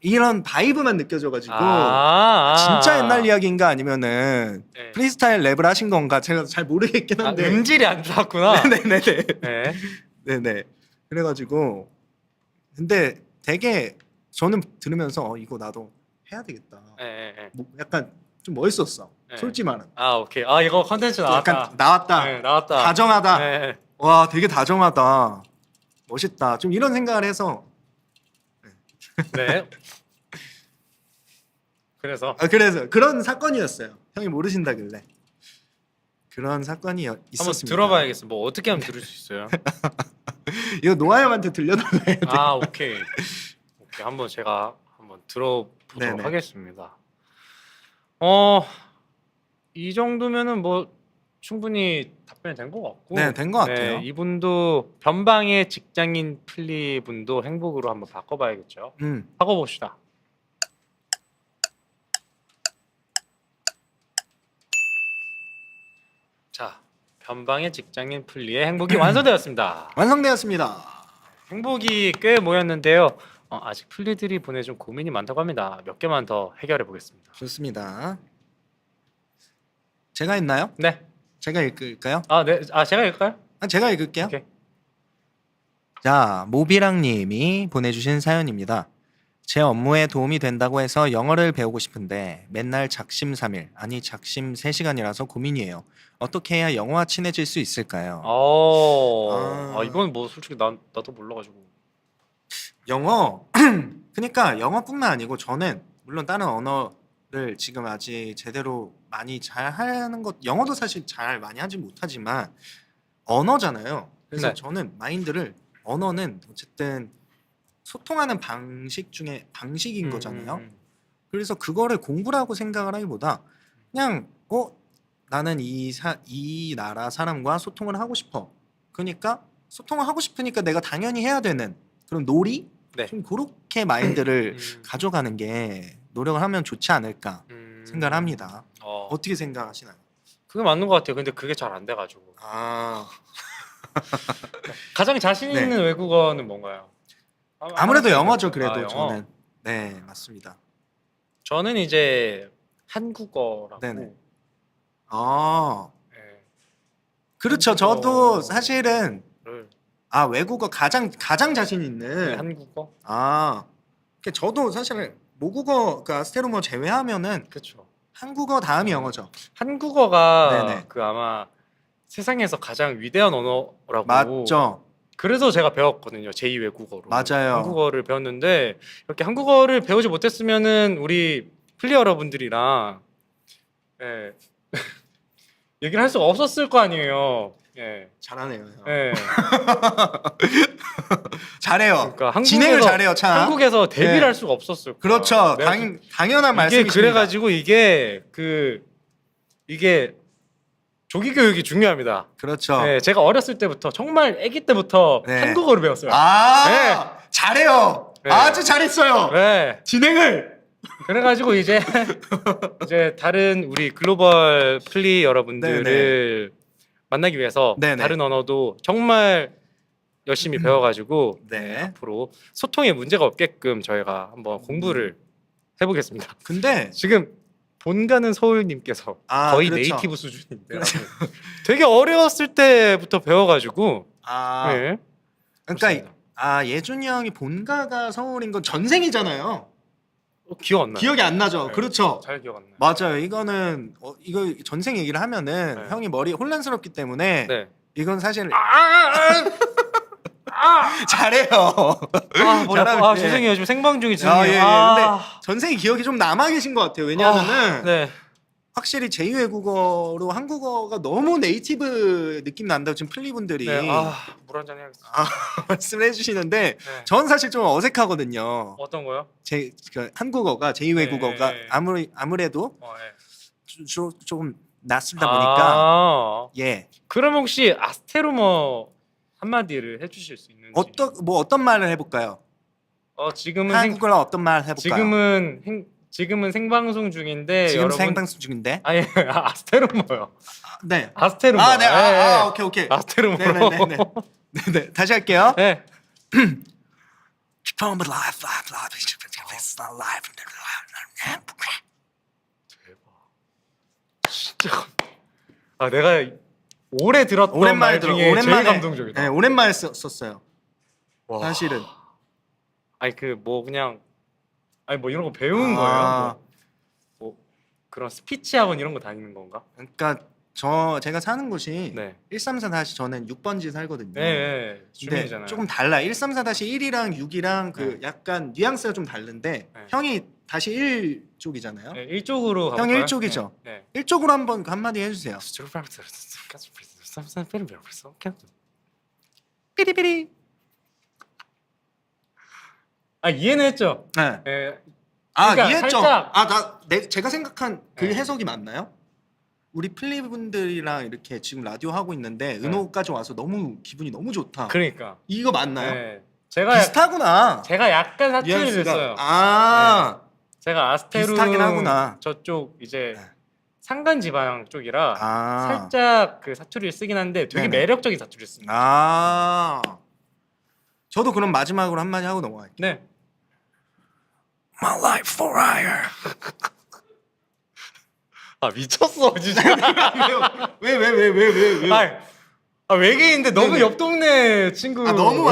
이런 바이브만 느껴져가지고 아, 진짜 옛날 이야기인가 아니면은 네. 프리스타일 랩을 하신 건가 제가 잘 모르겠긴 아, 한데 음질이 안 좋았구나. 네네네 네. 네네 그래가지고 근데 되게 저는 들으면서 이거 나도 해야 되겠다. 네, 네. 뭐 약간 좀 멋있었어. 네. 솔직히 말은. 아 오케이. 아 이거 컨텐츠 나왔다. 약간 나왔다. 네, 나왔다. 다정하다. 네. 와 되게 다정하다. 멋있다. 좀 이런 생각을 해서 네. 그래서 그래서 그런 사건이었어요. 형이 모르신다길래 그런 사건이 한번 있었습니다. 들어봐야겠어. 뭐 어떻게 하면 들을 수 있어요? 이거 노아 형한테 들려달라 해야 돼. 아 오케이. 오케이 한번 제가 한번 들어보도록 네네. 하겠습니다. 이 정도면은 뭐 충분히 답변이 된 것 같고. 네, 된 것 같아요. 이분도 변방의 직장인 플리 분도 행복으로 한번 바꿔봐야겠죠. 바꿔봅시다. 자, 변방의 직장인 플리의 행복이 완성되었습니다. 완성되었습니다. 행복이 꽤 모였는데요. 아직 플리들이 보내준 고민이 많다고 합니다. 몇 개만 더 해결해 보겠습니다. 좋습니다. 제가 했나요? 네. 제가 읽을까요? 네. 제가 읽을까요? 제가 읽을게요. 오케이. 자, 모비랑님이 보내주신 사연입니다. 제 업무에 도움이 된다고 해서 영어를 배우고 싶은데 맨날 작심 3일, 아니 작심 3시간이라서 고민이에요. 어떻게 해야 영어와 친해질 수 있을까요? 이건 뭐 솔직히 나도 몰라가지고. 영어, 그러니까 영어뿐만 아니고 저는 물론 다른 언어를 지금 아직 제대로 많이 잘 하는 것, 영어도 사실 잘 많이 하지 못하지만 언어잖아요. 그래서 네. 저는 마인드를 언어는 어쨌든 소통하는 방식 중에 방식인 거잖아요. 그래서 그거를 공부라고 생각을 하기보다 그냥 나는 이 나라 사람과 소통을 하고 싶어. 그러니까 소통을 하고 싶으니까 내가 당연히 해야 되는 그런 놀이? 네. 좀 그렇게 마인드를 가져가는 게 노력을 하면 좋지 않을까 생각을 합니다. 어떻게 생각하시나요? 그게 맞는 것 같아요. 근데 그게 잘 안 돼가지고. 가장 자신 네. 있는 외국어는 뭔가요? 아무래도 영어죠. 그래도 영어. 저는 네 맞습니다. 저는 이제 한국어라고. 네네. 네. 그렇죠. 저도 사실은 를 외국어 가장 자신 있는 한국어? 그러니까 저도 사실은 모국어 그러니까 스테로모 제외하면은 그렇죠. 한국어 다음이 영어죠. 한국어가 네네. 그 아마 세상에서 가장 위대한 언어라고. 맞죠. 그래서 제가 배웠거든요. 제2 외국어로. 맞아요. 한국어를 배웠는데 이렇게 한국어를 배우지 못했으면은 우리 플리 여러분들이랑 얘기를 할 수가 없었을 거 아니에요. 잘하네요. 형. 잘해요. 그러니까 진행을 잘해요. 참. 한국에서 데뷔를 네. 할 수가 없었을 거야. 그렇죠. 내가 당연한 이게 말씀이십니다. 그래가지고 이게 조기 교육이 중요합니다. 그렇죠. 네, 제가 어렸을 때부터 정말 아기 때부터 네. 한국어를 배웠어요. 잘해요. 네. 아주 잘했어요. 네. 진행을. 그래가지고 이제 다른 우리 글로벌 플리 여러분들을 만나기 위해서 네네. 다른 언어도 정말 열심히 배워가지고 네. 앞으로 소통에 문제가 없게끔 저희가 한번 공부를 해보겠습니다. 근데 지금 본가는 서울님께서 거의 그렇죠. 네이티브 수준인데 되게 어려웠을 때부터 배워가지고 네. 그러니까 예준이 형이 본가가 서울인 건 전생이잖아요. 기억 안 나요. 기억이 안 나죠. 네. 그렇죠. 잘 기억 안 나요. 맞아요. 이거는 이거 전생 얘기를 하면은 네. 형이 머리 혼란스럽기 때문에 네. 이건 사실 아, 잘해요. 머리 아파. 잘하면 돼. 죄송해요. 지금 생방 중이 아, 예, 예. 아. 근데 전생의 기억이 좀 남아 계신 것 같아요. 왜냐하면은 네. 확실히 제2외국어로 한국어가 너무 네이티브 느낌 난다고 지금 플리분들이 네. 물 한 잔 해야겠어. 말씀을 해주시는데 네. 전 사실 좀 어색하거든요. 어떤 거요? 그 한국어가 제2외국어가 네. 아무래도 예. 주로 조금 낯설다 보니까 아, 예 그럼 혹시 아스테로머 한마디를 해주실 수 있는지? 어떤 말을 해볼까요? 지금은 한국어로 어떤 말 해볼까요? 지금은 생방송 중인데 지금 여러분 생방송 중인데 아예 아스테로머요. 네. 아스테로머. 아, 네. 예, 예. 오케이. 아스테로머. 네네. 다시 할게요. 네. 진짜. 내가 오래 들었던 오랜만에 말 들어. 중에 오랜만에 제일 감동적이다. 네, 오랜만에 썼어요. 와. 사실은. 아니 그냥 뭐 이런 거 배우는 거예요? 뭐 그런 스피치 학원 이런 거 다니는 건가? 그러니까 제가 사는 곳이 네. 134 저는 6번지 살거든요. 네. 근데 주민이잖아요. 조금 달라. 134-1이랑 6이랑 그 네. 약간 뉘앙스가 좀 다른데 네. 형이 다시 1쪽이잖아요. 네, 일쪽으로 형 가볼까요? 1쪽이죠. 네. 1쪽으로 한번 한마디 해주세요. 삐리삐리. 이해는 했죠. 네. 네. 아 그러니까 이해했죠? 살짝- 제가 생각한 그 네. 해석이 맞나요? 우리 플리분들이랑 이렇게 지금 라디오 하고 있는데 은호까지 와서 너무 기분이 너무 좋다. 그러니까. 이거 맞나요? 네. 제가 비슷하구나. 제가 약간 사투리를 뉘앙스가. 냈어요. 아, 제가 아스테루 비슷하긴 하구나. 저쪽 이제 네. 산간 지방 쪽이라 아, 살짝 그 사투리를 쓰긴 한데 되게 네네. 매력적인 사투리를 씁니다. 아. 저도 그럼 마지막으로 한마디 하고 넘어갈게요. 네. My life for hire. 미쳤어 진짜. 왜? 외계인인데 너무 네네. 옆 동네 친구. 너무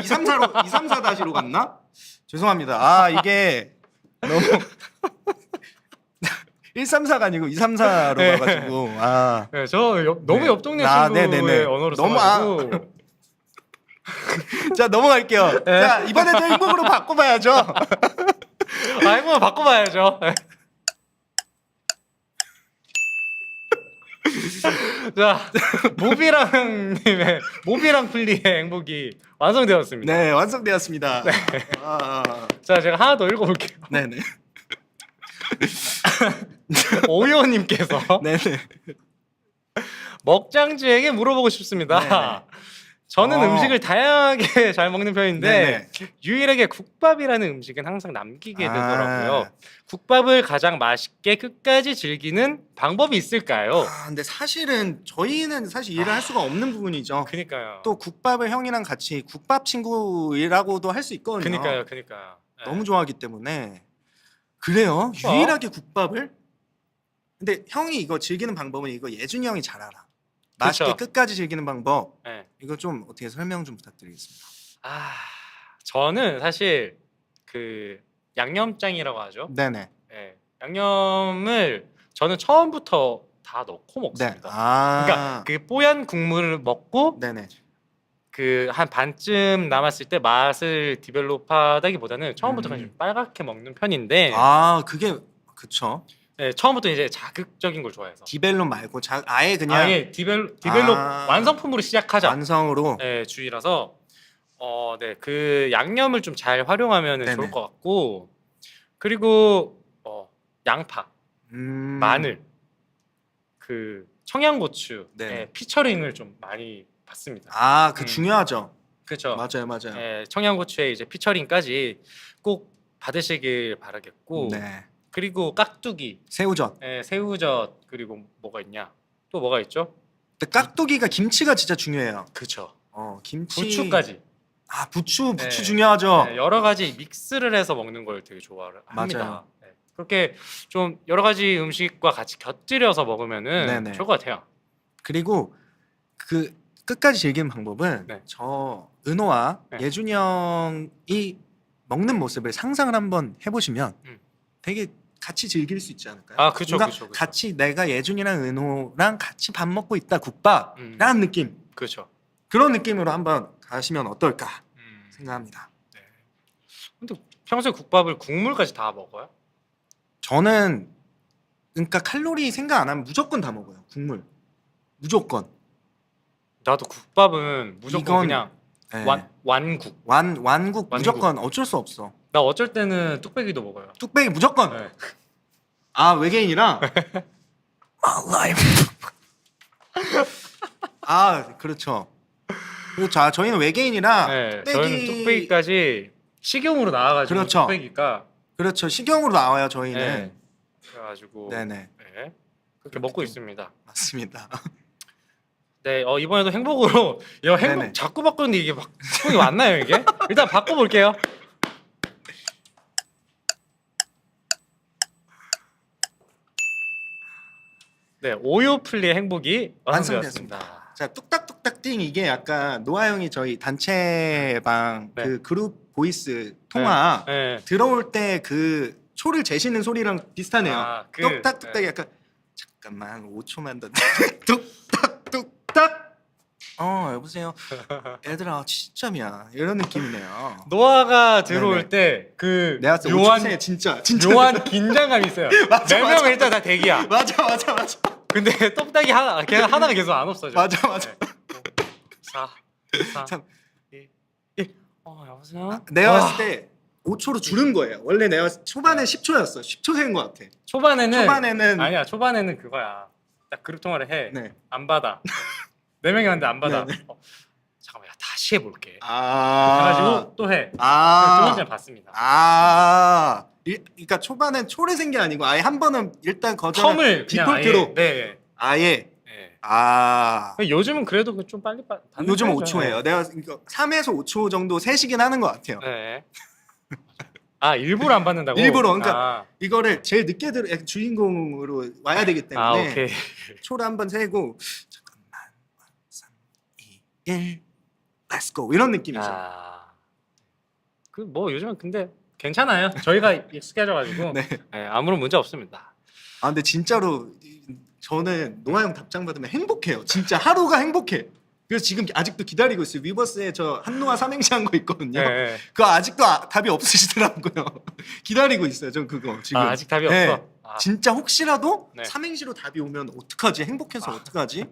234 다시로 갔나? 죄송합니다. 이게 너무 134가 아니고 234로 네. 가가지고 네, 너무 네. 옆 동네 친구의 네네네. 언어로 너무 써가지고. 자 넘어갈게요. 네. 자 이번에도 행복으로 바꿔봐야죠. 한번 바꿔봐야죠. 네. 자, 모비랑 플리의 행복이 완성되었습니다. 네 완성되었습니다. 자, 제가 하나 더 읽어볼게요. 네네. 오이오님께서 네네. 먹장주에게 물어보고 싶습니다. 네네. 저는 어. 음식을 다양하게 잘 먹는 편인데 네네. 유일하게 국밥이라는 음식은 항상 남기게 아. 되더라고요. 국밥을 가장 맛있게 끝까지 즐기는 방법이 있을까요? 근데 사실은 저희는 사실 이해를 할 수가 없는 부분이죠. 그니까요. 또 국밥을 형이랑 같이 국밥 친구라고도 할 수 있거든요. 그니까요. 네. 너무 좋아하기 때문에 그래요. 어? 유일하게 국밥을. 근데 형이 이거 즐기는 방법은 이거 예준이 형이 잘 알아. 맛있게 그쵸. 끝까지 즐기는 방법. 네. 이거 좀 어떻게 설명 좀 부탁드리겠습니다. 저는 사실 그 양념장이라고 하죠. 네네. 네. 양념을 저는 처음부터 다 넣고 네. 먹습니다. 그러니까 그 뽀얀 국물을 먹고 네네. 그 한 반쯤 남았을 때 맛을 디벨롭하다기보다는 처음부터 그냥 좀 빨갛게 먹는 편인데 그게 그쵸. 네, 처음부터 이제 자극적인 걸 좋아해서 디벨롭 말고 아예 그냥 아예 디벨롭 아. 완성품으로 시작하자. 완성으로. 네, 주의라서 그 양념을 좀 잘 활용하면 네네. 좋을 것 같고 그리고 양파, 마늘, 그 청양고추 네네. 피처링을 좀 많이 받습니다. 그 중요하죠. 그렇죠. 맞아요. 청양고추의 이제 피처링까지 꼭 받으시길 바라겠고 네. 그리고 깍두기, 새우젓. 새우젓 그리고 뭐가 있냐? 또 뭐가 있죠? 근데 깍두기가 김치가 진짜 중요해요. 그렇죠. 김치. 부추까지. 부추 네. 중요하죠. 네, 여러 가지 믹스를 해서 먹는 걸 되게 좋아합니다. 맞아요. 네. 그렇게 좀 여러 가지 음식과 같이 곁들여서 먹으면은 네네. 좋을 것 같아요. 그리고 그 끝까지 즐기는 방법은 네. 저 은호와 네. 예준이 형이 먹는 모습을 상상을 한번 해보시면 음. 되게 같이 즐길 수 있지 않을까요? 아, 그쵸, 뭔가 그쵸, 그쵸. 같이 내가 예준이랑 은호랑 같이 밥 먹고 있다 국밥라는 느낌 그렇죠. 그런 느낌으로 한번 가시면 어떨까 생각합니다. 근데 평소에 국밥을 국물까지 다 먹어요? 저는 그러니까 칼로리 생각 안 하면 무조건 다 먹어요. 국물 무조건. 나도 국밥은 무조건 이건- 그냥 네. 완국. 완국 무조건 어쩔 수 없어. 나 어쩔 때는 뚝배기도 먹어요. 뚝배기 무조건. 네. 아 외계인이랑 My life. 아 그렇죠. 그렇죠. 아, 저희는 외계인이랑 네, 뚝배기 저희는 뚝배기까지 식용으로 나와가지고 그렇죠. 뚝배기가 그렇죠. 식용으로 나와요 저희는. 네. 그래가지고 네네 네. 그렇게 먹고 있습니다. 맞습니다. 네, 이번에도 행복으로 야 행복 네네. 자꾸 바꾸는데 이게 막 행복이 맞나요 이게? 일단 바꿔볼게요. 네, 오요플리의 행복이 완성되었습니다. 완성되었습니다. 자 뚝딱뚝딱 띵 이게 약간 노아 형이 저희 단체방 네. 그 그룹 보이스 통화 네. 들어올 때 그 초를 재시는 소리랑 비슷하네요. 아, 그- 뚝딱뚝딱 네. 약간 잠깐만 5초만 더 뚝딱뚝딱 여보세요 얘들아 진짜미야 이런 느낌이네요. 노아가 들어올 네네. 때 그 내가 봤을 때 묘한 5초 새 진짜 묘한 긴장감이 있어요. 맞아, 네 맞아. 명은 일단 다 대기야. 맞아 근데 떡딱이 하나가 계속 안 없어져. 맞아. 네. 4, 4, 참. 1. 여보세요? 내가 와, 봤을 때 5초로 줄은 거예요. 원래 내가 초반에 10초였어. 10초 센 것 같아. 초반에는 아니야. 초반에는 그거야. 딱 그룹 통화를 해. 네. 안 받아. 4명이 왔는데 안 받아. 네, 잠깐만, 야, 다시 해볼게. 아. 그래가지고 또 해. 두 아. 번째는 받습니다. 아. 그러니까 초반엔 초를 센 게 아니고 아예 한 번은 일단 거절. 텀을 그냥 디폴트로. 네. 아예. 네. 아. 요즘은 그래도 좀 빨리 받는 요즘 편이죠. 5초예요. 내가 3에서 5초 정도 세시긴 하는 것 같아요. 네. 아, 일부러 안 받는다고? 일부러, 그러니까 아, 이거를 제일 늦게 주인공으로 와야 되기 때문에 오케이. 초를 한번 세고 잠깐만 3, 2, 1 Let's go 이런 느낌이죠. 그 뭐 요즘은 근데 괜찮아요. 저희가 익숙해져가지고 네. 네, 아무런 문제 없습니다. 아 근데 진짜로 저는 노아 형 답장 받으면 행복해요. 진짜 하루가 행복해. 그래서 지금 아직도 기다리고 있어요. 위버스에 저 한노아 삼행시 한 거 있거든요. 네. 그거 아직도 답이 없으시더라고요. 기다리고 있어요. 전 그거 지금. 아직 답이 네. 없어. 아, 진짜 혹시라도 네. 삼행시로 답이 오면 어떡하지? 행복해서 어떡하지?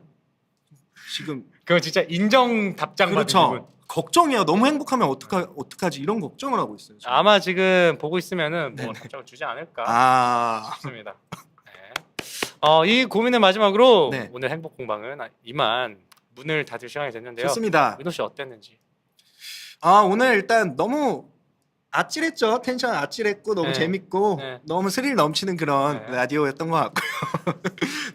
지금 그거 진짜 인정 답장 받은 기분. 그렇죠. 걱정이에요. 너무 행복하면 어떡하지? 이런 걱정을 하고 있어요. 지금. 아마 지금 보고 있으면은 뭐 네네. 답장을 주지 않을까 아. 싶습니다. 네. 이 고민을 마지막으로 네. 오늘 행복 공방은 이만 문을 닫을 시간이 됐는데요. 좋습니다. 민호 씨 어땠는지? 오늘 일단 너무 아찔했죠. 텐션 아찔했고 너무 네. 재밌고 네. 너무 스릴 넘치는 그런 네. 라디오였던 것 같고요.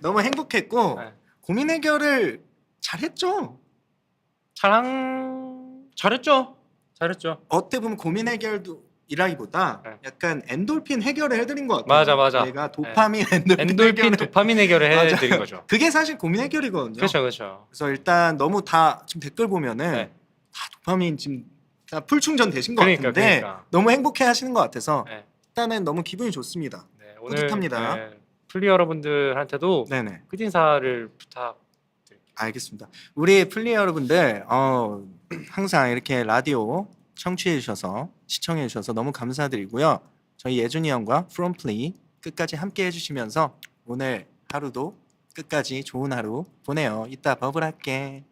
너무 행복했고 네. 고민 해결을 잘했죠. 잘했죠. 어떻게 보면 고민 해결도 이라기보다 네. 약간 엔돌핀 해결을 해드린 것 같아요. 맞아. 내가 도파민, 엔돌핀, 엔돌핀, 해결을- 도파민 해결을 맞아요. 해드린 거죠. 그게 사실 고민 해결이거든요. 그렇죠. 그래서 일단 너무 다 지금 댓글 보면은 네. 다 도파민 지금 다 풀 충전 되신 것 그러니까, 같은데 그러니까. 너무 행복해 하시는 것 같아서 네. 일단은 너무 기분이 좋습니다. 네, 오늘 뿌듯합니다. 플리 여러분들한테도 네네. 끝인사를 부탁드릴게요. 알겠습니다. 우리 플리 여러분들 항상 이렇게 라디오 청취해 주셔서 시청해 주셔서 너무 감사드리고요. 저희 예준이 형과 From Play 끝까지 함께 해주시면서 오늘 하루도 끝까지 좋은 하루 보내요. 이따 버블할게.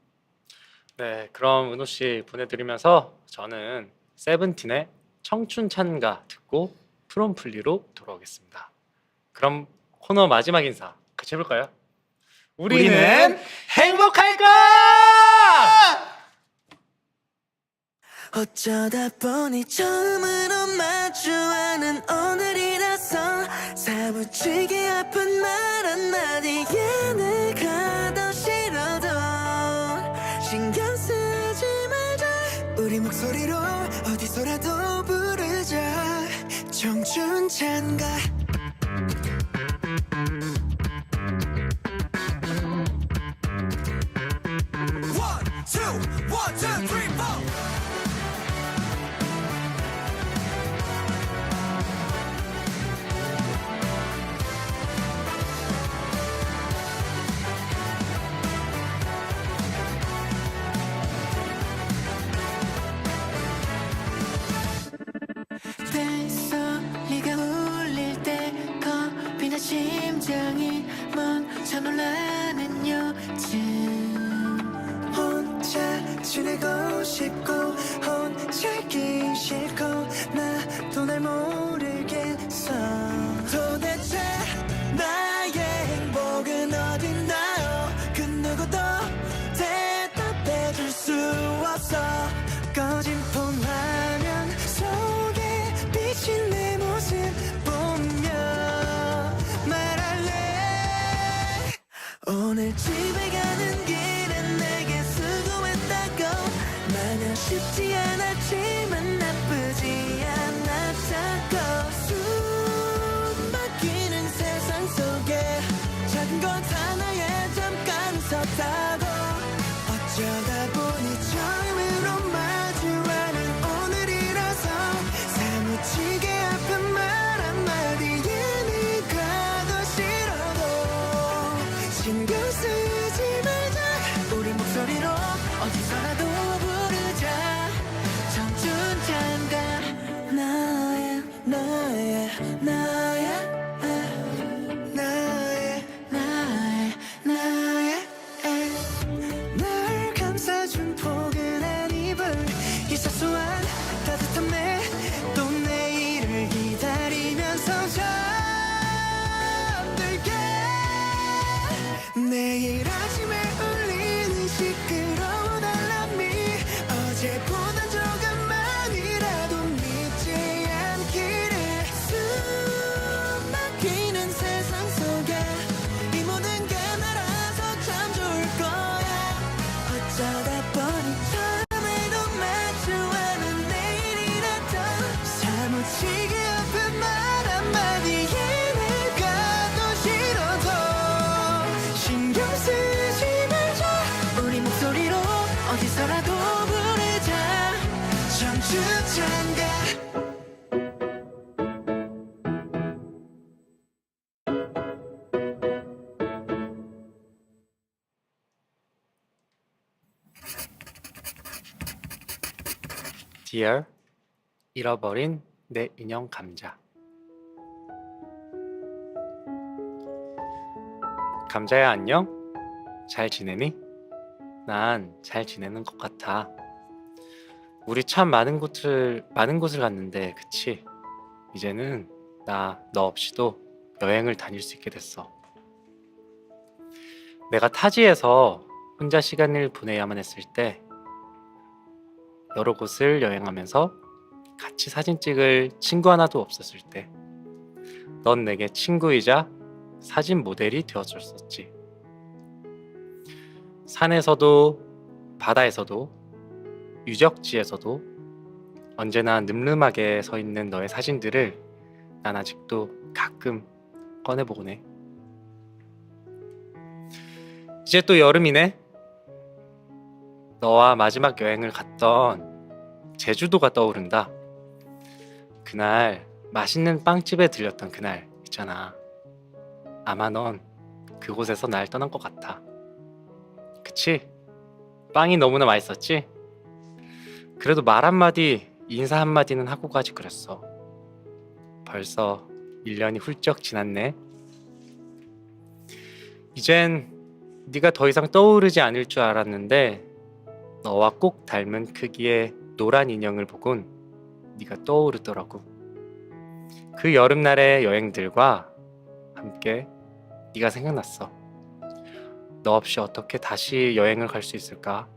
네, 그럼 은호 씨 보내드리면서 저는 세븐틴의 청춘 찬가 듣고 프롬플리로 돌아오겠습니다. 그럼 코너 마지막 인사 같이 해볼까요? 우리는 행복할까? 어쩌다 보니 처음으로 마주하는 오늘이라서 사무치게 아픈 말 한마디에 내가 더 싫어도 신경 쓰지 말자 우리 목소리로 어디서라도 부르자 청춘 찬가 One, two, three, four. 요즘 혼자 지내고 싶고 혼자 있기 싫고 나도 날 모르겠어. 도대체 나의 행복은 어딨나요? 그 누구도 대답해줄 수 없어. 꺼진 폰 화면 속에 비친 내 모습 보며 말할래. 오늘 집에 가는 길은 내게 수고했다고. 마냥 쉽지 않았지만 나쁘지 않았다고. 숨 막히는 세상 속에 작은 것 하나에 잠깐 섰다고. 어쩌다 보니 처음으로 마주하는 오늘이라서 사무치게 아픈 말 한마디에 네가 더 싫어도 신경 쓰지 말자. 우리 목소리로 어디서라도 부르자. 청춘 잠깐 나의 나의 나의 나의 나의 나의 날 감싸준 포근한 이불 이 사소한 따뜻함에 또 내일을 기다리면서 잠들게. 내일 아침에 울리는 시끄러운 알람이 어제보단 조금만이라도 늦지 않기를. 숨 막히는 세상 속에 이 모든 게 날아서 참 좋을 거야. 어쩌다 보니 처음에도 마주하는 내일이라도 사무치게 아픈 말 한마디에 내가 더 싫어도 신경 쓰지 말자. 우리 목소리로 어디서라도 부르자. 청춘 장가. Dear 잃어버린 내 인형 감자. 감자야 안녕? 잘 지내니? 난 잘 지내는 것 같아. 우리 참 많은 곳을 갔는데 그치? 이제는 나 너 없이도 여행을 다닐 수 있게 됐어. 내가 타지에서 혼자 시간을 보내야만 했을 때 여러 곳을 여행하면서 같이 사진 찍을 친구 하나도 없었을 때 넌 내게 친구이자 사진 모델이 되어줬었지. 산에서도 바다에서도 유적지에서도 언제나 늠름하게 서 있는 너의 사진들을 난 아직도 가끔 꺼내보곤 해. 이제 또 여름이네. 너와 마지막 여행을 갔던 제주도가 떠오른다. 그날 맛있는 빵집에 들렸던 그날 있잖아. 아마 넌 그곳에서 날 떠난 것 같아. 그치? 빵이 너무나 맛있었지? 그래도 말 한마디, 인사 한마디는 하고 가지 그랬어. 벌써 1년이 훌쩍 지났네. 이젠 네가 더 이상 떠오르지 않을 줄 알았는데 너와 꼭 닮은 크기의 노란 인형을 보곤 네가 떠오르더라고. 그 여름날의 여행들과 함께 네가 생각났어. 너 없이 어떻게 다시 여행을 갈 수 있을까?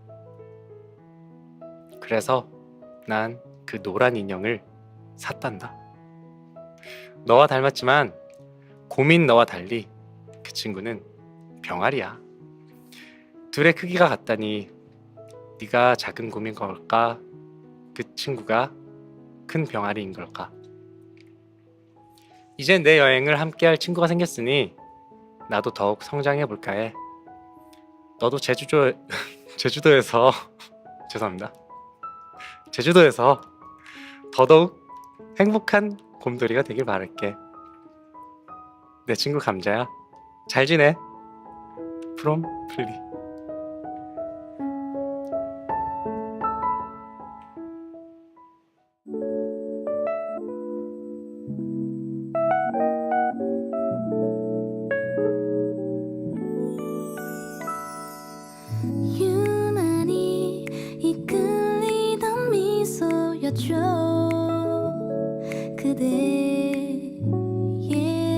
그래서 난 그 노란 인형을 샀단다. 너와 닮았지만 고민 너와 달리 그 친구는 병아리야. 둘의 크기가 같다니 네가 작은 곰인 걸까? 그 친구가 큰 병아리인 걸까? 이제 내 여행을 함께할 친구가 생겼으니 나도 더욱 성장해볼까 해. 너도 제주도에서 죄송합니다. 제주도에서 더더욱 행복한 곰돌이가 되길 바랄게. 내 친구 감자야. 잘 지내. From 플리. 들어줘 그대의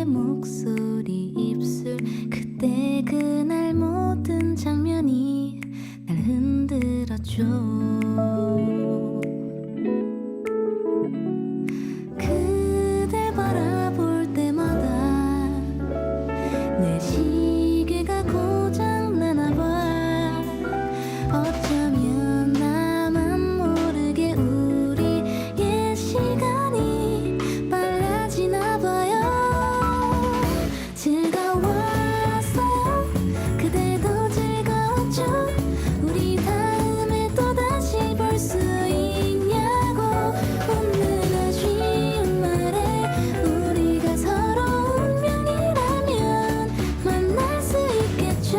목소리 입술 그때 그날 모든 장면이 날 흔들어줘 그댈 바라볼 때마다 내 시계가 고장 나나 봐 어쩌면 나만 모르게 우리의 시간이 빨라지나 봐요 즐거웠어요 그대도 즐거웠죠 우리 다음에 또다시 볼 수 있냐고 오늘은 쉬운 말에 우리가 서로 운명이라면 만날 수 있겠죠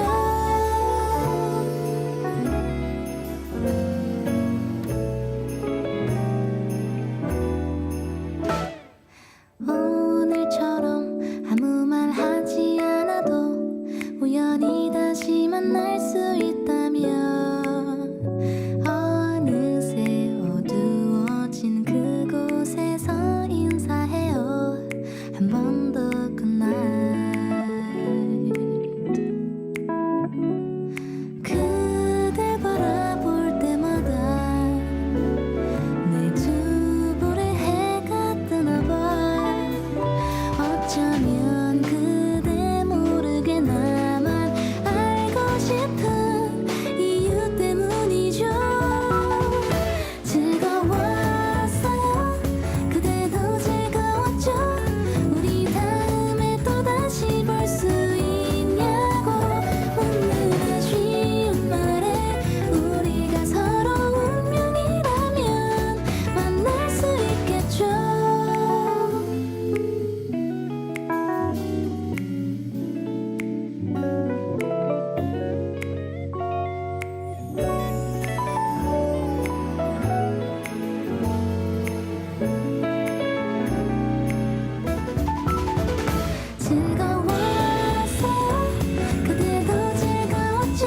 오늘처럼 아무 말 하지 않아도 우연히 다시 만날 수 있다면 어느새 어두워진 그곳에서 인사해요 한 번 더 굿나잇 그댈 바라볼 때마다 내 두 볼에 해가 뜨나 봐 어쩌면 그대 모르게 나만 알고 싶은 이유 때문이죠 즐거웠어요 그대도 즐거웠죠 우리 다음에 또다시 볼 수 있냐고 오늘은 쉬운 말에 우리가 서로 운명이라면 만날 수 있겠죠 즐거웠어요 그대도 즐거웠죠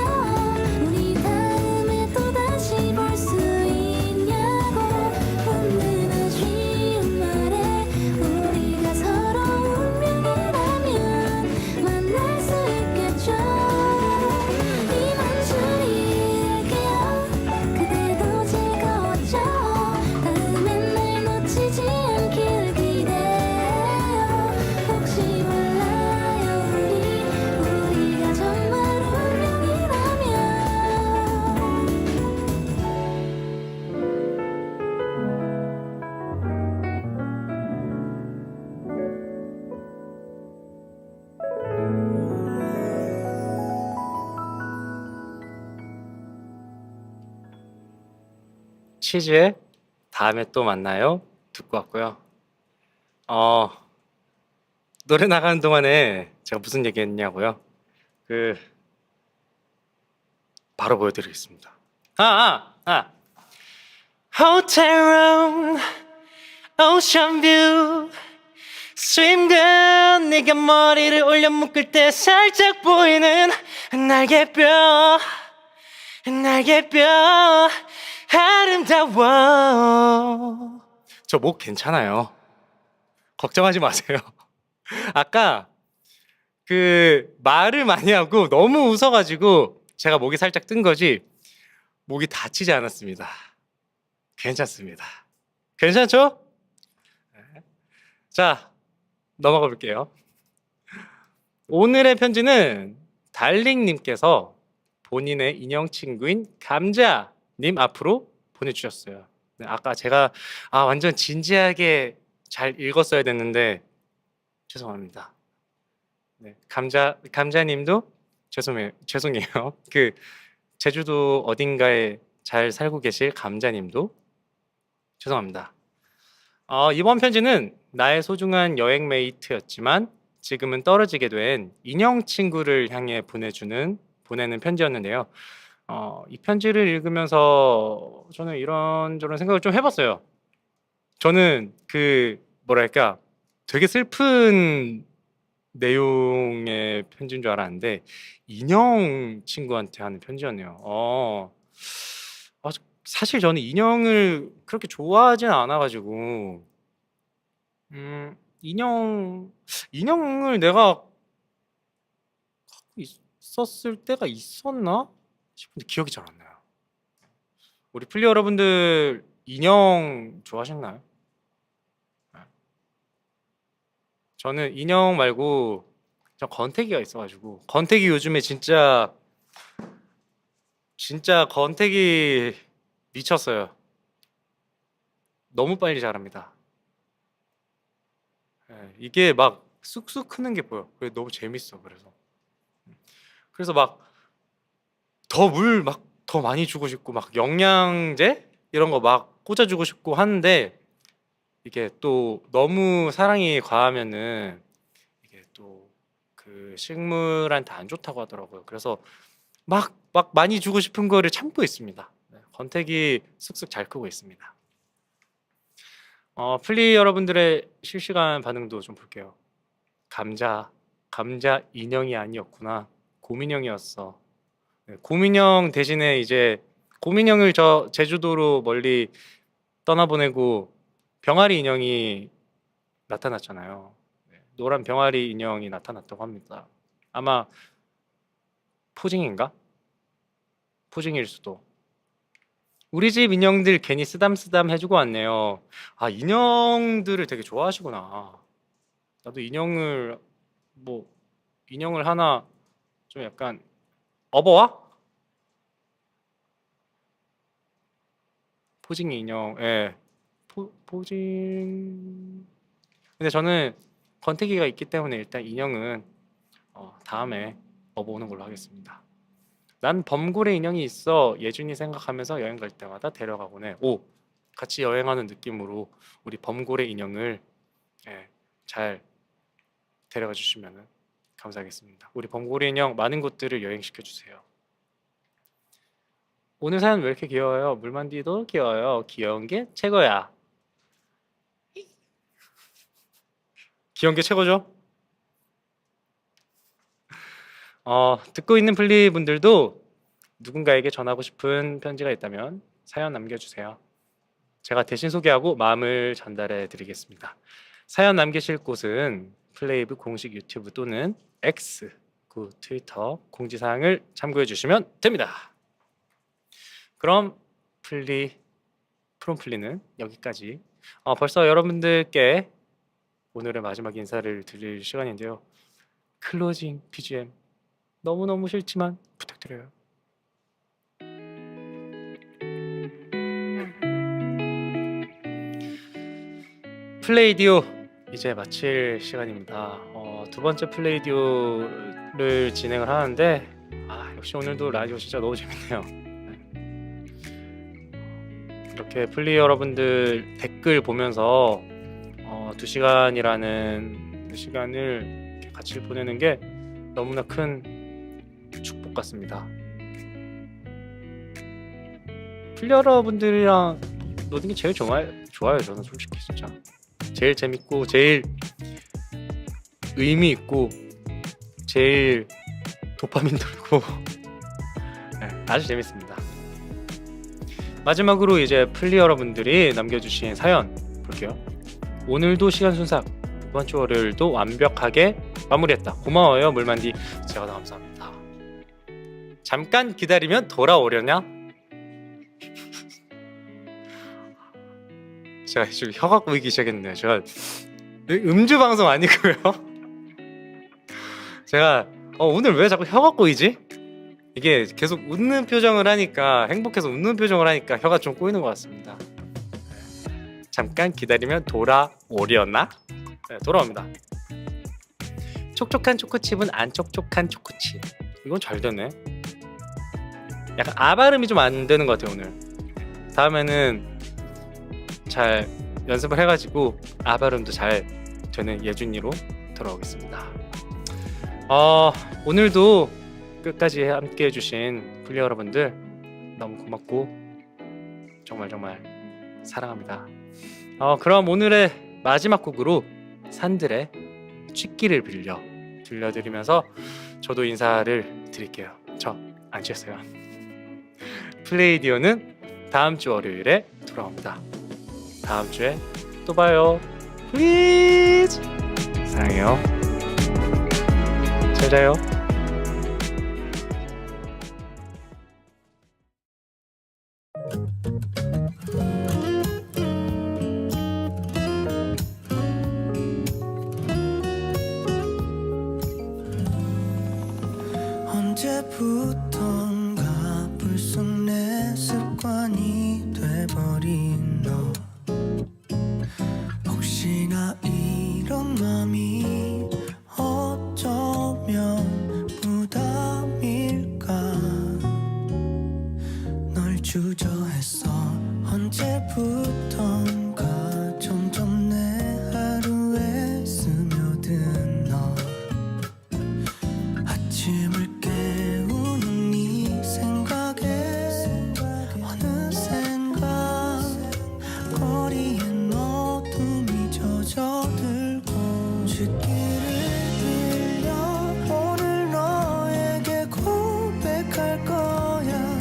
우리 다음에 또다시 볼 수 있냐고 오늘은 쉬운 말에 우리가 서로 운명이라면 만날 수 있겠죠 이만 줄일게요 그대도 즐거웠죠 다음엔 날 놓치지 않길 기대해요 혹시 몰라요 우리가 정말 운명이라면 치즈의 다음에 또 만나요 듣고 왔고요. 노래 나가는 동안에 제가 무슨 얘기했냐고요? 바로 보여드리겠습니다. Hotel room, ocean view, swim girl, 네가 머리를 올려 묶을 때 살짝 보이는 날개뼈, 날개뼈 아름다워. 저 목 괜찮아요. 걱정하지 마세요. 아까 말을 많이 하고 너무 웃어가지고 제가 목이 살짝 뜬 거지 목이 다치지 않았습니다. 괜찮습니다. 괜찮죠? 자, 넘어가 볼게요. 오늘의 편지는 달링님께서 본인의 인형 친구인 감자님 앞으로 보내주셨어요. 네, 아까 제가 완전 진지하게 잘 읽었어야 됐는데 죄송합니다. 네, 감자님도 죄송해요. 제주도 어딘가에 잘 살고 계실 감자님도 죄송합니다. 이번 편지는 나의 소중한 여행 메이트였지만 지금은 떨어지게 된 인형 친구를 향해 보내는 편지였는데요. 이 편지를 읽으면서 저는 이런저런 생각을 좀 해봤어요. 저는 뭐랄까 되게 슬픈 내용의 편지인 줄 알았는데 인형 친구한테 하는 편지였네요. 사실 저는 인형을 그렇게 좋아하진 않아가지고 인형을 내가 갖고 있었을 때가 있었나 싶은데 기억이 잘 안 나요. 우리 플리 여러분들 인형 좋아하시나요? 네. 저는 인형 말고 저 건태기가 있어가지고 건태기 요즘에 진짜 건태기 미쳤어요. 너무 빨리 자랍니다. 예, 이게 막 쑥쑥 크는 게 보여. 그게 너무 재밌어. 그래서 막 더 물 막 더 많이 주고 싶고 막 영양제 이런 거 막 꽂아주고 싶고 하는데 이게 또 너무 사랑이 과하면은 이게 또 그 식물한테 안 좋다고 하더라고요. 그래서 막 많이 주고 싶은 거를 참고 있습니다. 네, 권태기 쑥쑥 잘 크고 있습니다. 플리 여러분들의 실시간 반응도 좀 볼게요. 감자 인형이 아니었구나. 곰인형이었어. 네, 곰인형 대신에 이제 곰인형을 저 제주도로 멀리 떠나보내고 병아리 인형이 나타났잖아요. 네, 노란 병아리 인형이 나타났다고 합니다. 아마 포징인가? 포징일 수도. 우리 집 인형들 괜히 쓰담쓰담 해주고 왔네요. 아, 인형들을 되게 좋아하시구나. 나도 인형을 하나 좀 약간 업어와? 포징 인형, 예. 포징. 근데 저는 권태기가 있기 때문에 일단 인형은 다음에 업어오는 걸로 하겠습니다. 난 범고래 인형이 있어. 예준이 생각하면서 여행 갈 때마다 데려가곤 해. 오, 같이 여행하는 느낌으로 우리 범고래 인형을 잘 데려가 주시면 감사하겠습니다. 우리 범고래 인형 많은 곳들을 여행시켜 주세요. 오늘 사연 왜 이렇게 귀여워요? 물만디도 귀여워요. 귀여운 게 최고야. 귀여운 게 최고죠? 듣고 있는 플리 분들도 누군가에게 전하고 싶은 편지가 있다면 사연 남겨주세요. 제가 대신 소개하고 마음을 전달해 드리겠습니다. 사연 남기실 곳은 플레이브 공식 유튜브 또는 X, 그 트위터 공지사항을 참고해 주시면 됩니다. 그럼 프롬플리는 여기까지. 벌써 여러분들께 오늘의 마지막 인사를 드릴 시간인데요. 클로징 BGM 너무너무 싫지만 부탁드려요. 플레이디오 이제 마칠 시간입니다. 두 번째 플레이디오를 진행을 하는데 역시 오늘도 라디오 진짜 너무 재밌네요. 이렇게 플리 여러분들 댓글 보면서 2시간이라는 시간을 같이 보내는 게 너무나 큰 축복 같습니다. 플리 여러분들이랑 노는 게 제일 좋아요. 저는 솔직히 진짜 제일 재밌고 제일 의미 있고 제일 도파민 돌고 아주 재밌습니다. 마지막으로 이제 플리 여러분들이 남겨주신 사연 볼게요. 오늘도 시간 순삭, 이번 주 월요일도 완벽하게 마무리했다. 고마워요 물만디. 제가 더 감사합니다. 잠깐 기다리면 돌아오려냐? 제가 지금 혀가 꼬이기 시작했네요. 제가 음주 방송 아니고요. 제가 오늘 왜 자꾸 혀가 꼬이지? 이게 계속 웃는 표정을 하니까 행복해서 웃는 표정을 하니까 혀가 좀 꼬이는 것 같습니다. 잠깐 기다리면 돌아오려나? 네, 돌아옵니다. 촉촉한 초코칩은 안 촉촉한 초코칩. 이건 잘 되네. 약간 아 발음이 좀 안 되는 것 같아요 오늘. 다음에는 잘 연습을 해가지고 아 발음도 잘 되는 예준이로 돌아오겠습니다. 오늘도 끝까지 함께 해주신 플리 여러분들 너무 고맙고 정말 사랑합니다. 그럼 오늘의 마지막 곡으로 산들의 취기를 빌려 들려드리면서 저도 인사를 드릴게요. 저 안 취했어요. 플레이디오는 다음 주 월요일에 돌아옵니다. 다음 주에 또 봐요. 플리즈. 사랑해요. 잘 자요. 언제부턴가 불쑥 내 습관이 돼버린 너. 혹시나 이런 맘이 어쩌면 부담일까. 널 주저했어. 언제부턴가 점점 내 하루에 스며든 너. 아침을 깨우는 네 생각에 어느샌가 거리엔 어둠이 젖어들고 쥐길을 빌려 오늘 너에게 고백할 거야.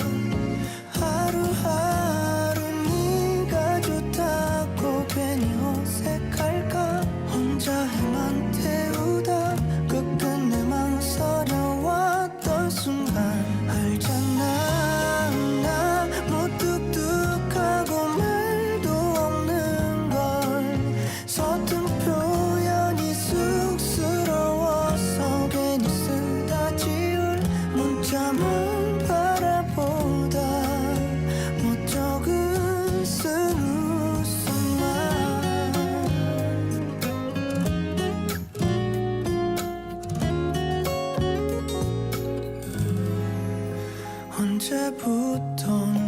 하루하루 네가 좋다고 괜히 어색할까. 혼자에만 태우다 끝끝내 망설여왔던 순간 알잖아. 나 무뚝뚝하고 말도 없는 걸. 서툰 표현이 쑥스러워서 괜히 쓰다 지울 문자만 바라보다 못 적은 쓴 웃음만. 언제부턴가